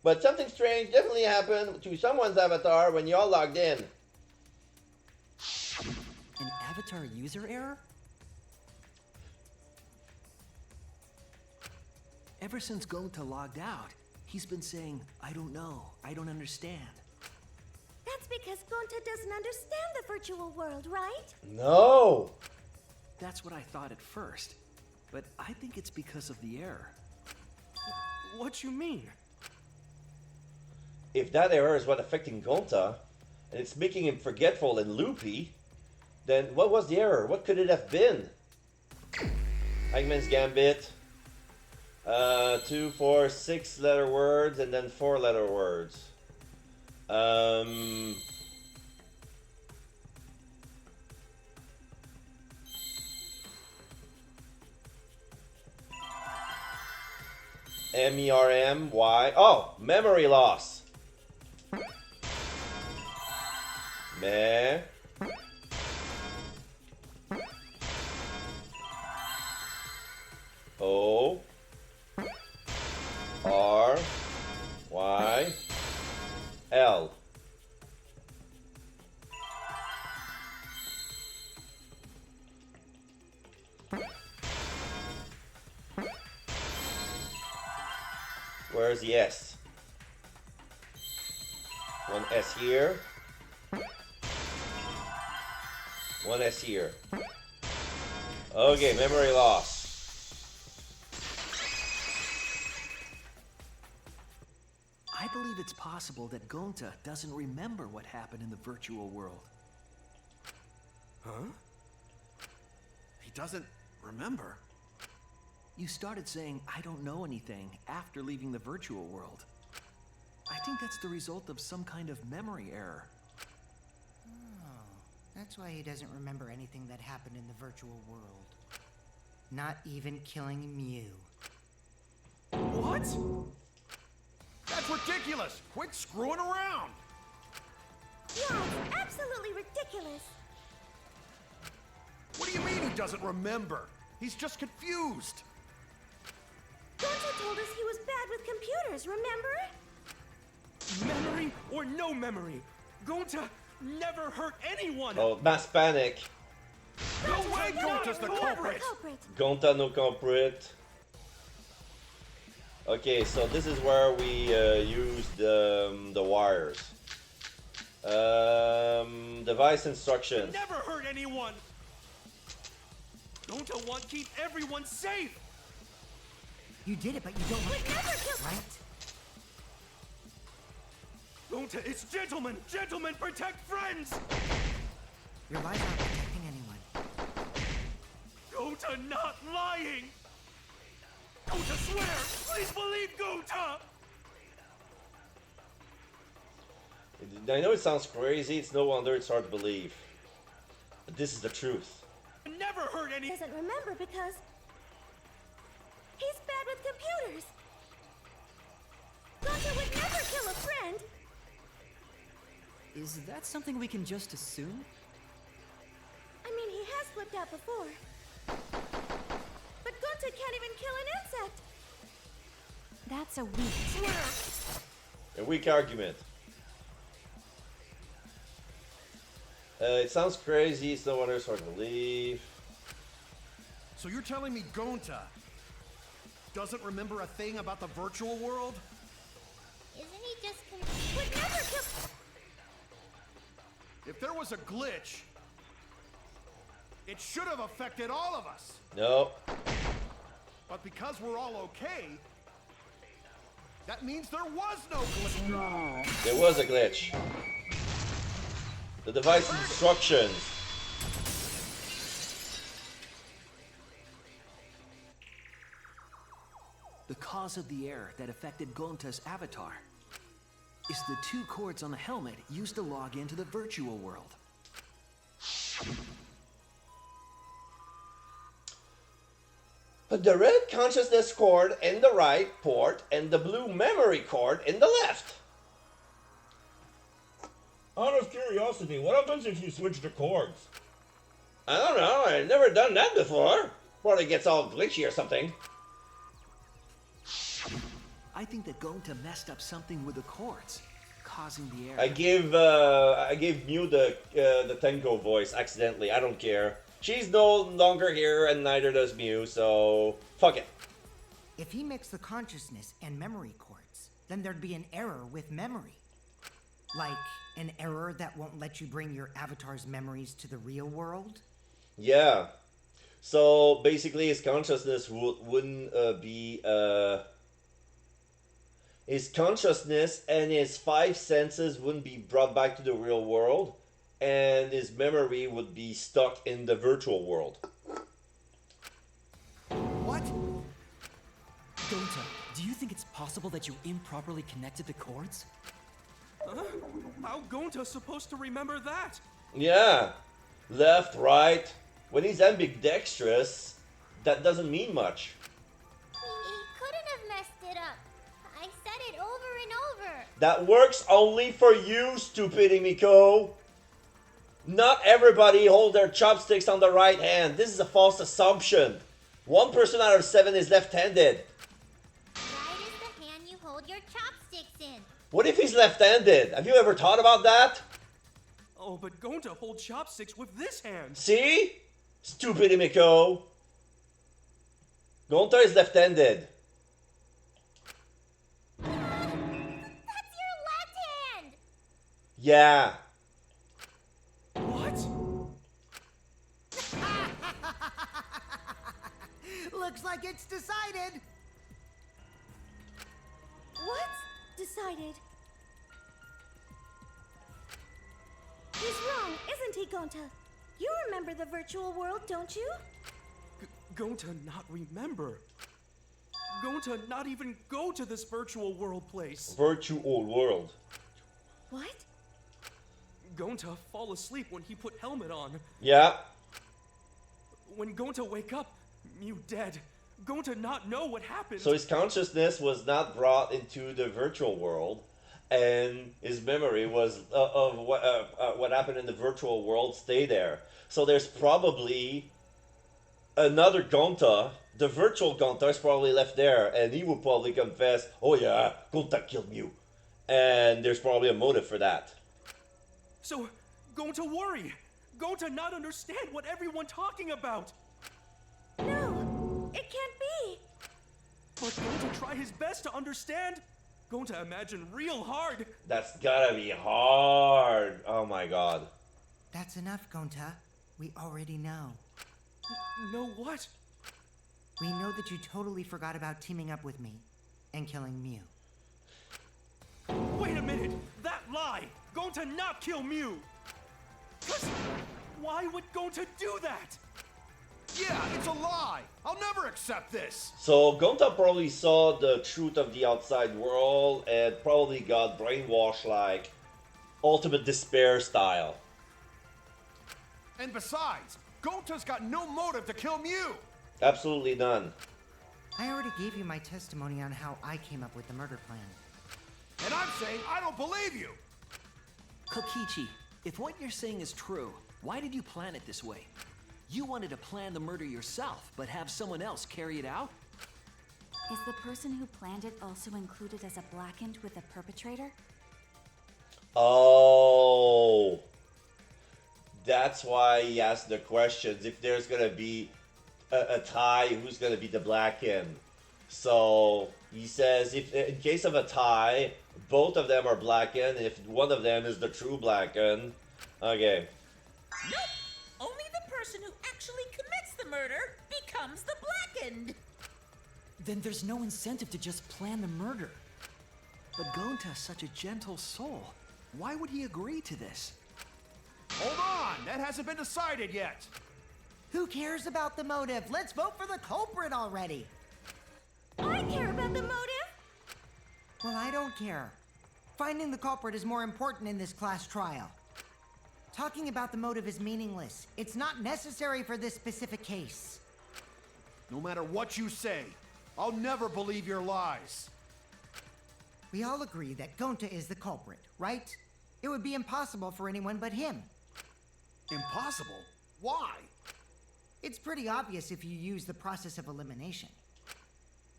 But something strange definitely happened to someone's avatar when you all logged in. An avatar user error? Ever since Gonta logged out, he's been saying, I don't know, I don't understand. That's because Gonta doesn't understand the virtual world, right? No! That's what I thought at first, but I think it's because of the error. What you mean? If that error is what affecting Gonta, and it's making him forgetful and loopy, then what was the error? What could it have been? Hangman's Gambit. 2, 4, 6 letter words, and then 4 letter words. MERMY. Oh, memory loss. Me. O. R. Y. L. Where's the S? One S here. One S here. Okay, memory loss. I believe it's possible that Gonta doesn't remember what happened in the virtual world. Huh? He doesn't remember. You started saying, I don't know anything, after leaving the virtual world. I think that's the result of some kind of memory error. That's why he doesn't remember anything that happened in the virtual world. Not even killing Mew. What? That's ridiculous! Quit screwing around! Yeah, it's absolutely ridiculous. What do you mean he doesn't remember? He's just confused. Gonta told us he was bad with computers, remember? Memory or no memory, Gonta never hurt anyone! Oh, mass panic. No way Gonta's the culprit! Gonta no culprit. Okay, so this is where we use the wires. Device instructions. Never hurt anyone! Gonta want to keep everyone safe! You did it, but you don't want to, right? Gonta, it's gentlemen! Gentlemen, protect friends! Your lies aren't protecting anyone. Gonta not lying! Gonta swear! Please believe Gonta! I know it sounds crazy, it's no wonder it's hard to believe. But this is the truth. Never hurt any— He doesn't remember because he's bad with computers. Gonta would never kill a friend. Is that something we can just assume? I mean, he has flipped out before. But Gonta can't even kill an insect. That's a weak. A weak argument. It sounds crazy, it's no wonder it's hard to believe. So you're telling me Gonta doesn't remember a thing about the virtual world? Isn't he just confused? Would never kill. If there was a glitch, it should have affected all of us. No. But because we're all okay, that means there was no glitch. There was a glitch. The device instructions. The cause of the error that affected Gonta's avatar is the 2 cords on the helmet used to log into the virtual world. Put the red consciousness cord in the right port and the blue memory cord in the left. Out of curiosity, what happens if you switch the cords? I don't know, I've never done that before. Or it gets all glitchy or something. I think that Gonta messed up something with the cords, causing the error. I gave Mew the Tenko voice accidentally. I don't care. She's no longer here, and neither does Mew. So fuck it. If he mixed the consciousness and memory cords, then there'd be an error with memory. Like an error that won't let you bring your avatar's memories to the real world? Yeah. So basically, his consciousness wouldn't be. His consciousness and his 5 senses wouldn't be brought back to the real world, and his memory would be stuck in the virtual world. What? Gonta, do you think it's possible that you improperly connected the cords? Huh? How Gonta's supposed to remember that? Yeah. Left, right. When he's ambidextrous, that doesn't mean much. He couldn't have messed it up. I said it over and over. That works only for you, stupid Imiko. Not everybody hold their chopsticks on the right hand. This is a false assumption. 1 person out of 7 is left-handed. Right is the hand you hold your chopsticks in. What if he's left-handed? Have you ever thought about that? Oh, but Gonta hold chopsticks with this hand. See? Stupid Imiko. Gonta is left-handed. That's your left hand. Yeah. What? Looks like it's decided. What? Decided. He's wrong, isn't he, Gonta? You remember the virtual world, don't you? Gonta not remember. Gonta not even go to this virtual world place. Virtual world. What? Gonta fall asleep when he put helmet on. Yeah. When Gonta wake up, Mew dead. Gonta not know what happened. So his consciousness was not brought into the virtual world, and his memory was of what happened in the virtual world stay there. So there's probably another Gonta. The virtual Gonta is probably left there, and he will probably confess, "Oh yeah, Gonta killed Mew," and there's probably a motive for that. So, Gonta worry. Gonta not understand what everyone talking about. No, it can't be. But Gonta try his best to understand. Gonta imagine real hard. That's gotta be hard. Oh my god. That's enough, Gonta. We already know. Know what? We know that you totally forgot about teaming up with me and killing Mew. Wait a minute! That lie! Gonta not kill Mew! Why would Gonta do that? Yeah, it's a lie. I'll never accept this. So Gonta probably saw the truth of the outside world and probably got brainwashed like ultimate despair style. And besides, Gonta's got no motive to kill Mew. Absolutely none. I already gave you my testimony on how I came up with the murder plan. And I'm saying I don't believe you. Kokichi, if what you're saying is true, why did you plan it this way? You wanted to plan the murder yourself, but have someone else carry it out? Is the person who planned it also included as a blackened with the perpetrator? Oh. That's why he asked the questions. If there's gonna be a tie, who's gonna be the blackened? So he says, if in case of a tie, both of them are blackened. If one of them is the true blackened, okay. Nope. Only the person who actually commits the murder becomes the blackened. Then there's no incentive to just plan the murder. But Gonta's such a gentle soul. Why would he agree to this? Hold on, that hasn't been decided yet. Who cares about the motive? Let's vote for the culprit already. I care about the motive. Well, I don't care. Finding the culprit is more important in this class trial. Talking about the motive is meaningless. It's not necessary for this specific case. No matter what you say, I'll never believe your lies. We all agree that Gonta is the culprit, right? It would be impossible for anyone but him. Impossible? Why? It's pretty obvious if you use the process of elimination.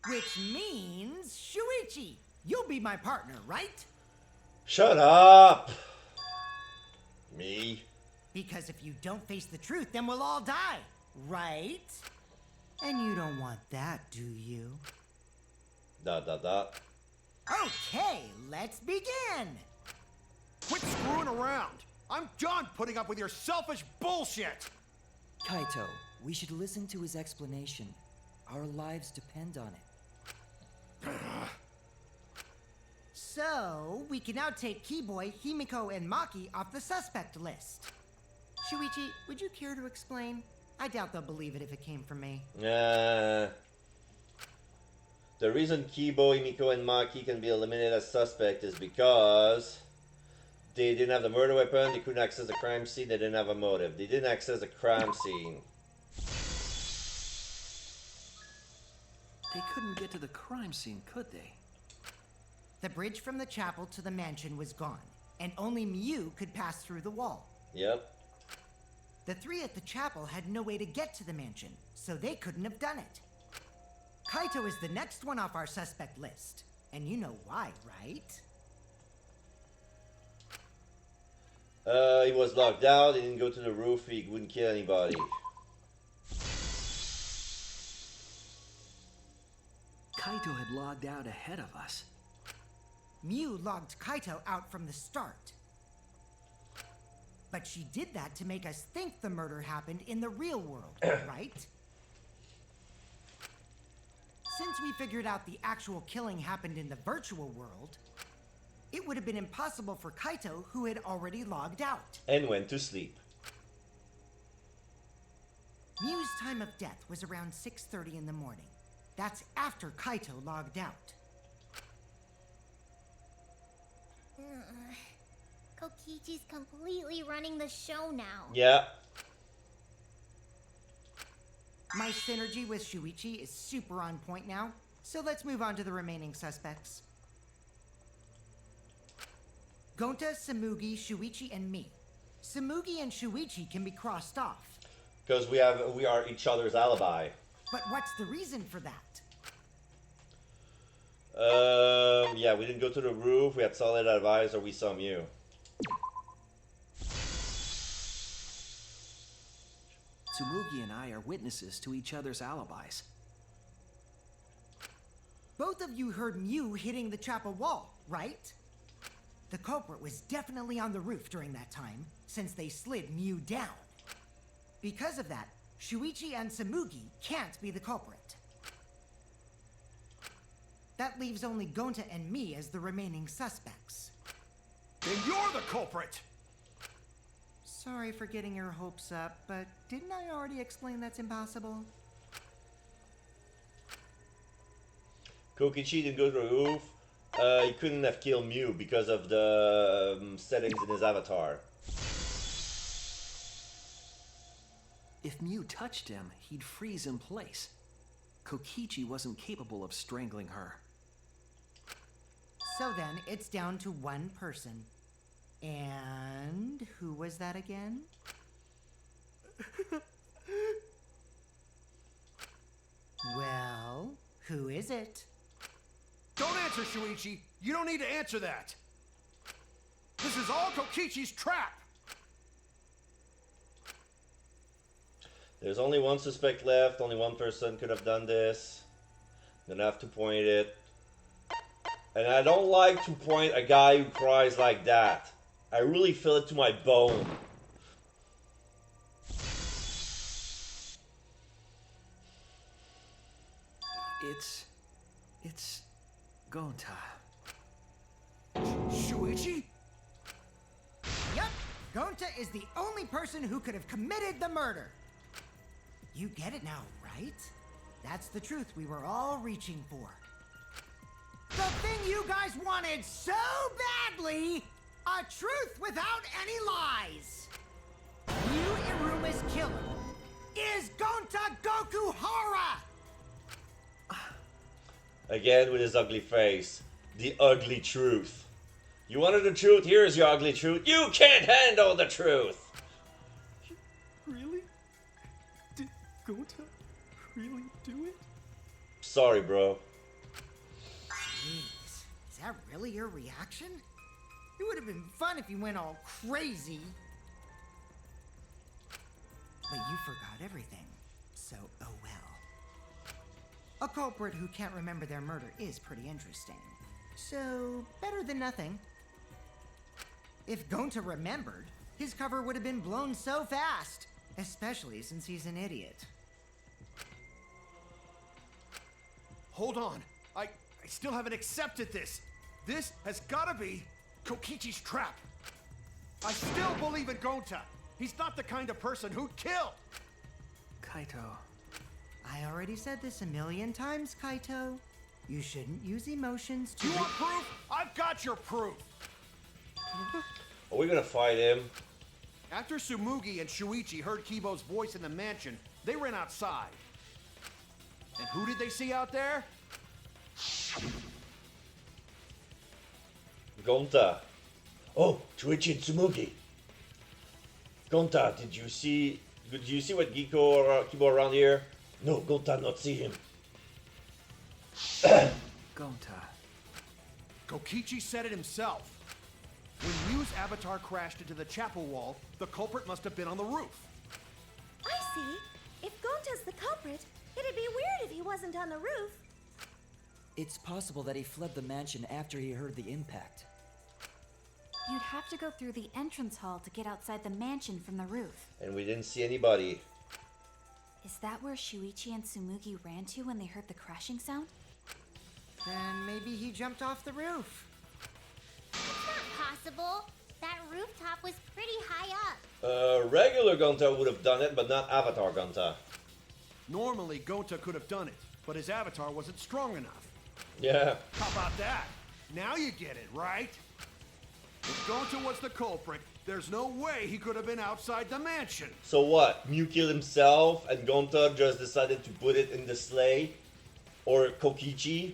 Which means, Shuichi, you'll be my partner, right? Shut up! Me? Because if you don't face the truth, then we'll all die, right? And you don't want that, do you? Dot. Okay, let's begin! Quit screwing around! I'm done putting up with your selfish bullshit! Kaito, we should listen to his explanation. Our lives depend on it. So, we can now take Keyboy, Himiko, and Maki off the suspect list. Shuichi, would you care to explain? I doubt they'll believe it if it came from me. The reason Kibo, Himiko, and Maki can be eliminated as suspect is because they didn't have the murder weapon, they couldn't access the crime scene, they didn't have a motive. They didn't access the crime scene. They couldn't get to the crime scene, could they? The bridge from the chapel to the mansion was gone, and only Mew could pass through the wall. Yep. The three at the chapel had no way to get to the mansion, so they couldn't have done it. Kaito is the next one off our suspect list, and you know why, right? He was locked out, he didn't go to the roof, he wouldn't kill anybody. Kaito had logged out ahead of us. Mew logged Kaito out from the start. But she did that to make us think the murder happened in the real world, right? Since we figured out the actual killing happened in the virtual world, it would have been impossible for Kaito, who had already logged out. And went to sleep. Mew's time of death was around 6:30 in the morning. That's after Kaito logged out. Kokichi's completely running the show now. Yeah. My synergy with Shuichi is super on point now, so let's move on to the remaining suspects. Gonta, Samugi, Shuichi, and me. Samugi and Shuichi can be crossed off. Because we are each other's alibi. But what's the reason for that? Yeah, we didn't go to the roof, we had solid advice, or we saw Mew. Tsumugi and I are witnesses to each other's alibis. Both of you heard Mew hitting the chapel wall, right? The culprit was definitely on the roof during that time, since they slid Mew down. Because of that, Shuichi and Samugi can't be the culprit. That leaves only Gonta and me as the remaining suspects. Then you're the culprit! Sorry for getting your hopes up, but didn't I already explain that's impossible? Kokichi didn't go to the roof. He couldn't have killed Mew because of the settings in his avatar. If Mew touched him, he'd freeze in place. Kokichi wasn't capable of strangling her. So then, it's down to one person. And who was that again? Well, who is it? Don't answer, Shuichi! You don't need to answer that! This is all Kokichi's trap! There's only one suspect left, only one person could have done this. I'm gonna have to point it. And I don't like to point a guy who cries like that. I really feel it to my bone. It's Gonta. Shuichi? Yep, Gonta is the only person who could have committed the murder. You get it now, right? That's the truth we were all reaching for. The thing you guys wanted so badly! A truth without any lies! Yu Iruma's killer is Gonta Gokuhara! Again with his ugly face. The ugly truth. You wanted the truth? Here's your ugly truth. You can't handle the truth! Really? Did Gonta really do it? Sorry, bro. Jeez, is that really your reaction? It would have been fun if you went all crazy. But you forgot everything, so oh well. A culprit who can't remember their murder is pretty interesting. So, better than nothing. If Gonta remembered, his cover would have been blown so fast. Especially since he's an idiot. Hold on. I still haven't accepted this. This has gotta be Kokichi's trap. I still believe in Gonta. He's not the kind of person who'd kill. Kaito. I already said this a million times, Kaito. You shouldn't use emotions to... You want proof? I've got your proof. Are we gonna fight him? After Tsumugi and Shuichi heard Kibo's voice in the mansion, they ran outside. And who did they see out there? Gonta. Oh, Shuichi and Tsumugi. Gonta, did you see what Giko or Kibo around here? No, Gonta not see him. Gonta. Kokichi said it himself. When Mew's avatar crashed into the chapel wall, the culprit must have been on the roof. I see. If Gonta's the culprit, it'd be weird if he wasn't on the roof. It's possible that he fled the mansion after he heard the impact. You'd have to go through the entrance hall to get outside the mansion from the roof. And we didn't see anybody. Is that where Shuichi and Tsumugi ran to when they heard the crashing sound? Then maybe he jumped off the roof. It's not possible. That rooftop was pretty high up. Regular Gonta would have done it, but not Avatar Gonta. Normally, Gonta could have done it, but his avatar wasn't strong enough. Yeah. How about that? Now you get it, right? If Gonta was the culprit, there's no way he could have been outside the mansion. So what? Mew killed himself and Gonta just decided to put it in the sleigh? Or Kokichi?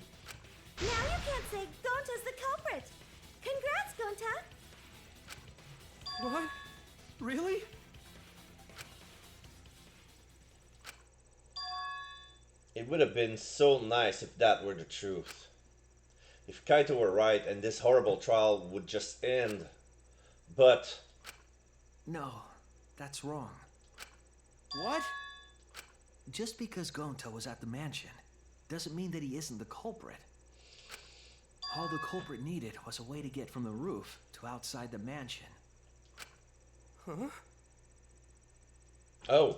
Now you can't say Gonta's the culprit. Congrats, Gonta. What? Really? It would have been so nice if that were the truth. If Kaito were right and this horrible trial would just end. But... No, that's wrong. What? Just because Gonta was at the mansion doesn't mean that he isn't the culprit. All the culprit needed was a way to get from the roof to outside the mansion. Huh? Oh.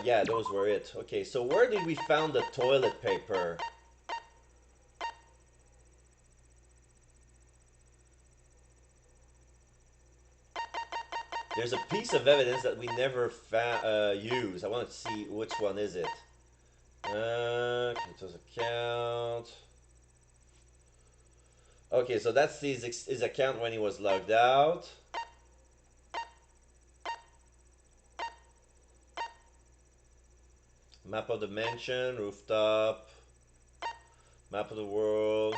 Yeah, those were it. Okay, so where did we found the toilet paper? There's a piece of evidence that we never used. I want to see which one is it. Kaito's account. Okay, so that's his account when he was logged out. Map of the mansion, rooftop, map of the world.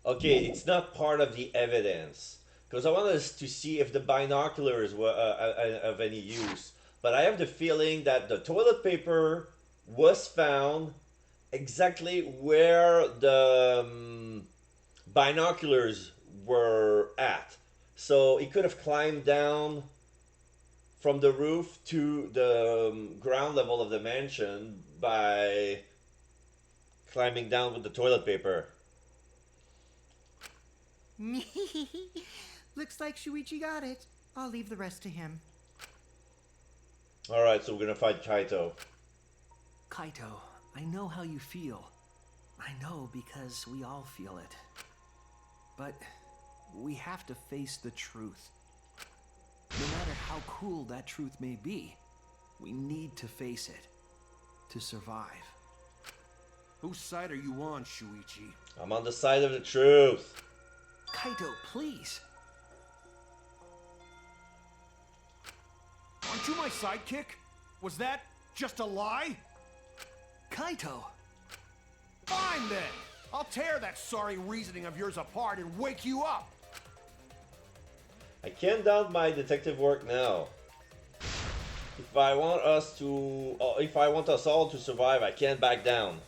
Okay, it's not part of the evidence. Because I wanted us to see if the binoculars were of any use. But I have the feeling that the toilet paper was found exactly where the binoculars were at. So he could have climbed down from the roof to the ground level of the mansion by climbing down with the toilet paper. Looks like Shuichi got it. I'll leave the rest to him. Alright, so we're gonna fight Kaito. Kaito, I know how you feel. I know because we all feel it. But we have to face the truth. No matter how cruel that truth may be, we need to face it to survive. Whose side are you on, Shuichi? I'm on the side of the truth. Kaito, please. Aren't you my sidekick? Was that just a lie? Kaito! Fine then! I'll tear that sorry reasoning of yours apart and wake you up! I can't doubt my detective work now. If I want us all to survive, I can't back down.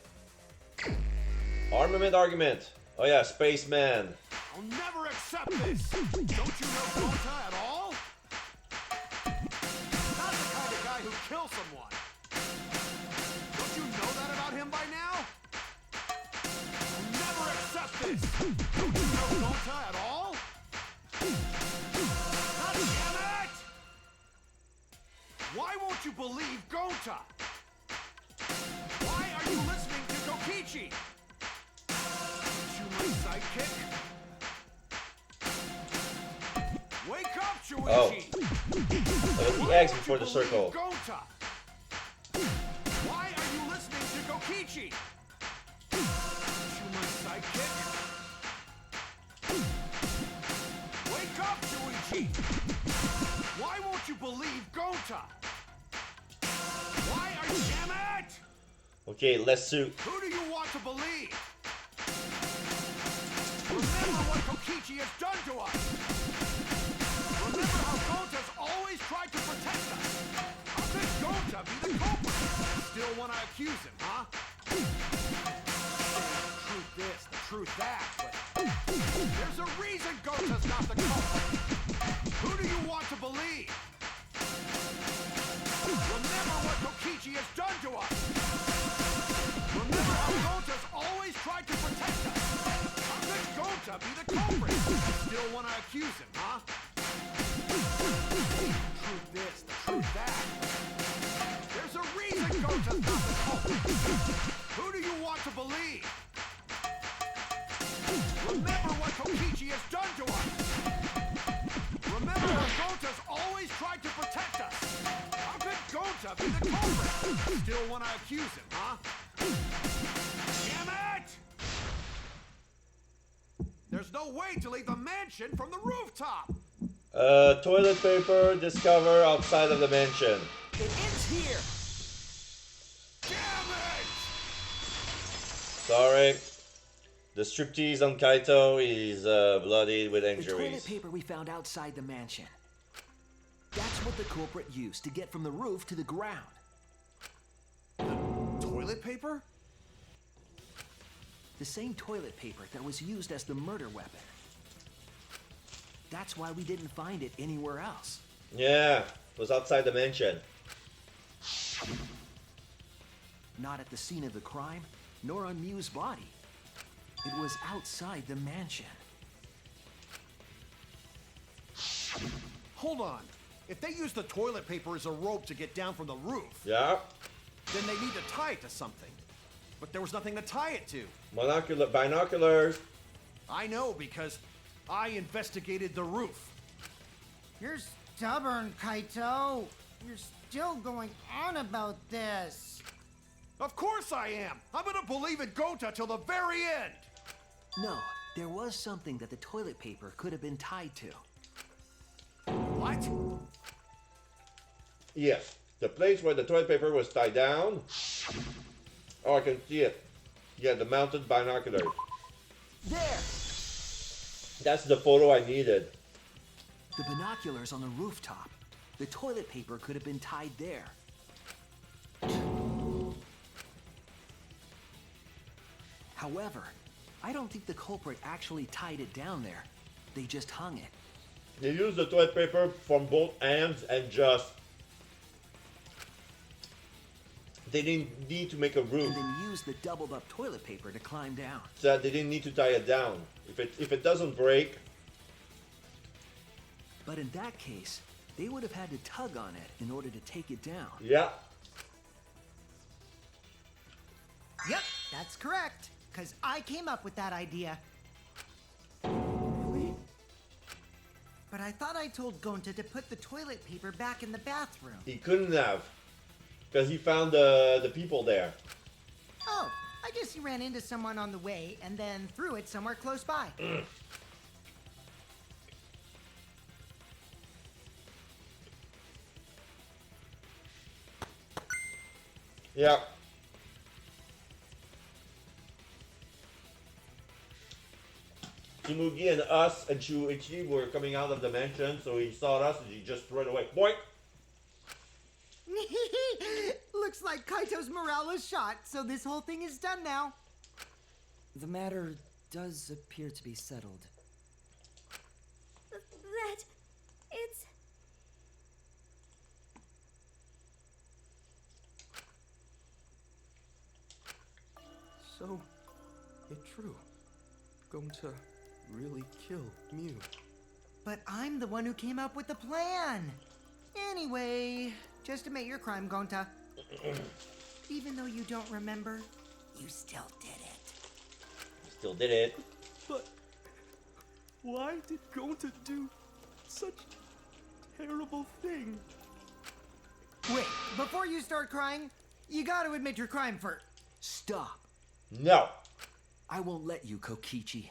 Armament argument. Oh yeah, spaceman. I'll never accept this! Don't you know Gonta at all? Not the kind of guy who kills someone. Don't you know that about him by now? I'll never accept this! Don't you know Gonta at all? God damn it! Why won't you believe Gonta? Why are you listening to Kokichi? My sidekick? Wake up, Shuichi! Oh. That was the X before the circle. Gonta? Why are you listening to Kokichi? You my sidekick? Wake up, Shuichi! Why won't you believe Gonta? Why are you... Damn it! Okay, let's suit. Who do you want to believe? Remember what Kokichi has done to us! Remember how Gonta's always tried to protect us! How could Gonta be the culprit? Still want to accuse him, huh? Truth this, the truth that, but... There's a reason Gonta's not the culprit! Who do you want to believe? Remember what Kokichi has done to us! Remember how Gonta's always tried to protect us! Gonta be the culprit! Still want to accuse him, huh? Truth this, the truth that. There's a reason Gonta Gota's not the culprit. Who do you want to believe? Remember what Kokichi has done to us. Remember how Gota's always tried to protect us. How could Gota be the culprit? Still want to accuse him, huh? Damn it! There's no way to leave the mansion from the rooftop. Toilet paper discovered outside of the mansion. It ends here. Damn it! Sorry. The striptease on Kaito is bloodied with The injuries. toilet paper we found outside the mansion. That's what the culprit used to get from the roof to the ground. Toilet paper? The same toilet paper that was used as the murder weapon. That's why we didn't find it anywhere else. Yeah, it was outside the mansion. Not at the scene of the crime, nor on Miu's body. It was outside the mansion. Hold on. If they use the toilet paper as a rope to get down from the roof, Yeah. then they need to tie it to something. But there was nothing to tie it to. Binoculars. I know because I investigated the roof. You're stubborn, Kaito. You're still going on about this. Of course I am. I'm gonna believe in Gota till the very end. No, there was something that the toilet paper could have been tied to. What? Yes, the place where the toilet paper was tied down. Oh, I can see it. Yeah, the mounted binoculars. There! That's the photo I needed. The binoculars on the rooftop. The toilet paper could have been tied there. However, I don't think the culprit actually tied it down there. They just hung it. They used the toilet paper from both ends and just... They didn't need to make a roof. And then used the doubled up toilet paper to climb down. So they didn't need to tie it down. If it doesn't break... But in that case, they would have had to tug on it in order to take it down. Yeah. Yep, that's correct. Because I came up with that idea. Really? But I thought I told Gonta to put the toilet paper back in the bathroom. He couldn't have. Because he found the people there. Oh, I guess he ran into someone on the way and then threw it somewhere close by. Yeah. Tsumugi and us and Shuichi were coming out of the mansion, so he saw us and he just threw it away. Boink! Looks like Kaito's morale is shot, so this whole thing is done now. The matter does appear to be settled. That... it's... So, it's true. Going to really kill Miu. But I'm the one who came up with the plan. Anyway, just admit your crime, Gonta. Even though you don't remember, you still did it. Still did it. But why did Gonta do such a terrible thing? Wait, before you start crying, you gotta admit your crime first. Stop. No. I won't let you, Kokichi.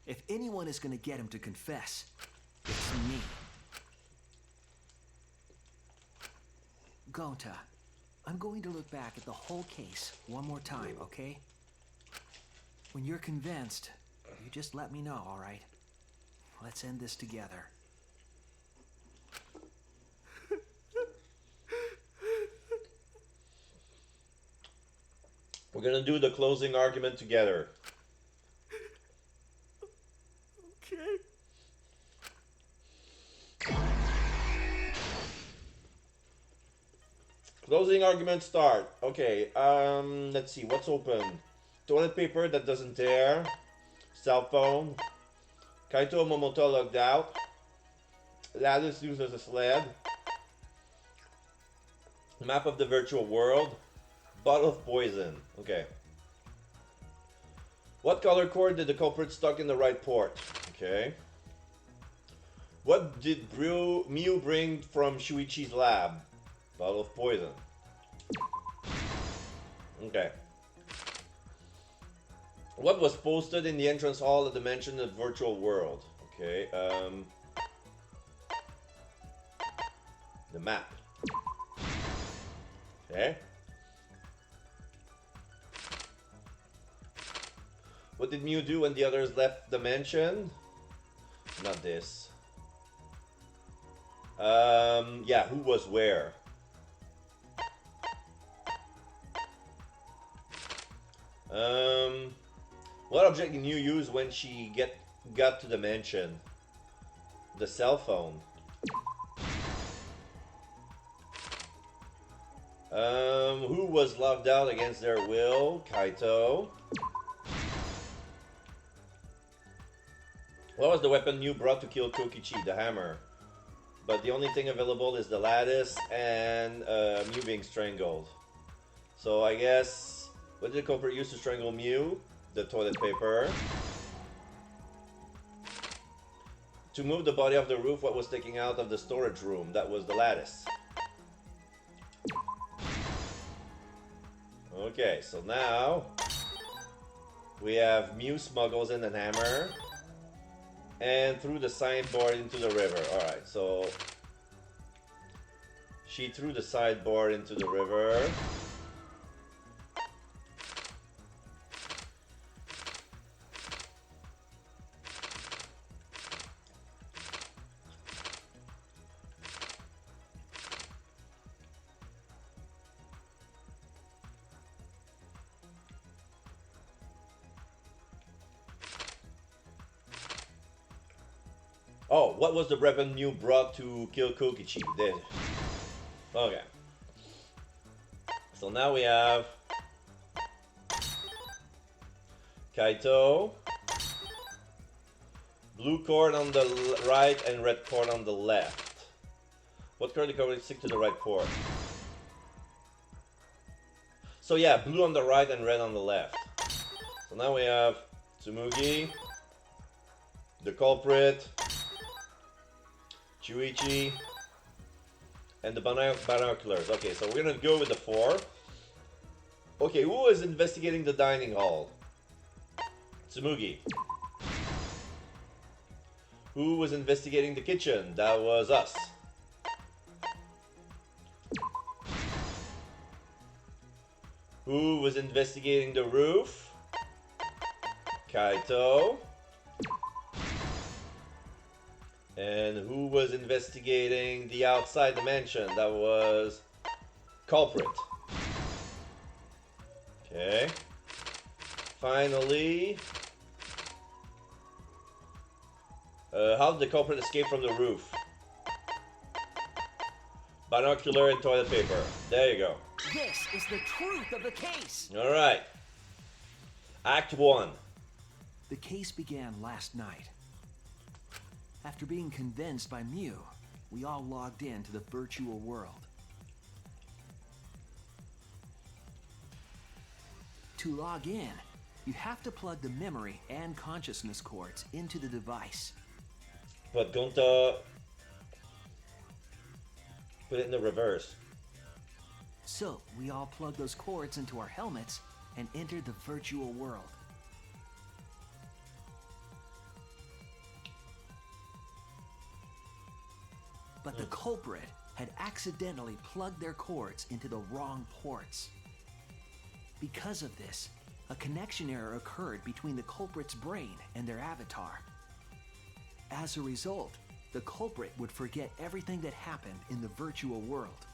If anyone is gonna get him to confess, it's me. Gonta, I'm going to look back at the whole case one more time, okay? When you're convinced, you just let me know, all right? Let's end this together. We're gonna do the closing argument together. Okay. Closing argument start. Okay, let's see, what's open? Toilet paper that doesn't tear. Cell phone. Kaito and Momoto locked out. Lattice used as a sled. Map of the virtual world. Bottle of poison. Okay. What color cord did the culprit stuck in the right port? Okay. What did Mew bring from Shuichi's lab? Bottle of poison. Okay. What was posted in the entrance hall of the mansion of virtual world? Okay, the map. Okay. What did Mew do when the others left the mansion? Not this. Yeah, who was where? What object did Mew use when she got to the mansion? The cell phone. Who was locked out against their will? Kaito. What was the weapon Mew brought to kill Kokichi? The hammer. But the only thing available is the lattice and Mew being strangled. So I guess, what did the culprit use to strangle Mew? The toilet paper. To move the body off the roof, what was sticking out of the storage room? That was the lattice. Okay, so now we have Mew smuggles in an hammer and threw the sideboard into the river. Alright, so she threw the sideboard into the river. Oh, what was the weapon Mew brought to kill Kokichi? This. Okay. So now we have Kaito. Blue cord on the right and red cord on the left. What cord did Kokichi stick to the right port? So yeah, blue on the right and red on the left. So now we have Tsumugi, the culprit, Shuichi, and the binoculars. Okay, so we're gonna go with the 4. Okay, who is investigating the dining hall? Tsumugi. Who was investigating the kitchen? That was us. Who was investigating the roof? Kaito. And who was investigating the outside the mansion? That was culprit. Okay. Finally, how did the culprit escape from the roof? Binocular and toilet paper. There you go. This is the truth of the case. All right. Act 1. The case began last night. After being convinced by Mew, we all logged into the virtual world. To log in, you have to plug the memory and consciousness cords into the device. But don't put it in the reverse. So, we all plugged those cords into our helmets and entered the virtual world. But the culprit had accidentally plugged their cords into the wrong ports. Because of this, a connection error occurred between the culprit's brain and their avatar. As a result, the culprit would forget everything that happened in the virtual world.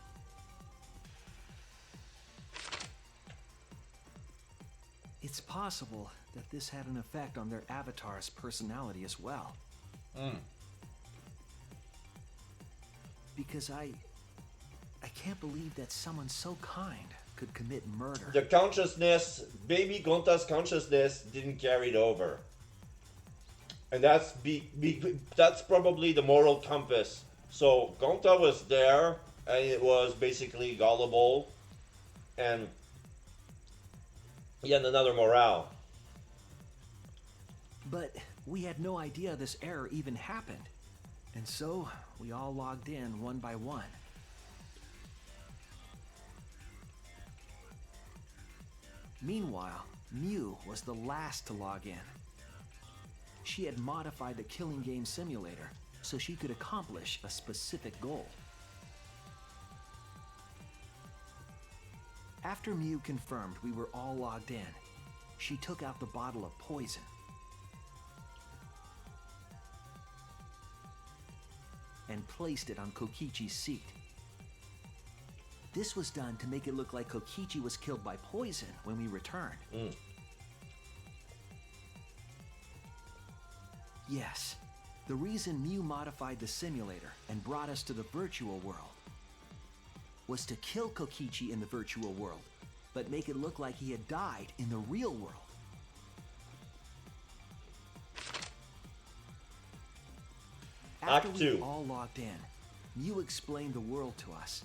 It's possible that this had an effect on their avatar's personality as well. Because I can't believe that someone so kind could commit murder. The consciousness, baby Gonta's consciousness didn't carry it over. And that's that's probably the moral compass. So Gonta was there and it was basically gullible and Yet another morale. But we had no idea this error even happened. And so, we all logged in one by one. Meanwhile, Mew was the last to log in. She had modified the killing game simulator so she could accomplish a specific goal. After Mew confirmed we were all logged in, she took out the bottle of poison. And placed it on Kokichi's seat. This was done to make it look like Kokichi was killed by poison when we returned. Yes, the reason Mew modified the simulator and brought us to the virtual world was to kill Kokichi in the virtual world, but make it look like he had died in the real world. After Act we 2. were all logged in, Mew explained the world to us.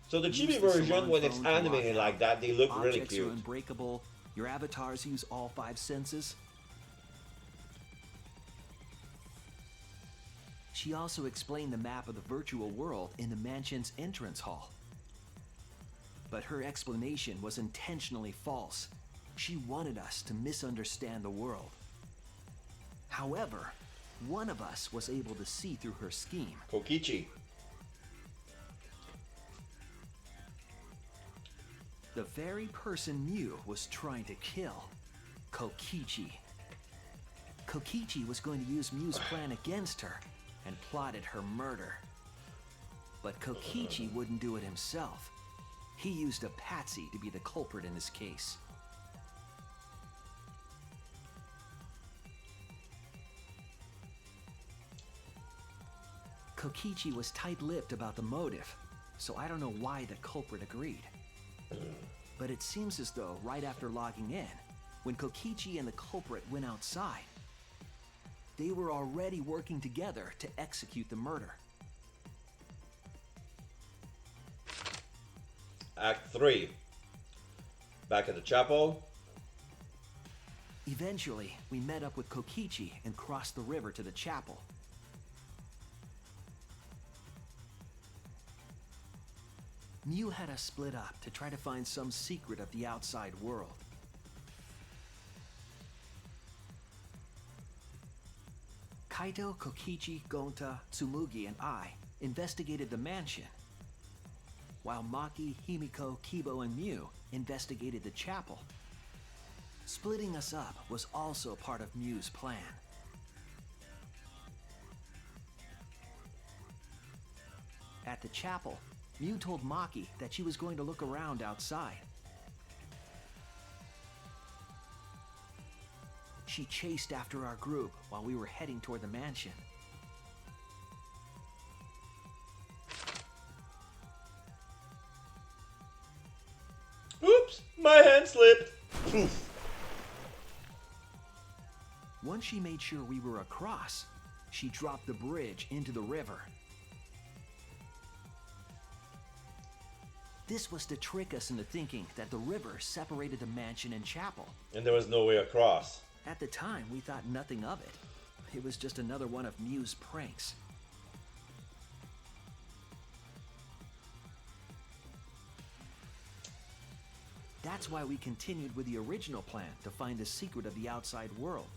So the Use chibi the version, salon when it's phone to log animated out. like that, they look really Objects cute. are unbreakable. Your avatars use all 5 senses. She also explained the map of the virtual world in the mansion's entrance hall. But her explanation was intentionally false. She wanted us to misunderstand the world. However, one of us was able to see through her scheme. Kokichi. The very person Mew was trying to kill, Kokichi. Kokichi was going to use Mew's plan against her and plotted her murder. But Kokichi wouldn't do it himself. He used a patsy to be the culprit in this case. Kokichi was tight-lipped about the motive, so I don't know why the culprit agreed. But it seems as though right after logging in, when Kokichi and the culprit went outside, they were already working together to execute the murder. Act 3. Back at the chapel. Eventually, we met up with Kokichi and crossed the river to the chapel. Mew had us split up to try to find some secret of the outside world. Kaito, Kokichi, Gonta, Tsumugi, and I investigated the mansion, while Maki, Himiko, Kibo, and Mew investigated the chapel. Splitting us up was also part of Mew's plan. At the chapel, Mew told Maki that she was going to look around outside. She chased after our group while we were heading toward the mansion. Oops, my hand slipped. Poof. Once she made sure we were across, she dropped the bridge into the river. This was to trick us into thinking that the river separated the mansion and chapel. And there was no way across. At the time, we thought nothing of it. It was just another one of Mew's pranks. That's why we continued with the original plan to find the secret of the outside world.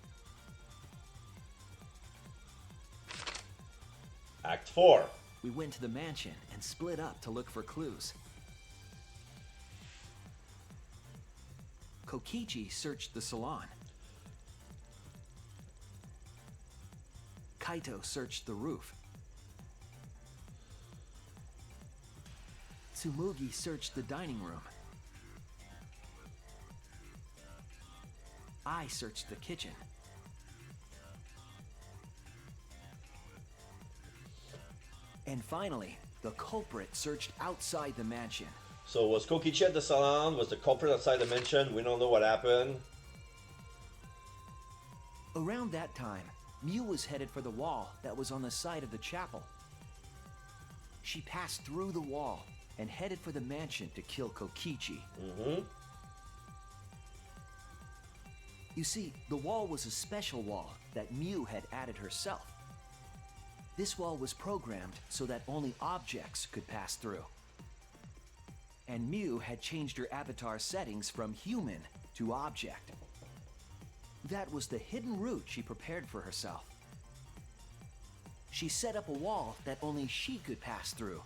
Act 4. We went to the mansion and split up to look for clues. Kokichi searched the salon. Kaito searched the roof. Tsumugi searched the dining room. I searched the kitchen. And finally, the culprit searched outside the mansion. So was Kokichi at the salon? Was the culprit outside the mansion? We don't know what happened. Around that time, Mew was headed for the wall that was on the side of the chapel. She passed through the wall and headed for the mansion to kill Kokichi. You see, the wall was a special wall that Mew had added herself. This wall was programmed so that only objects could pass through. And Mew had changed her avatar settings from human to object. That was the hidden route she prepared for herself. She set up a wall that only she could pass through.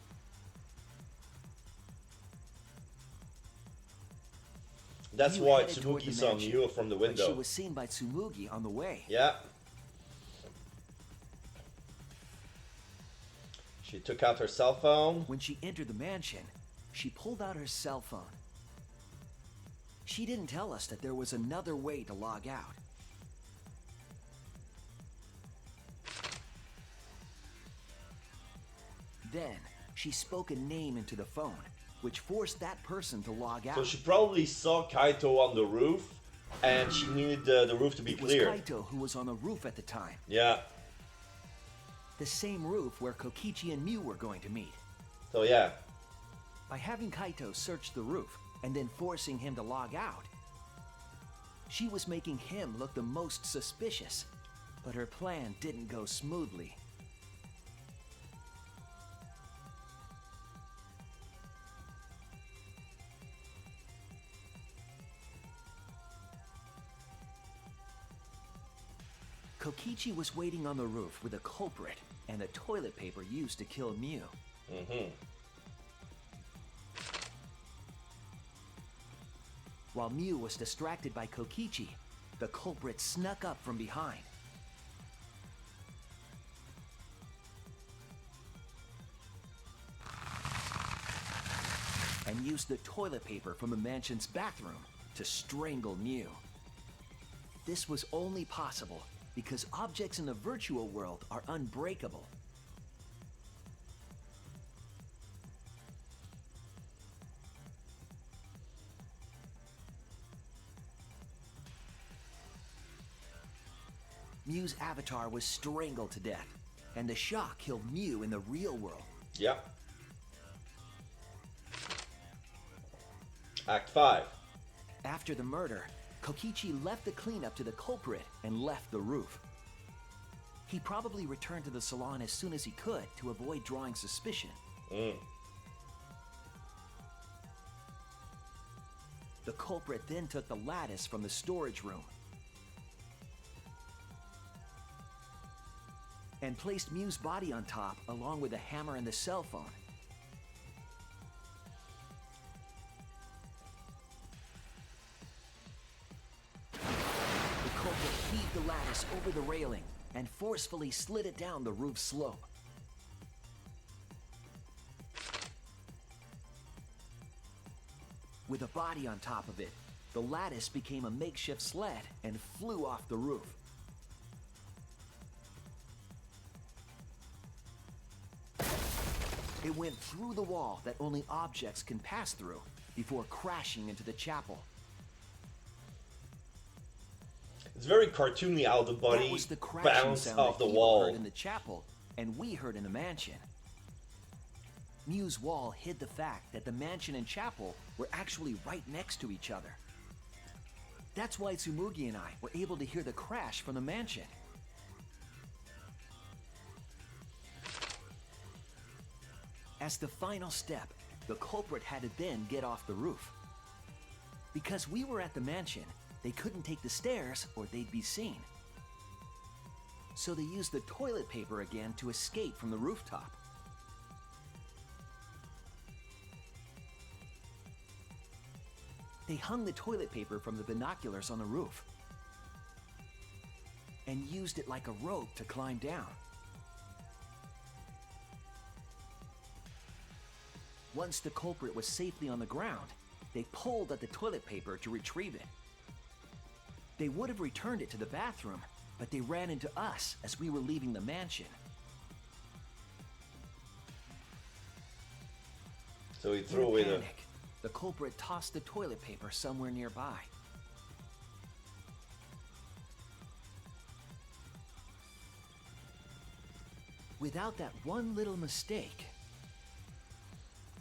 That's Mew why headed toward Tsumugi the saw mansion, Mew from the but window. she was seen by Tsumugi on the way. Yeah. She took out her cell phone. When she entered the mansion, she pulled out her cell phone. She didn't tell us that there was another way to log out. Then, she spoke a name into the phone, which forced that person to log out. So she probably saw Kaito on the roof, and she needed the roof to be It was cleared. Kaito who was on the roof at the time. Yeah. The same roof where Kokichi and Mew were going to meet. So yeah. By having Kaito search the roof and then forcing him to log out, she was making him look the most suspicious, but her plan didn't go smoothly. Kokichi was waiting on the roof with a culprit and the toilet paper used to kill Mew. While Mew was distracted by Kokichi, the culprit snuck up from behind. And used the toilet paper from the mansion's bathroom to strangle Mew. This was only possible because objects in the virtual world are unbreakable. Mew's avatar was strangled to death, and the shock killed Mew in the real world. Yep. Act 5. After the murder, Kokichi left the cleanup to the culprit and left the roof. He probably returned to the salon as soon as he could to avoid drawing suspicion. The culprit then took the lattice from the storage room and placed Mew's body on top along with the hammer and the cell phone. The culprit heaved the lattice over the railing and forcefully slid it down the roof slope. With a body on top of it, the lattice became a makeshift sled and flew off the roof. It went through the wall that only objects can pass through before crashing into the chapel. It's very cartoony how the That body was the crashing bounced sound off that the Hiro wall. heard in the chapel, and we heard in the mansion. Mew's wall hid the fact that the mansion and chapel were actually right next to each other. That's why Tsumugi and I were able to hear the crash from the mansion. As the final step, the culprit had to then get off the roof. Because we were at the mansion, they couldn't take the stairs or they'd be seen. So they used the toilet paper again to escape from the rooftop. They hung the toilet paper from the binoculars on the roof and used it like a rope to climb down. Once the culprit was safely on the ground, they pulled at the toilet paper to retrieve it. They would have returned it to the bathroom, but they ran into us as we were leaving the mansion. So he In threw a away the... panic, the culprit tossed the toilet paper somewhere nearby. Without that one little mistake,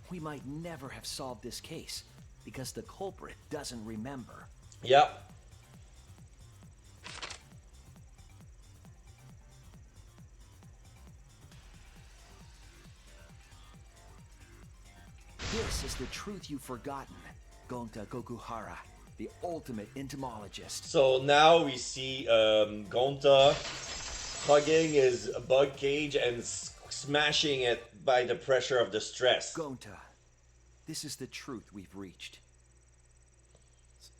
we might never have solved this case because the culprit doesn't remember. Yep. This is the truth you've forgotten, Gonta Gokuhara, the ultimate entomologist. So now we see Gonta hugging his bug cage and smashing it by the pressure of the stress. Gonta, this is the truth we've reached.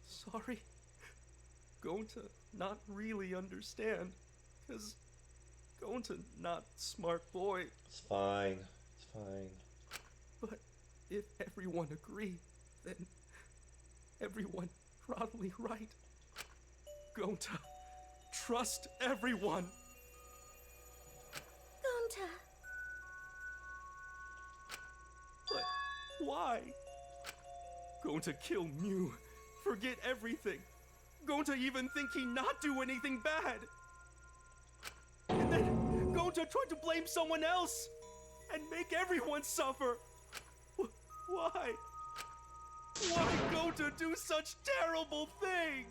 Sorry. Gonta not really understand. Cause Gonta not smart boy. It's fine. It's fine. But if everyone agree, then everyone probably right. Gonta, trust everyone. Gonta. But why? Gonta kill Mew, forget everything. Gonta even think he not do anything bad. And then Gonta tried to blame someone else and make everyone suffer. Why? Why Gonta do such terrible thing?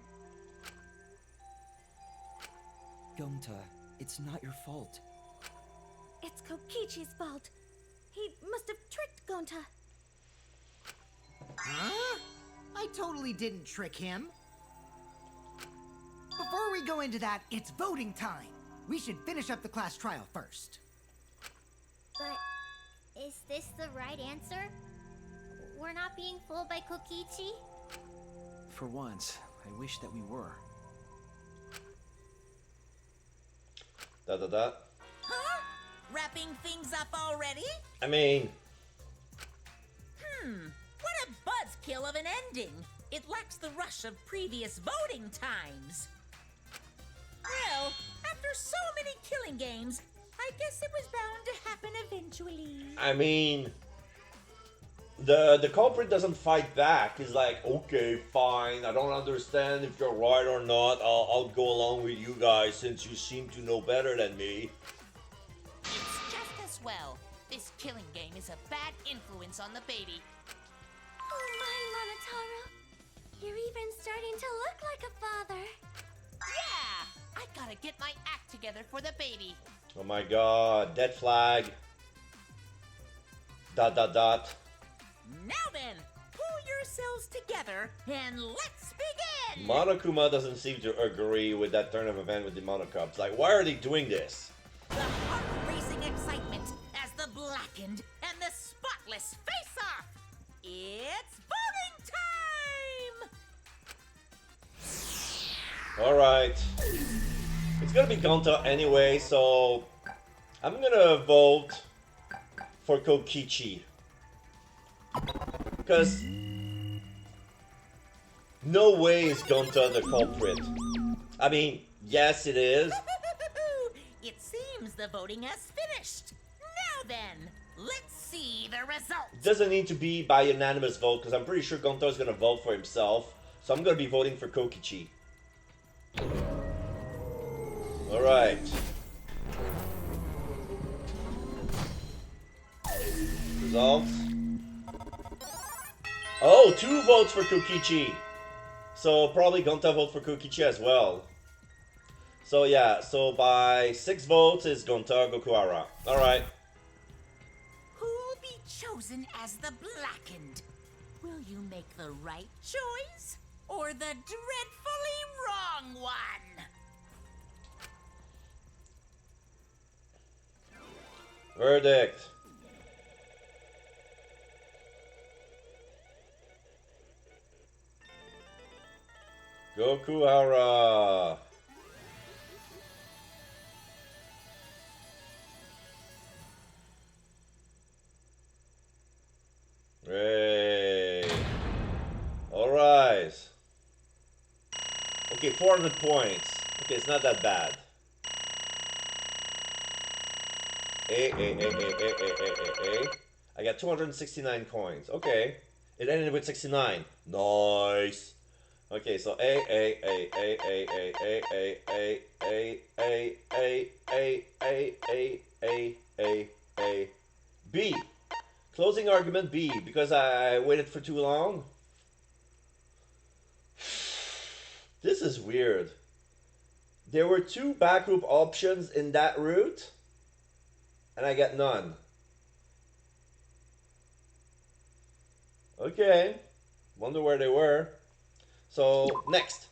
Gonta, it's not your fault. It's Kokichi's fault. He must have tricked Gonta. Huh? I totally didn't trick him. Before we go into that, it's voting time. We should finish up the class trial first. But is this the right answer? We're not being fooled by Kokichi? For once, I wish that we were. Huh? Wrapping things up already? I mean... What a buzzkill of an ending! It lacks the rush of previous voting times. Well, after so many killing games, I guess it was bound to happen eventually. I mean... The culprit doesn't fight back. He's like, okay, fine. I don't understand if you're right or not. I'll go along with you guys since you seem to know better than me. It's just as well. This killing game is a bad influence on the baby. Oh my, Monotaro. You're even starting to look like a father. Yeah! I gotta get my act together for the baby. Oh my god, dead flag. ... Now then, pull yourselves together and let's begin! Monokuma doesn't seem to agree with that turn of event with the Monocubs. Like, why are they doing this? The heart-racing excitement as the blackened and the spotless face off! It's voting time! Alright. It's gonna be Gonta anyway, so... I'm gonna vote for Kokichi. Because... no way is Gonta the culprit. I mean, yes it is. It seems the voting has finished. Now then, let's see the result. It doesn't need to be by unanimous vote, because I'm pretty sure Gonta is gonna vote for himself. So I'm gonna be voting for Kokichi. Alright. Results. Oh, 2 votes for Kokichi. So probably Gonta vote for Kokichi as well. So yeah, so by 6 votes is Gonta Gokuhara. Alright. Who'll be chosen as the blackened? Will you make the right choice or the dreadfully wrong one? Verdict. Gokuhara. Great. All right. Okay, 400 points. Okay, it's not that bad. I got 269 coins. Okay. It ended with 69. Nice. Okay, so B. Closing argument B, because I waited for too long. This is weird. There were 2 backroom options in that route, and I got none. Okay. Wonder where they were. So, next.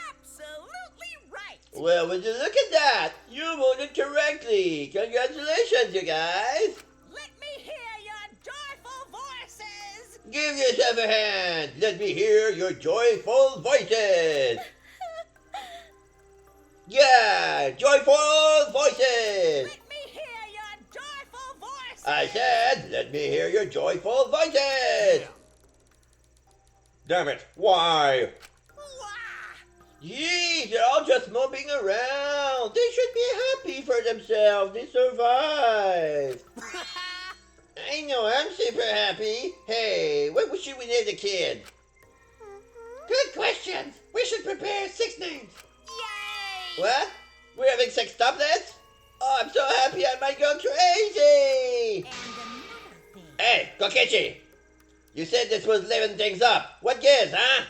Absolutely right. Well, would you look at that? You voted correctly. Congratulations, you guys. Let me hear your joyful voices. Give yourself a hand. Let me hear your joyful voices. Yeah, joyful voices. Let me hear your joyful voices. I said, let me hear your joyful voices. Damn it, why? Yee, they're all just moping around. They should be happy for themselves. They survived. I know, I'm super happy. Hey, what should we name the kid? Good questions. We should prepare 6 names. Yay! What? We're having 6 tablets? Oh, I'm so happy I might go crazy. And another thing. Hey, Kokichi. You said this was living things up. What gives, huh?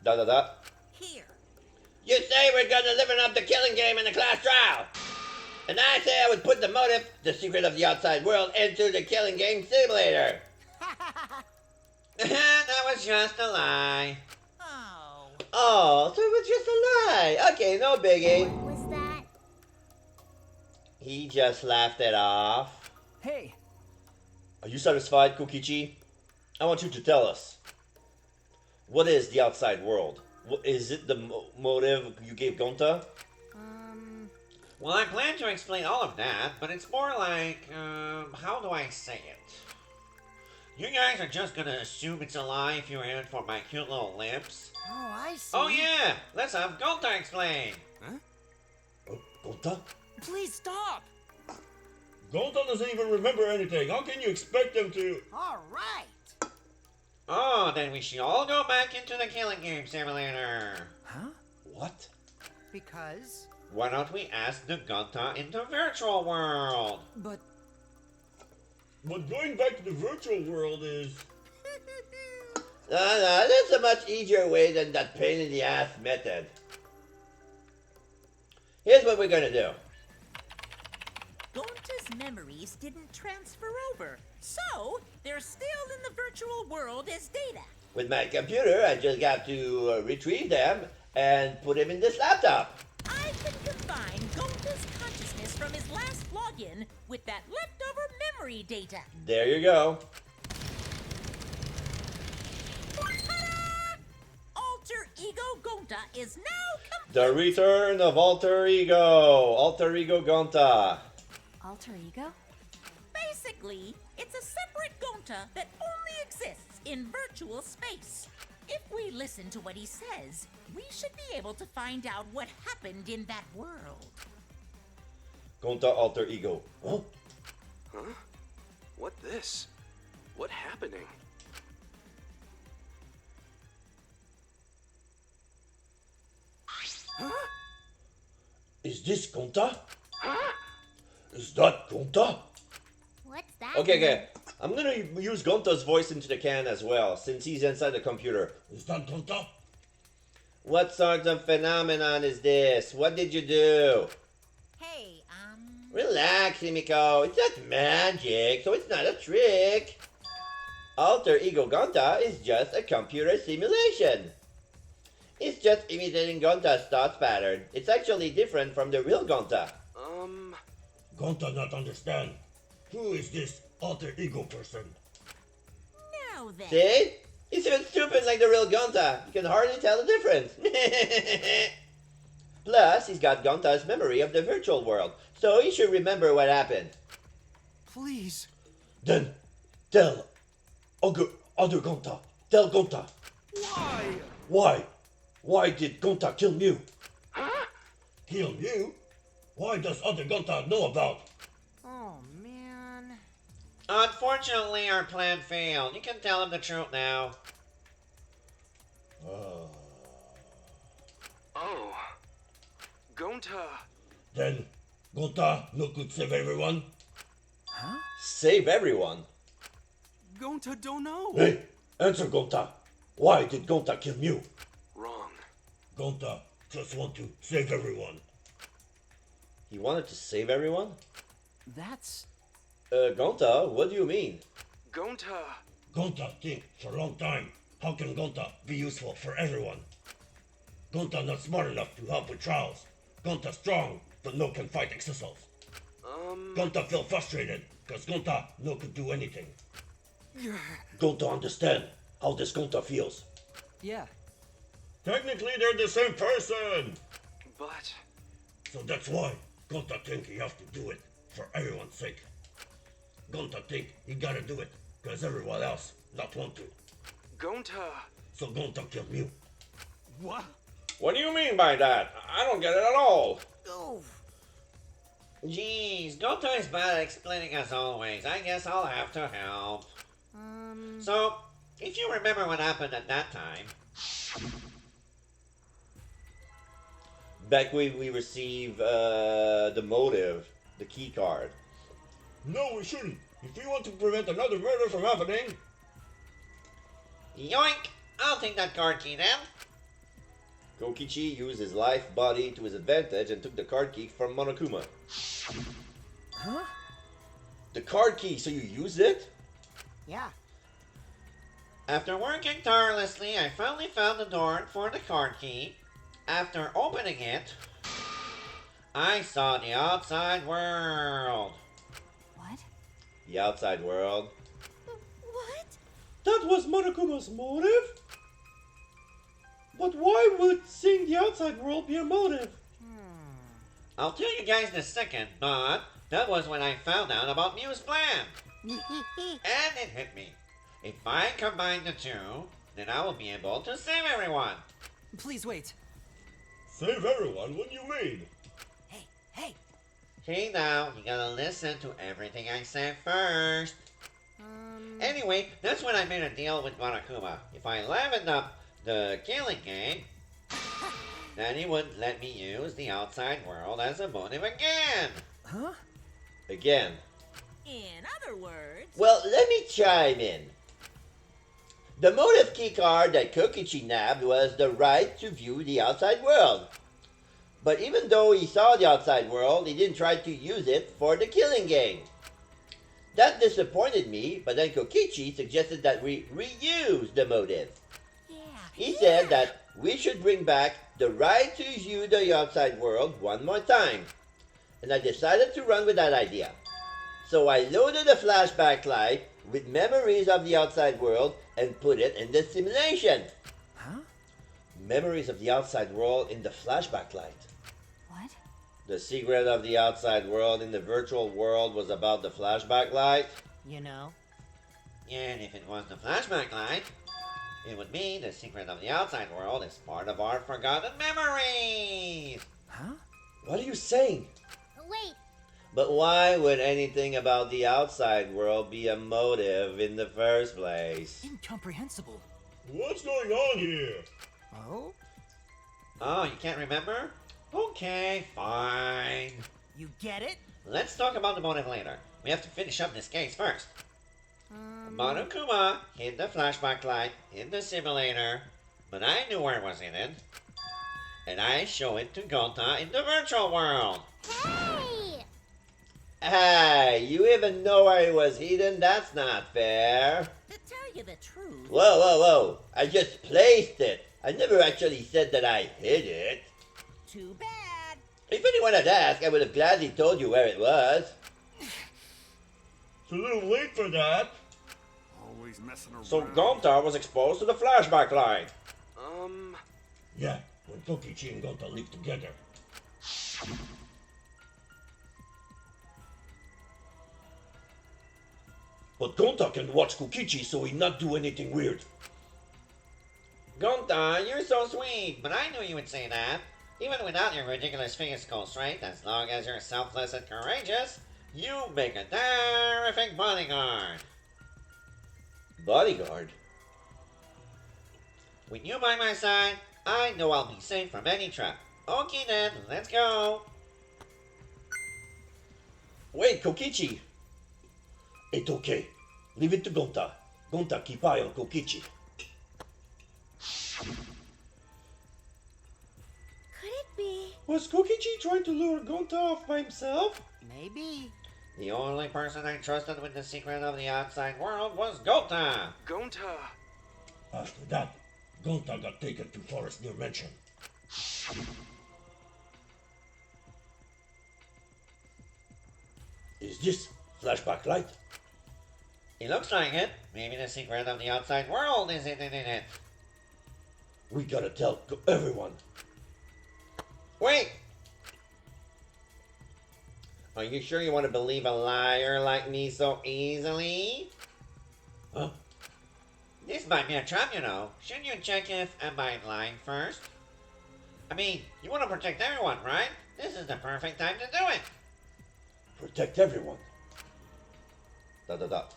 Da. Here. You say we're gonna liven up the killing game in the class trial. And I say I would put the motive, the secret of the outside world, into the killing game simulator. That was just a lie. Oh. Oh, so it was just a lie. Okay, no biggie. What was that? He just laughed it off. Hey, Are you satisfied, Kokichi? I want you to tell us. What is the outside world? Is it the motive you gave Gonta? Well, I plan to explain all of that, but it's more like, how do I say it? You guys are just gonna assume it's a lie if you're in for my cute little lips. Oh, I see. Oh yeah, let's have Gonta explain. Oh, Gonta? Please stop! Gonta doesn't even remember anything. How can you expect him to? All right. Oh, then we should all go back into the killing game simulator. Huh? What? Because Why don't we ask the Gonta in the virtual world? But But going back to the virtual world is... No, that's a much easier way than that pain in the ass method. Here's what we're gonna do. Gonta's memories didn't transfer over, so they're still in the virtual world as data. With my computer, I just got to retrieve them and put them in this laptop. I can combine Gonta's consciousness from his last login with that leftover memory data. There you go. Ta-da! Alter Ego Gonta is now complete. The return of Alter Ego. Alter Ego Gonta. Alter ego? Basically, it's a separate Gonta that only exists in virtual space. If we listen to what he says, we should be able to find out what happened in that world. Gonta Alter Ego. Huh? Huh? What this? What happening? Huh? Is this Gonta? Is that Gonta? What's that? Okay. I'm gonna use Gonta's voice into the can as well, since he's inside the computer. Is that Gonta? What sort of phenomenon is this? What did you do? Hey, Relax, Himiko. It's not magic, so it's not a trick. Alter Ego Gonta is just a computer simulation. It's just imitating Gonta's thought pattern. It's actually different from the real Gonta. Gonta not understand. Who is this alter ego person? now then. See? He's even stupid like the real Gonta. You can hardly tell the difference. Plus, he's got Gonta's memory of the virtual world, so he should remember what happened. Please. Then, tell other Gonta. Tell Gonta. Why? Why? Why did Gonta kill Mew? Kill Mew? Why does other Gonta know about? Oh, man. Unfortunately, our plan failed. You can tell him the truth now. Oh. Gonta. Then, Gonta no could save everyone? Huh? Save everyone? Gonta don't know. Hey, answer Gonta. Why did Gonta kill Mew? Wrong. Gonta just want to save everyone. He wanted to save everyone? That's... Gonta, what do you mean? Gonta. Gonta think for a long time, how can Gonta be useful for everyone? Gonta not smart enough to help with trials. Gonta strong, but no can fight exercises. Gonta feel frustrated, cause Gonta no could do anything. Gonta understand how this Gonta feels. Yeah. Technically they're the same person! But... So that's why Gonta think he have to do it for everyone's sake. Gonta think he gotta do it, cause everyone else not want to. Gonta. So Gonta kill Mew. What? What do you mean by that? I don't get it at all. Oh. Jeez, Gonta is bad at explaining as always. I guess I'll have to help. So, if you remember what happened at that time... Back when we receive the motive, the key card. No, we shouldn't. If we want to prevent another murder from happening... Yoink! I'll take that card key then. Kokichi used his life body to his advantage and took the card key from Monokuma. Huh? The card key, so you used it? Yeah. After working tirelessly, I finally found the door for the card key. After opening it, I saw the outside world. What? The outside world. What? That was Monokuma's motive? But why would seeing the outside world be a motive? I'll tell you guys in a second, but that was when I found out about Mew's plan. And it hit me. If I combine the two, then I will be able to save everyone. Please wait. Save everyone? What do you mean? Hey, hey! Hey now, you gotta listen to everything I say first. Anyway, that's when I made a deal with Monokuma. If I leveled up the killing game, then he wouldn't let me use the outside world as a motive again. Huh? Again. In other words... Well, let me chime in. The motive keycard that Kokichi nabbed was the right to view the outside world. But even though he saw the outside world, he didn't try to use it for the killing game. That disappointed me, but then Kokichi suggested that we reuse the motive. He said that we should bring back the right to view the outside world one more time. And I decided to run with that idea. So I loaded a flashback light with memories of the outside world and put it in the simulation. Huh? Memories of the outside world in the flashback light. What? The secret of the outside world in the virtual world was about the flashback light. You know? And if it was the flashback light, it would mean the secret of the outside world is part of our forgotten memories. Huh? What are you saying? Wait, But why would anything about the outside world be a motive in the first place? Incomprehensible. What's going on here? Oh? Oh, you can't remember? Okay, fine. You get it? Let's talk about the motive later. We have to finish up this case first. Monokuma hid the flashback light in the simulator, but I knew where it was hidden. And I show it to Gonta in the virtual world. hey! Hey, you even know where it was hidden? That's not fair. To tell you the truth... Whoa, whoa, whoa. I just placed it. I never actually said that I hid it. Too bad. If anyone had asked, I would have gladly told you where it was. It's a little late for that. Always messing around. So Gonta was exposed to the flashback light. Yeah, when Kokichi and Gonta live together. But Gonta can watch Kokichi so he not do anything weird. Gonta, you're so sweet, but I knew you would say that. Even without your ridiculous physical strength, as long as you're selfless and courageous, you make a terrific bodyguard. Bodyguard? With you by my side, I know I'll be safe from any trap. Okay then, let's go. Wait, Kokichi. It's okay. Leave it to Gonta. Gonta keep eye on Kokichi. Could it be? Was Kokichi trying to lure Gonta off by himself? Maybe. The only person I trusted with the secret of the outside world was Gonta. Gonta! After that, Gonta got taken to Forest near Mansion. Is this flashback light? It looks like it. Maybe the secret of the outside world is hidden in it. We gotta tell everyone. Wait! Are you sure you want to believe a liar like me so easily? Huh? This might be a trap, you know. Shouldn't you check if am I lying first? I mean, you want to protect everyone, right? This is the perfect time to do it. Protect everyone. Dot dot dot.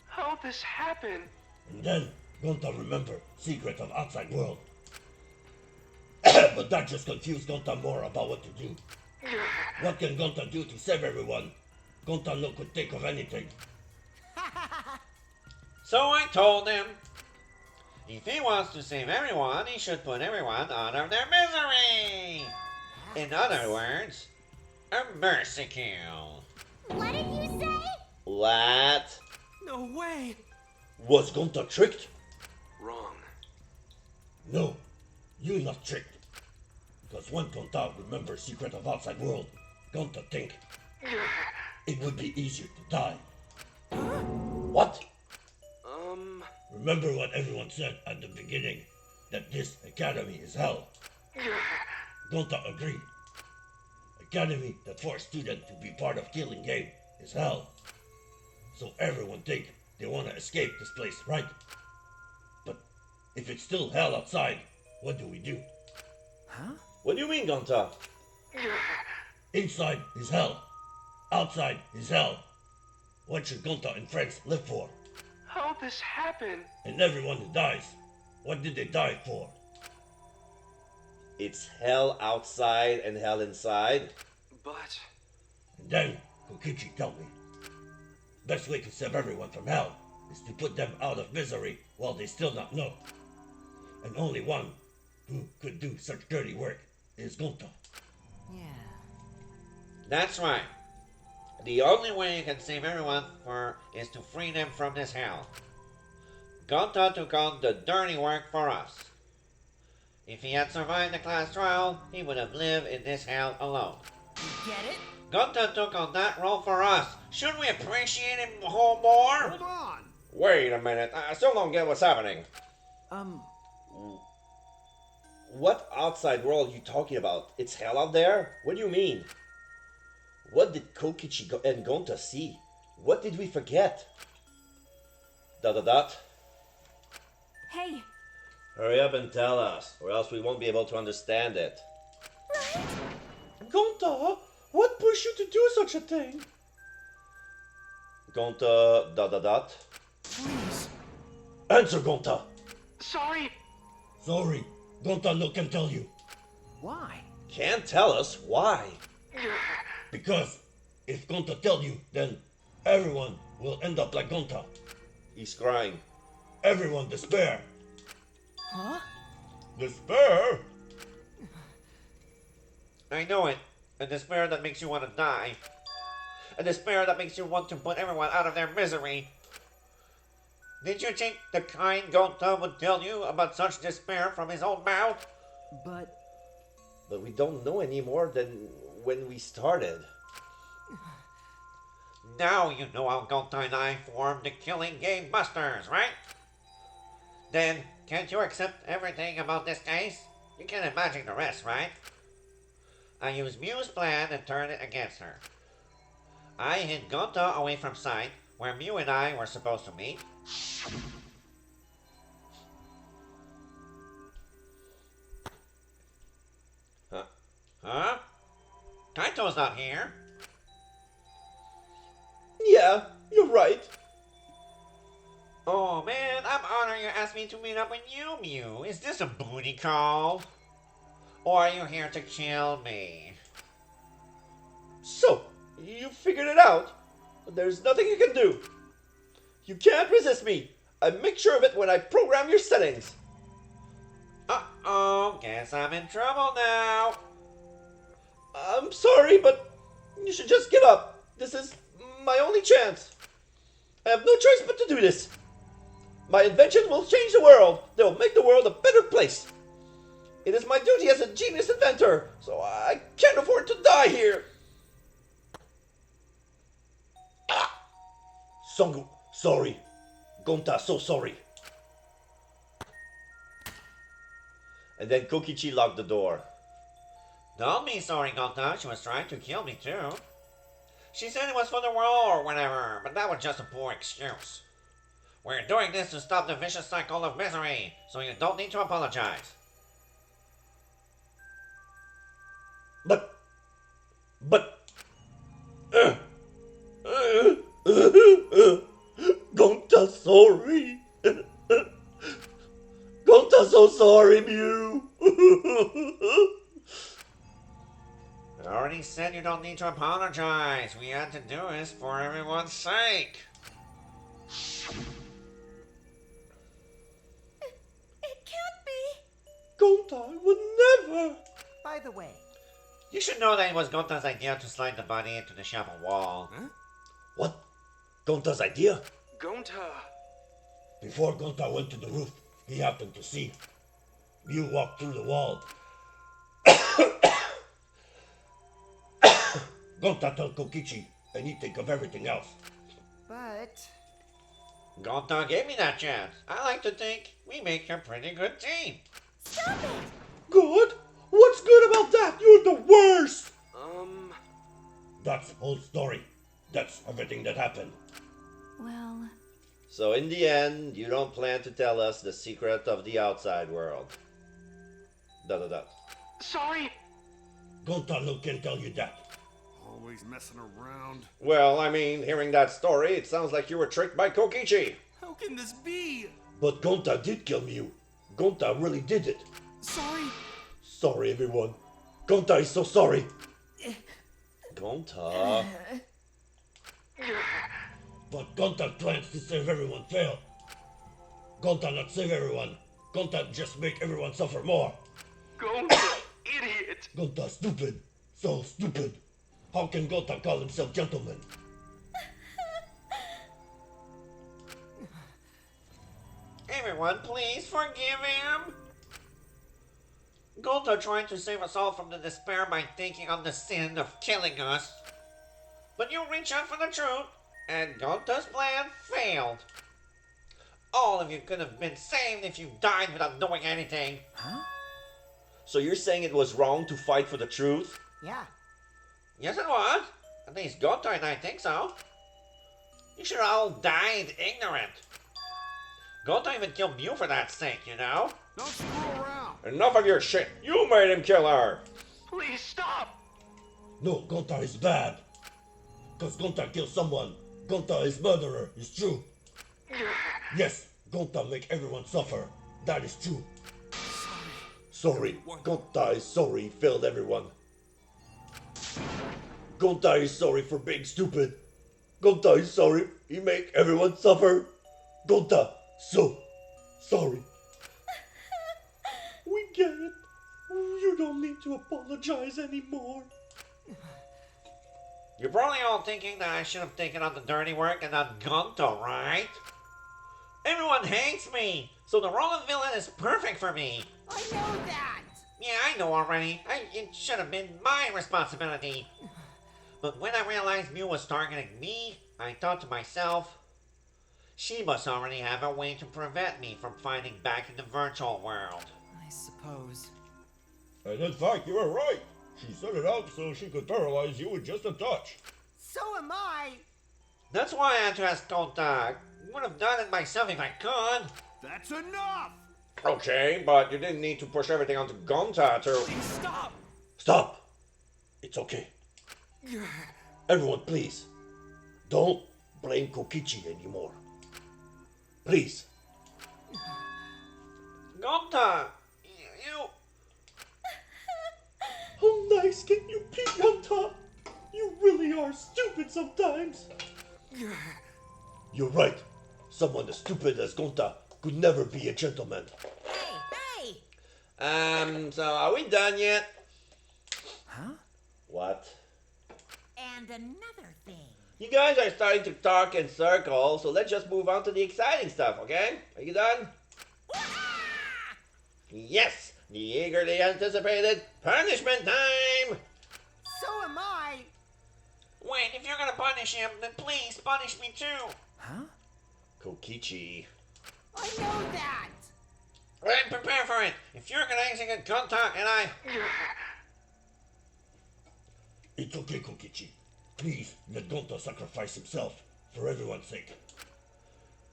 How'd this happen? And then Gonta remember secret of outside world. But that just confused Gonta more about what to do. What can Gonta do to save everyone? Gonta no could think of anything. So I told him, if he wants to save everyone, he should put everyone out of their misery. In other words, a mercy kill. What did you say? What? No way! Was Gonta tricked? Wrong. No, you not tricked. Because when Gonta remember secret of outside world, Gonta think it would be easier to die. What? Remember what everyone said at the beginning, that this academy is hell. Gonta agreed. Academy that forced students to be part of killing game is hell. So everyone think they want to escape this place, right? But if it's still hell outside, what do we do? Huh? What do you mean, Gonta? Inside is hell. Outside is hell. What should Gonta and friends live for? How'd this happen? And everyone who dies, what did they die for? It's hell outside and hell inside. But... And then Kokichi told me, best way to save everyone from hell is to put them out of misery while they still not know. And only one who could do such dirty work is Gonta. Yeah. That's right. The only way you can save everyone is to free them from this hell. Gonta took on the dirty work for us. If he had survived the class trial, he would have lived in this hell alone. You get it? Gonta took on that role for us. Shouldn't we appreciate him a whole more? Hold on! Wait a minute. I still don't get what's happening. What outside world you talking about? It's hell out there? What do you mean? What did Kokichi and Gonta see? What did we forget? Dot dot dot. Hey, Hurry up and tell us, or else we won't be able to understand it. Gonta, what pushed you to do such a thing? Gonta dot dot dot. Please. Answer, Gonta. Sorry. Sorry, Gonta no can tell you. Why? Can't tell us why. Because if Gonta tell you, then everyone will end up like Gonta. He's crying. Everyone despair. Huh? Despair? I know it. A despair that makes you want to die. A despair that makes you want to put everyone out of their misery. Did you think the kind Gonta would tell you about such despair from his own mouth? But But we don't know any more than when we started. Now you know how Gonta and I formed the Killing Game Busters, right? Then, can't you accept everything about this case? You can imagine the rest, right? I used Mew's plan and turned it against her. I hid Gonta away from sight, where Mew and I were supposed to meet. Huh? Kaito's not here. Yeah, you're right. Oh man, I'm honored you asked me to meet up with you, Mew. Is this a booty call? Or are you here to kill me? So, you figured it out. But there's nothing you can do. You can't resist me. I make sure of it when I program your settings. Uh-oh, guess I'm in trouble now. I'm sorry, but you should just give up. This is my only chance. I have no choice but to do this. My invention will change the world. They will make the world a better place. It is my duty as a genius inventor, so I can't afford to die here. Songu, sorry. Gonta, so sorry. And then Kokichi locked the door. Don't be sorry, Gonta. She was trying to kill me too. She said it was for the world or whatever, but that was just a poor excuse. We're doing this to stop the vicious cycle of misery, so you don't need to apologize. But... Gonta, sorry. Gonta, so sorry, Mew. I already said you don't need to apologize. We had to do this for everyone's sake. It can't be. Gonta, I would never. By the way, You should know that it was Gonta's idea to slide the body into the chapel wall. Huh? What? Gonta's idea? Gonta! Before Gonta went to the roof, he happened to see Mew walk through the wall. Gonta told Kokichi, and he think of everything else. but Gonta gave me that chance. I like to think we make a pretty good team. Stop it! Good? What's good about that? You're the worst. That's the whole story. That's everything that happened. Well, So in the end, you don't plan to tell us the secret of the outside world. ... Sorry! Gonta no can tell you that. Always messing around. Well, I mean, hearing that story, it sounds like you were tricked by Kokichi. How can this be? But Gonta did kill Mew. Gonta really did it. Sorry! Sorry, everyone. Gonta is so sorry. Gonta. But Gonta plans to save everyone failed. Gonta not save everyone. Gonta just make everyone suffer more. Gonta, idiot! Gonta stupid. So stupid. How can Gonta call himself gentleman? Everyone, please forgive him. Gonta tried to save us all from the despair by thinking on the sin of killing us. But you reach out for the truth, and Gonta's plan failed. All of you could have been saved if you died without doing anything. So you're saying it was wrong to fight for the truth? yeah. Yes, it was. At least Gonta and I think so. You should have all died ignorant. Gonta even killed Mew for that sake, you know? Don't screw around. Enough of your shit. You made him kill her. Please stop! No, Gonta is bad. Cause Gonta killed someone. Gonta is murderer, it's true. Yes, Gonta make everyone suffer. That is true. Sorry. Gonta is sorry, failed everyone. Gonta is sorry for being stupid. Gonta is sorry, he make everyone suffer. Gonta, so sorry. We get it. You don't need to apologize anymore. You're probably all thinking that I should have taken on the dirty work and not Gonta, right? Everyone hates me, so the role of villain is perfect for me. I know that. Yeah, I know already. It should have been my responsibility. But when I realized Mew was targeting me, I thought to myself, she must already have a way to prevent me from fighting back in the virtual world. I suppose. And in fact, you were right. She set it up so she could paralyze you with just a touch. So am I. That's why I had to ask Gonta. I would have done it myself if I could. That's enough! Okay, but you didn't need to push everything onto Gonta to... Please stop! Stop! It's okay. Everyone, please. Don't blame Kokichi anymore. Please. Gonta, you... How nice can you be, Gonta? You really are stupid sometimes. You're right. Someone as stupid as Gonta could never be a gentleman. Hey, hey! So are we done yet? Huh? What? And another thing. You guys are starting to talk in circles, so let's just move on to the exciting stuff, okay? Are you done? Yes! The eagerly anticipated punishment time! So am I. Wait, if you're gonna punish him, then please punish me too. Huh? Kokichi. I know that. Right, prepare for it. If you're gonna execute Gonta and I... It's okay, Kokichi. Please let Gonta sacrifice himself for everyone's sake.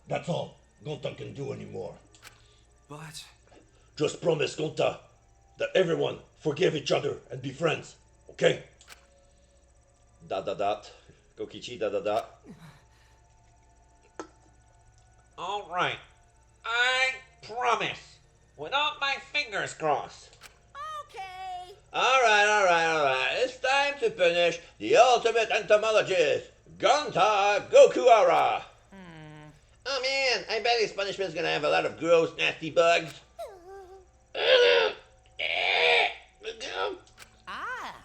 That's all Gonta can do anymore. But Just promise, Gonta, that everyone forgive each other and be friends, okay? Dot dot dot. Kokichi dot dot dot. Alright. I promise. Without my fingers crossed. Okay. Alright. It's time to finish the ultimate entomologist, Gonta Gokuara. Oh man, I bet his punishment's gonna have a lot of gross, nasty bugs. Ah.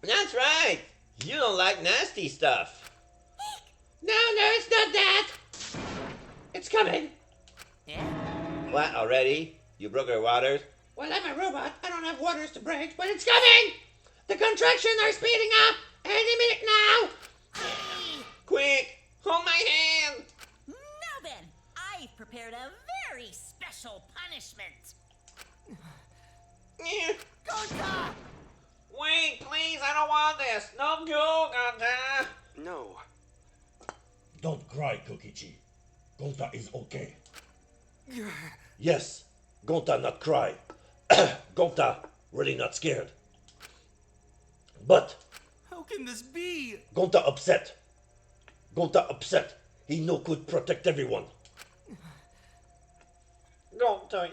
That's right. You don't like nasty stuff. No, it's not that. It's coming. Yeah? What, already? You broke your waters? Well, I'm a robot. I don't have waters to break, but it's coming! The contractions are speeding up! Any minute now! Quick! Hold my hand! Now then, I've prepared a very special punishment. Gonta! Wait, please, I don't want this. No go, Gonta. no. Don't cry, Kokichi. Gonta is okay. Gah. Yes, Gonta not cry. Gonta really not scared. But How can this be? Gonta upset. Gonta upset. He no could protect everyone. Gonta,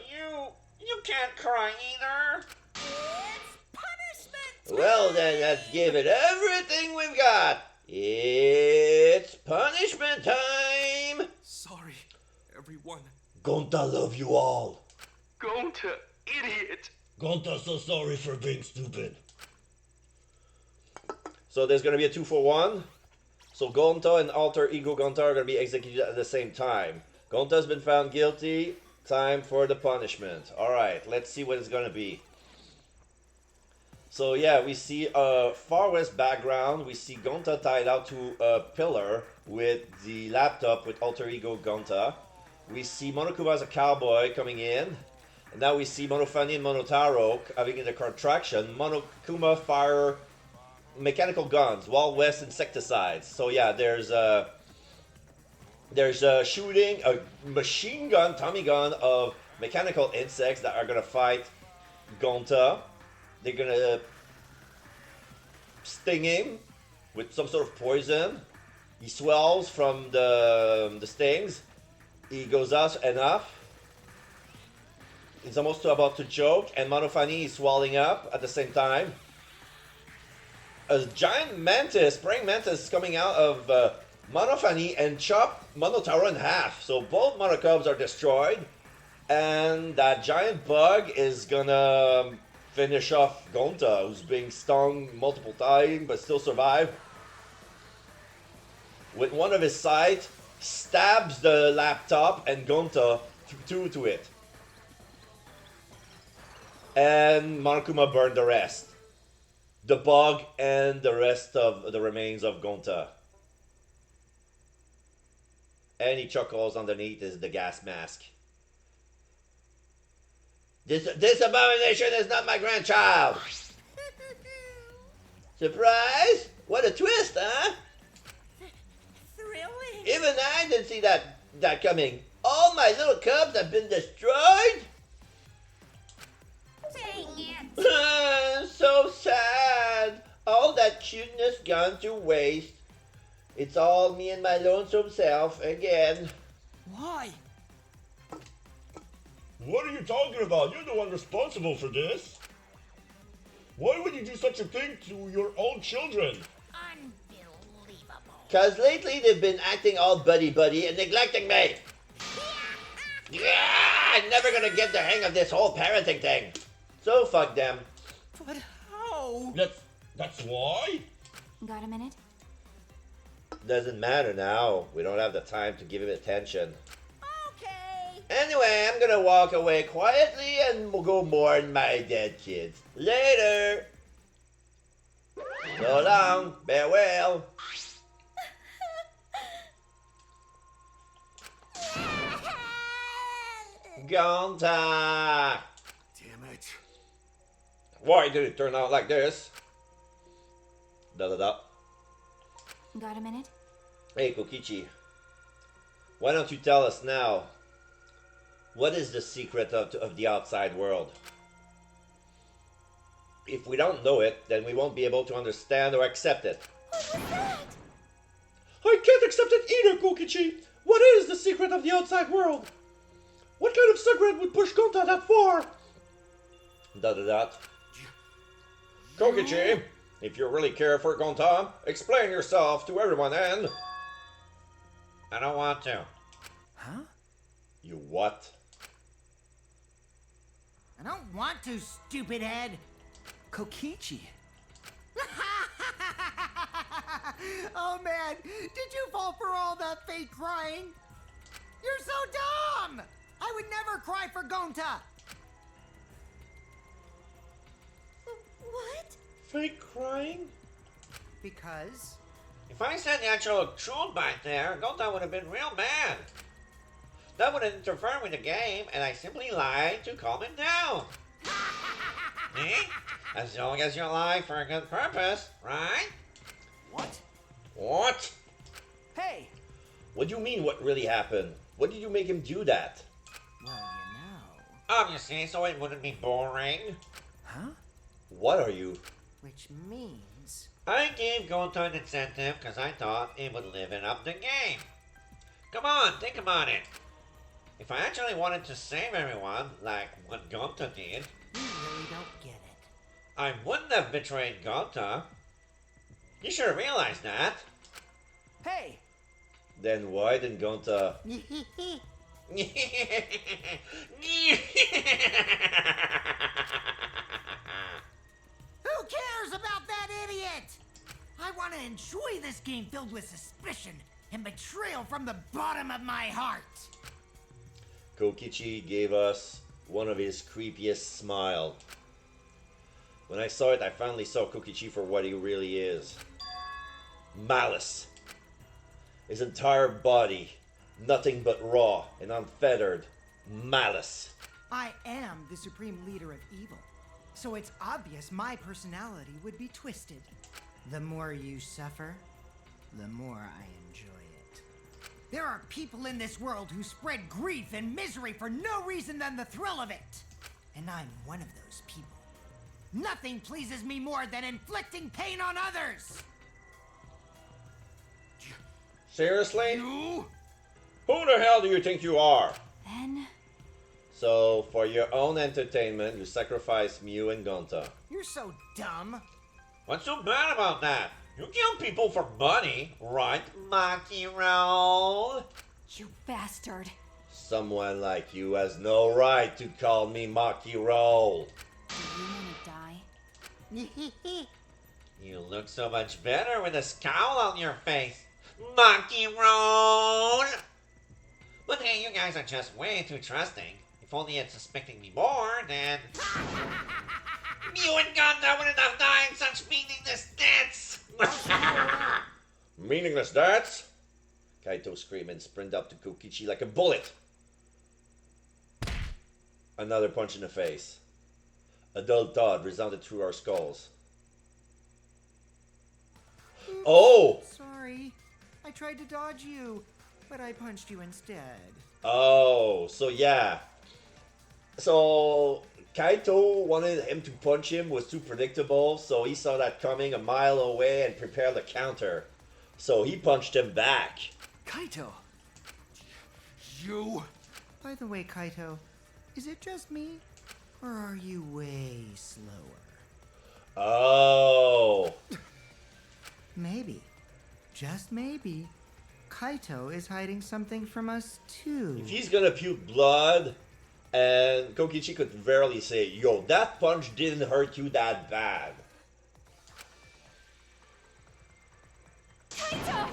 you can't cry either. It's punishment. Well then, let's give it everything we've got. It's punishment time! Sorry, everyone. Gonta love you all. Gonta, idiot. Gonta so sorry for being stupid. So there's gonna be a 2-for-1. So Gonta and Alter Ego Gonta are gonna be executed at the same time. Gonta's been found guilty. Time for the punishment. Alright, let's see what it's gonna be. So yeah, we see a far west background. We see Gonta tied out to a pillar with the laptop with Alter Ego Gonta. We see Monokuma as a cowboy coming in. And now we see Monofani and Monotaro having the contraction. Monokuma fire mechanical guns, Wild West insecticides. So yeah, there's shooting a machine gun, Tommy gun of mechanical insects that are gonna fight Gonta. They're gonna sting him with some sort of poison. He swells from the stings. He goes out enough. He's almost about to choke, and Monofani is swelling up at the same time. A giant mantis, praying mantis, is coming out of Monofani and chop Monotaro in half. So both Monocubs are destroyed, and that giant bug is gonna finish off Gonta, who's being stung multiple times but still survive. With one of his sides, stabs the laptop and Gonta to it. And Monokuma burned the rest. The bug and the rest of the remains of Gonta. And he chuckles underneath the gas mask. This abomination is not my grandchild! Surprise? What a twist, huh? Thrilling. Even I didn't see that coming. All my little cubs have been destroyed? Dang it. So sad. All that cuteness gone to waste. It's all me and my lonesome self again. Why? What are you talking about? You're the one responsible for this. Why would you do such a thing to your own children? Unbelievable. Cause lately they've been acting all buddy-buddy and neglecting me. Yeah, I'm never gonna get the hang of this whole parenting thing. So fuck them. But how? That's why? Got a minute? Doesn't matter now. We don't have the time to give him attention. Okay. Anyway, I'm gonna walk away quietly and we'll go mourn my dead kids. Later! So long, farewell. Gonta! Damn it. Why did it turn out like this? Da da da. Got a minute? Hey, Kokichi. Why don't you tell us now? What is the secret of the outside world? If we don't know it, then we won't be able to understand or accept it. What was that? I can't accept it either, Kokichi. What is the secret of the outside world? What kind of secret would push Gonta that far? Da da da. Kokichi, if you really care for Gonta, explain yourself to everyone and... I don't want to. Huh? You what? I don't want to, stupid head. Kokichi. Oh man, did you fall for all that fake crying? You're so dumb! I would never cry for Gonta! What? Fake crying? Because? If I said the actual truth back there, Gonta would have been real mad. That would have interfered with the game, and I simply lied to calm him down. Eh? As long as you lie for a good purpose, right? What? What? Hey! What do you mean what really happened? What did you make him do that? Well, you know. Obviously, so it wouldn't be boring. Huh? What are you? Which means... I gave Gonta an incentive because I thought it would liven up the game. Come on, think about it. If I actually wanted to save everyone, like what Gonta did, You really don't get it. I wouldn't have betrayed Gonta. You should have realized that. Hey! Then why didn't Gonta... Who cares about that idiot? I want to enjoy this game filled with suspicion and betrayal from the bottom of my heart. Kokichi gave us one of his creepiest smile. When I saw it, I finally saw Kokichi for what he really is. Malice. His entire body, nothing but raw and unfettered malice. I am the supreme leader of evil, so it's obvious my personality would be twisted. The more you suffer, the more I enjoy it. There are people in this world who spread grief and misery for no reason than the thrill of it. And I'm one of those people. Nothing pleases me more than inflicting pain on others. Seriously? You? Who the hell do you think you are? Then... So, for your own entertainment, you sacrifice Mew and Gonta. You're so dumb. What's so bad about that? You kill people for money, right, Makiro? You bastard. Someone like you has no right to call me Maki Roll. Do you want to die? You look so much better with a scowl on your face, Makiro! But hey, you guys are just way too trusting. If only you'd suspecting me more, then... You and Gonta wouldn't have died such meaningless deaths! Meaningless darts? Kaito screamed and sprinted up to Kokichi like a bullet. Another punch in the face. A dull thud resounded through our skulls. Oh! Sorry. I tried to dodge you, but I punched you instead. Oh, so yeah. So Kaito wanted him to punch him, was too predictable, so he saw that coming a mile away and prepared a counter. So he punched him back. Kaito! You? By the way, Kaito, is it just me? Or are you way slower? Oh. Maybe, just maybe, Kaito is hiding something from us too. If he's gonna puke blood And Kokichi could verily say, yo, that punch didn't hurt you that bad. Kaito!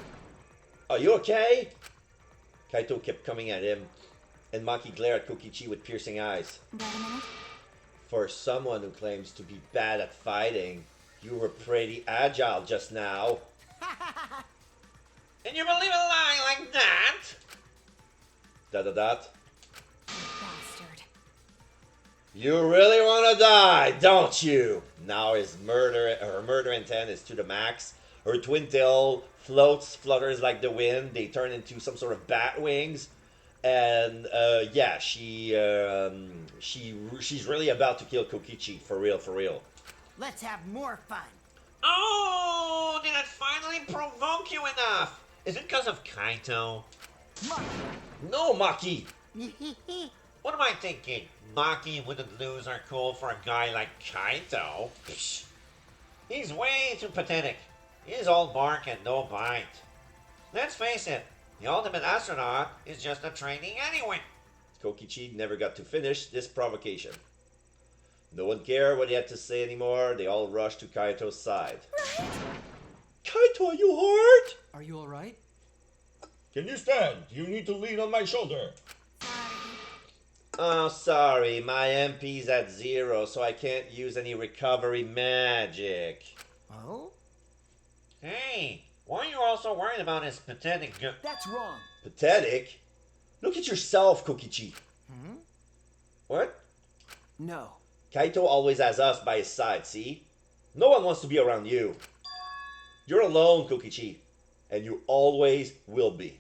Are you okay? Kaito kept coming at him, and Maki glared at Kokichi with piercing eyes. Wait a minute. For someone who claims to be bad at fighting, you were pretty agile just now. And you believe a lie like that? Dot. Bastard. You really want to die, don't you? Now her murder intent is to the max. Her twin tail flutters like the wind. They turn into some sort of bat wings. And yeah, she's really about to kill Kokichi, for real. Let's have more fun. Oh, did it finally provoke you enough? Is it because of Kaito? No, Maki! What am I thinking? Maki wouldn't lose her cool for a guy like Kaito? Psh. He's way too pathetic. He's all bark and no bite. Let's face it, the ultimate astronaut is just a trainee anyway. Kokichi never got to finish this provocation. No one cared what he had to say anymore. They all rushed to Kaito's side. Kaito, are you hurt? Are you alright? Can you stand? You need to lean on my shoulder. Oh, sorry. My MP's at 0, so I can't use any recovery magic. Oh? Hey, why are you all so worried about his pathetic That's wrong. Pathetic? Look at yourself, Kokichi. What? No. Kaito always has us by his side, see? No one wants to be around you. You're alone, Kokichi. And you always will be.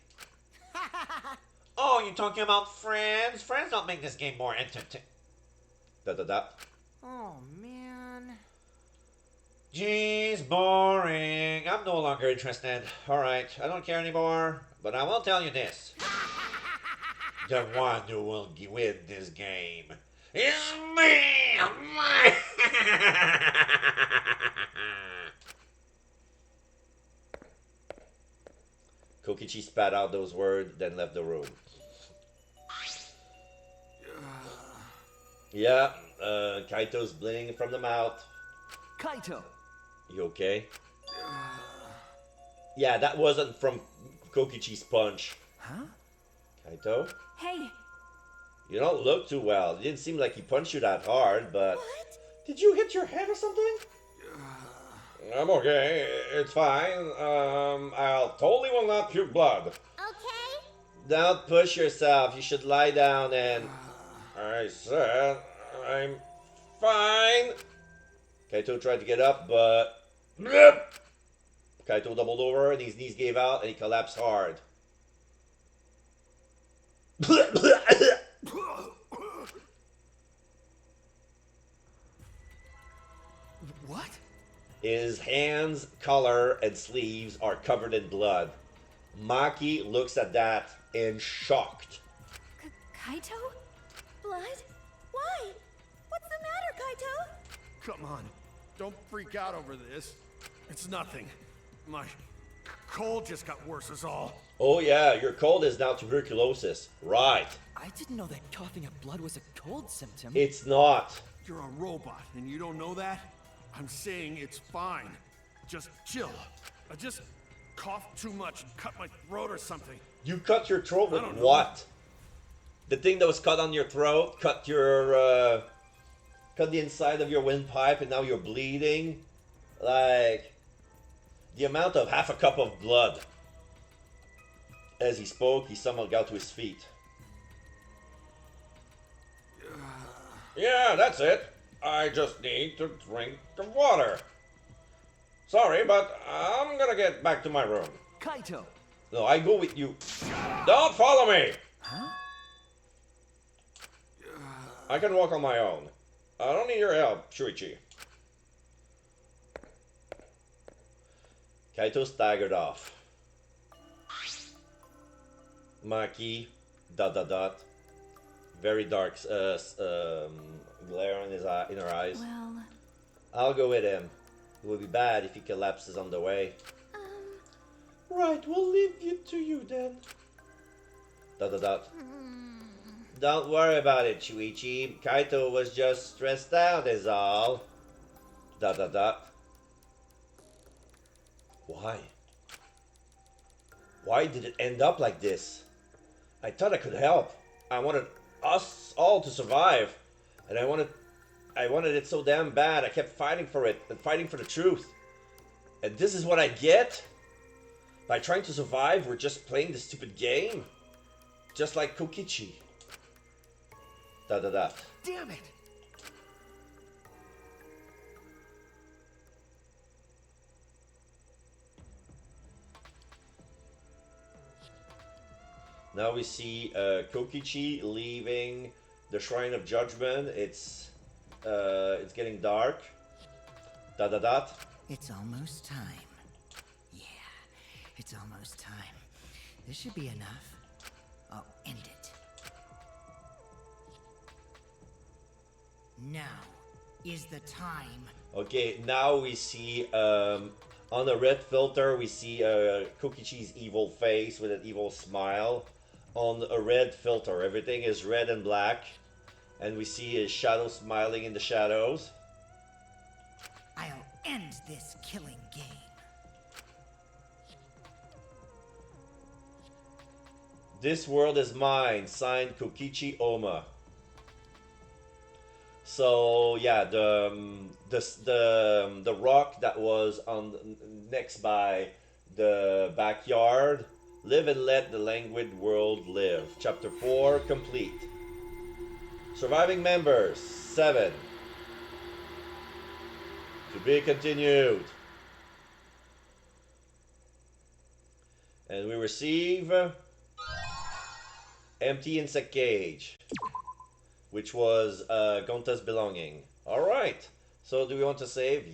Oh, you talking about friends? Friends don't make this game more entertaining. Dot. Oh, man. Jeez, boring. I'm no longer interested. Alright, I don't care anymore. But I will tell you this. The one who will win this game is me! Kokichi spat out those words, then left the room. Yeah, Kaito's bleeding from the mouth. Kaito! You okay? Yeah, that wasn't from Kokichi's punch. Huh? Kaito? Hey! You don't look too well. It didn't seem like he punched you that hard, but... What? Did you hit your head or something? I'm okay. It's fine. I'll totally will not puke blood. Okay? Don't push yourself. You should lie down and... I said I'm fine. Kaito tried to get up, but... Kaito doubled over and his knees gave out and he collapsed hard. What? His hands, collar, and sleeves are covered in blood. Maki looks at that in shocked. Kaito? Blood? Why? What's the matter, Kaito? Come on. Don't freak out over this. It's nothing. My cold just got worse is all. Oh yeah, your cold is now tuberculosis. Right. I didn't know that coughing up blood was a cold symptom. It's not. You're a robot and you don't know that? I'm saying it's fine. Just chill. I just coughed too much and cut my throat or something. You cut your throat with I don't know. what? The thing that was cut on your throat cut your cut the inside of your windpipe and now you're bleeding. Like the amount of half a cup of blood. As he spoke, he somehow got to his feet. Yeah, that's it. I just need to drink the water. Sorry, but I'm gonna get back to my room. Kaito! No, I go with you. Don't follow me! Huh? I can walk on my own. I don't need your help, Shuichi. Kaito staggered off. Maki, ... Very dark glare in her eyes. Well, I'll go with him. It would be bad if he collapses on the way. Right, we'll leave it to you then. ... Don't worry about it, Shuichi. Kaito was just stressed out is all. Dot dot dot. Why? Why did it end up like this? I thought I could help. I wanted us all to survive. And I wanted it so damn bad. I kept fighting for it and fighting for the truth. And this is what I get? By trying to survive, we're just playing this stupid game? Just like Kokichi. Dot dot dot. Damn it! Now we see Kokichi leaving the Shrine of Judgment. It's getting dark. Dot dot dot. It's almost time. Yeah, it's almost time. This should be enough. I'll end it. Now is the time. Okay, now we see on the red filter we see Kokichi's evil face with an evil smile. On a red filter, everything is red and black, and we see his shadow smiling in the shadows. I'll end this killing game. This world is mine, signed Kokichi Oma. So yeah, the rock that was on next by the backyard. Live and let the languid world live. Chapter 4 complete. Surviving members 7. To be continued. And we receive empty insect cage, which was Gonta's belonging. Alright, so do we want to save?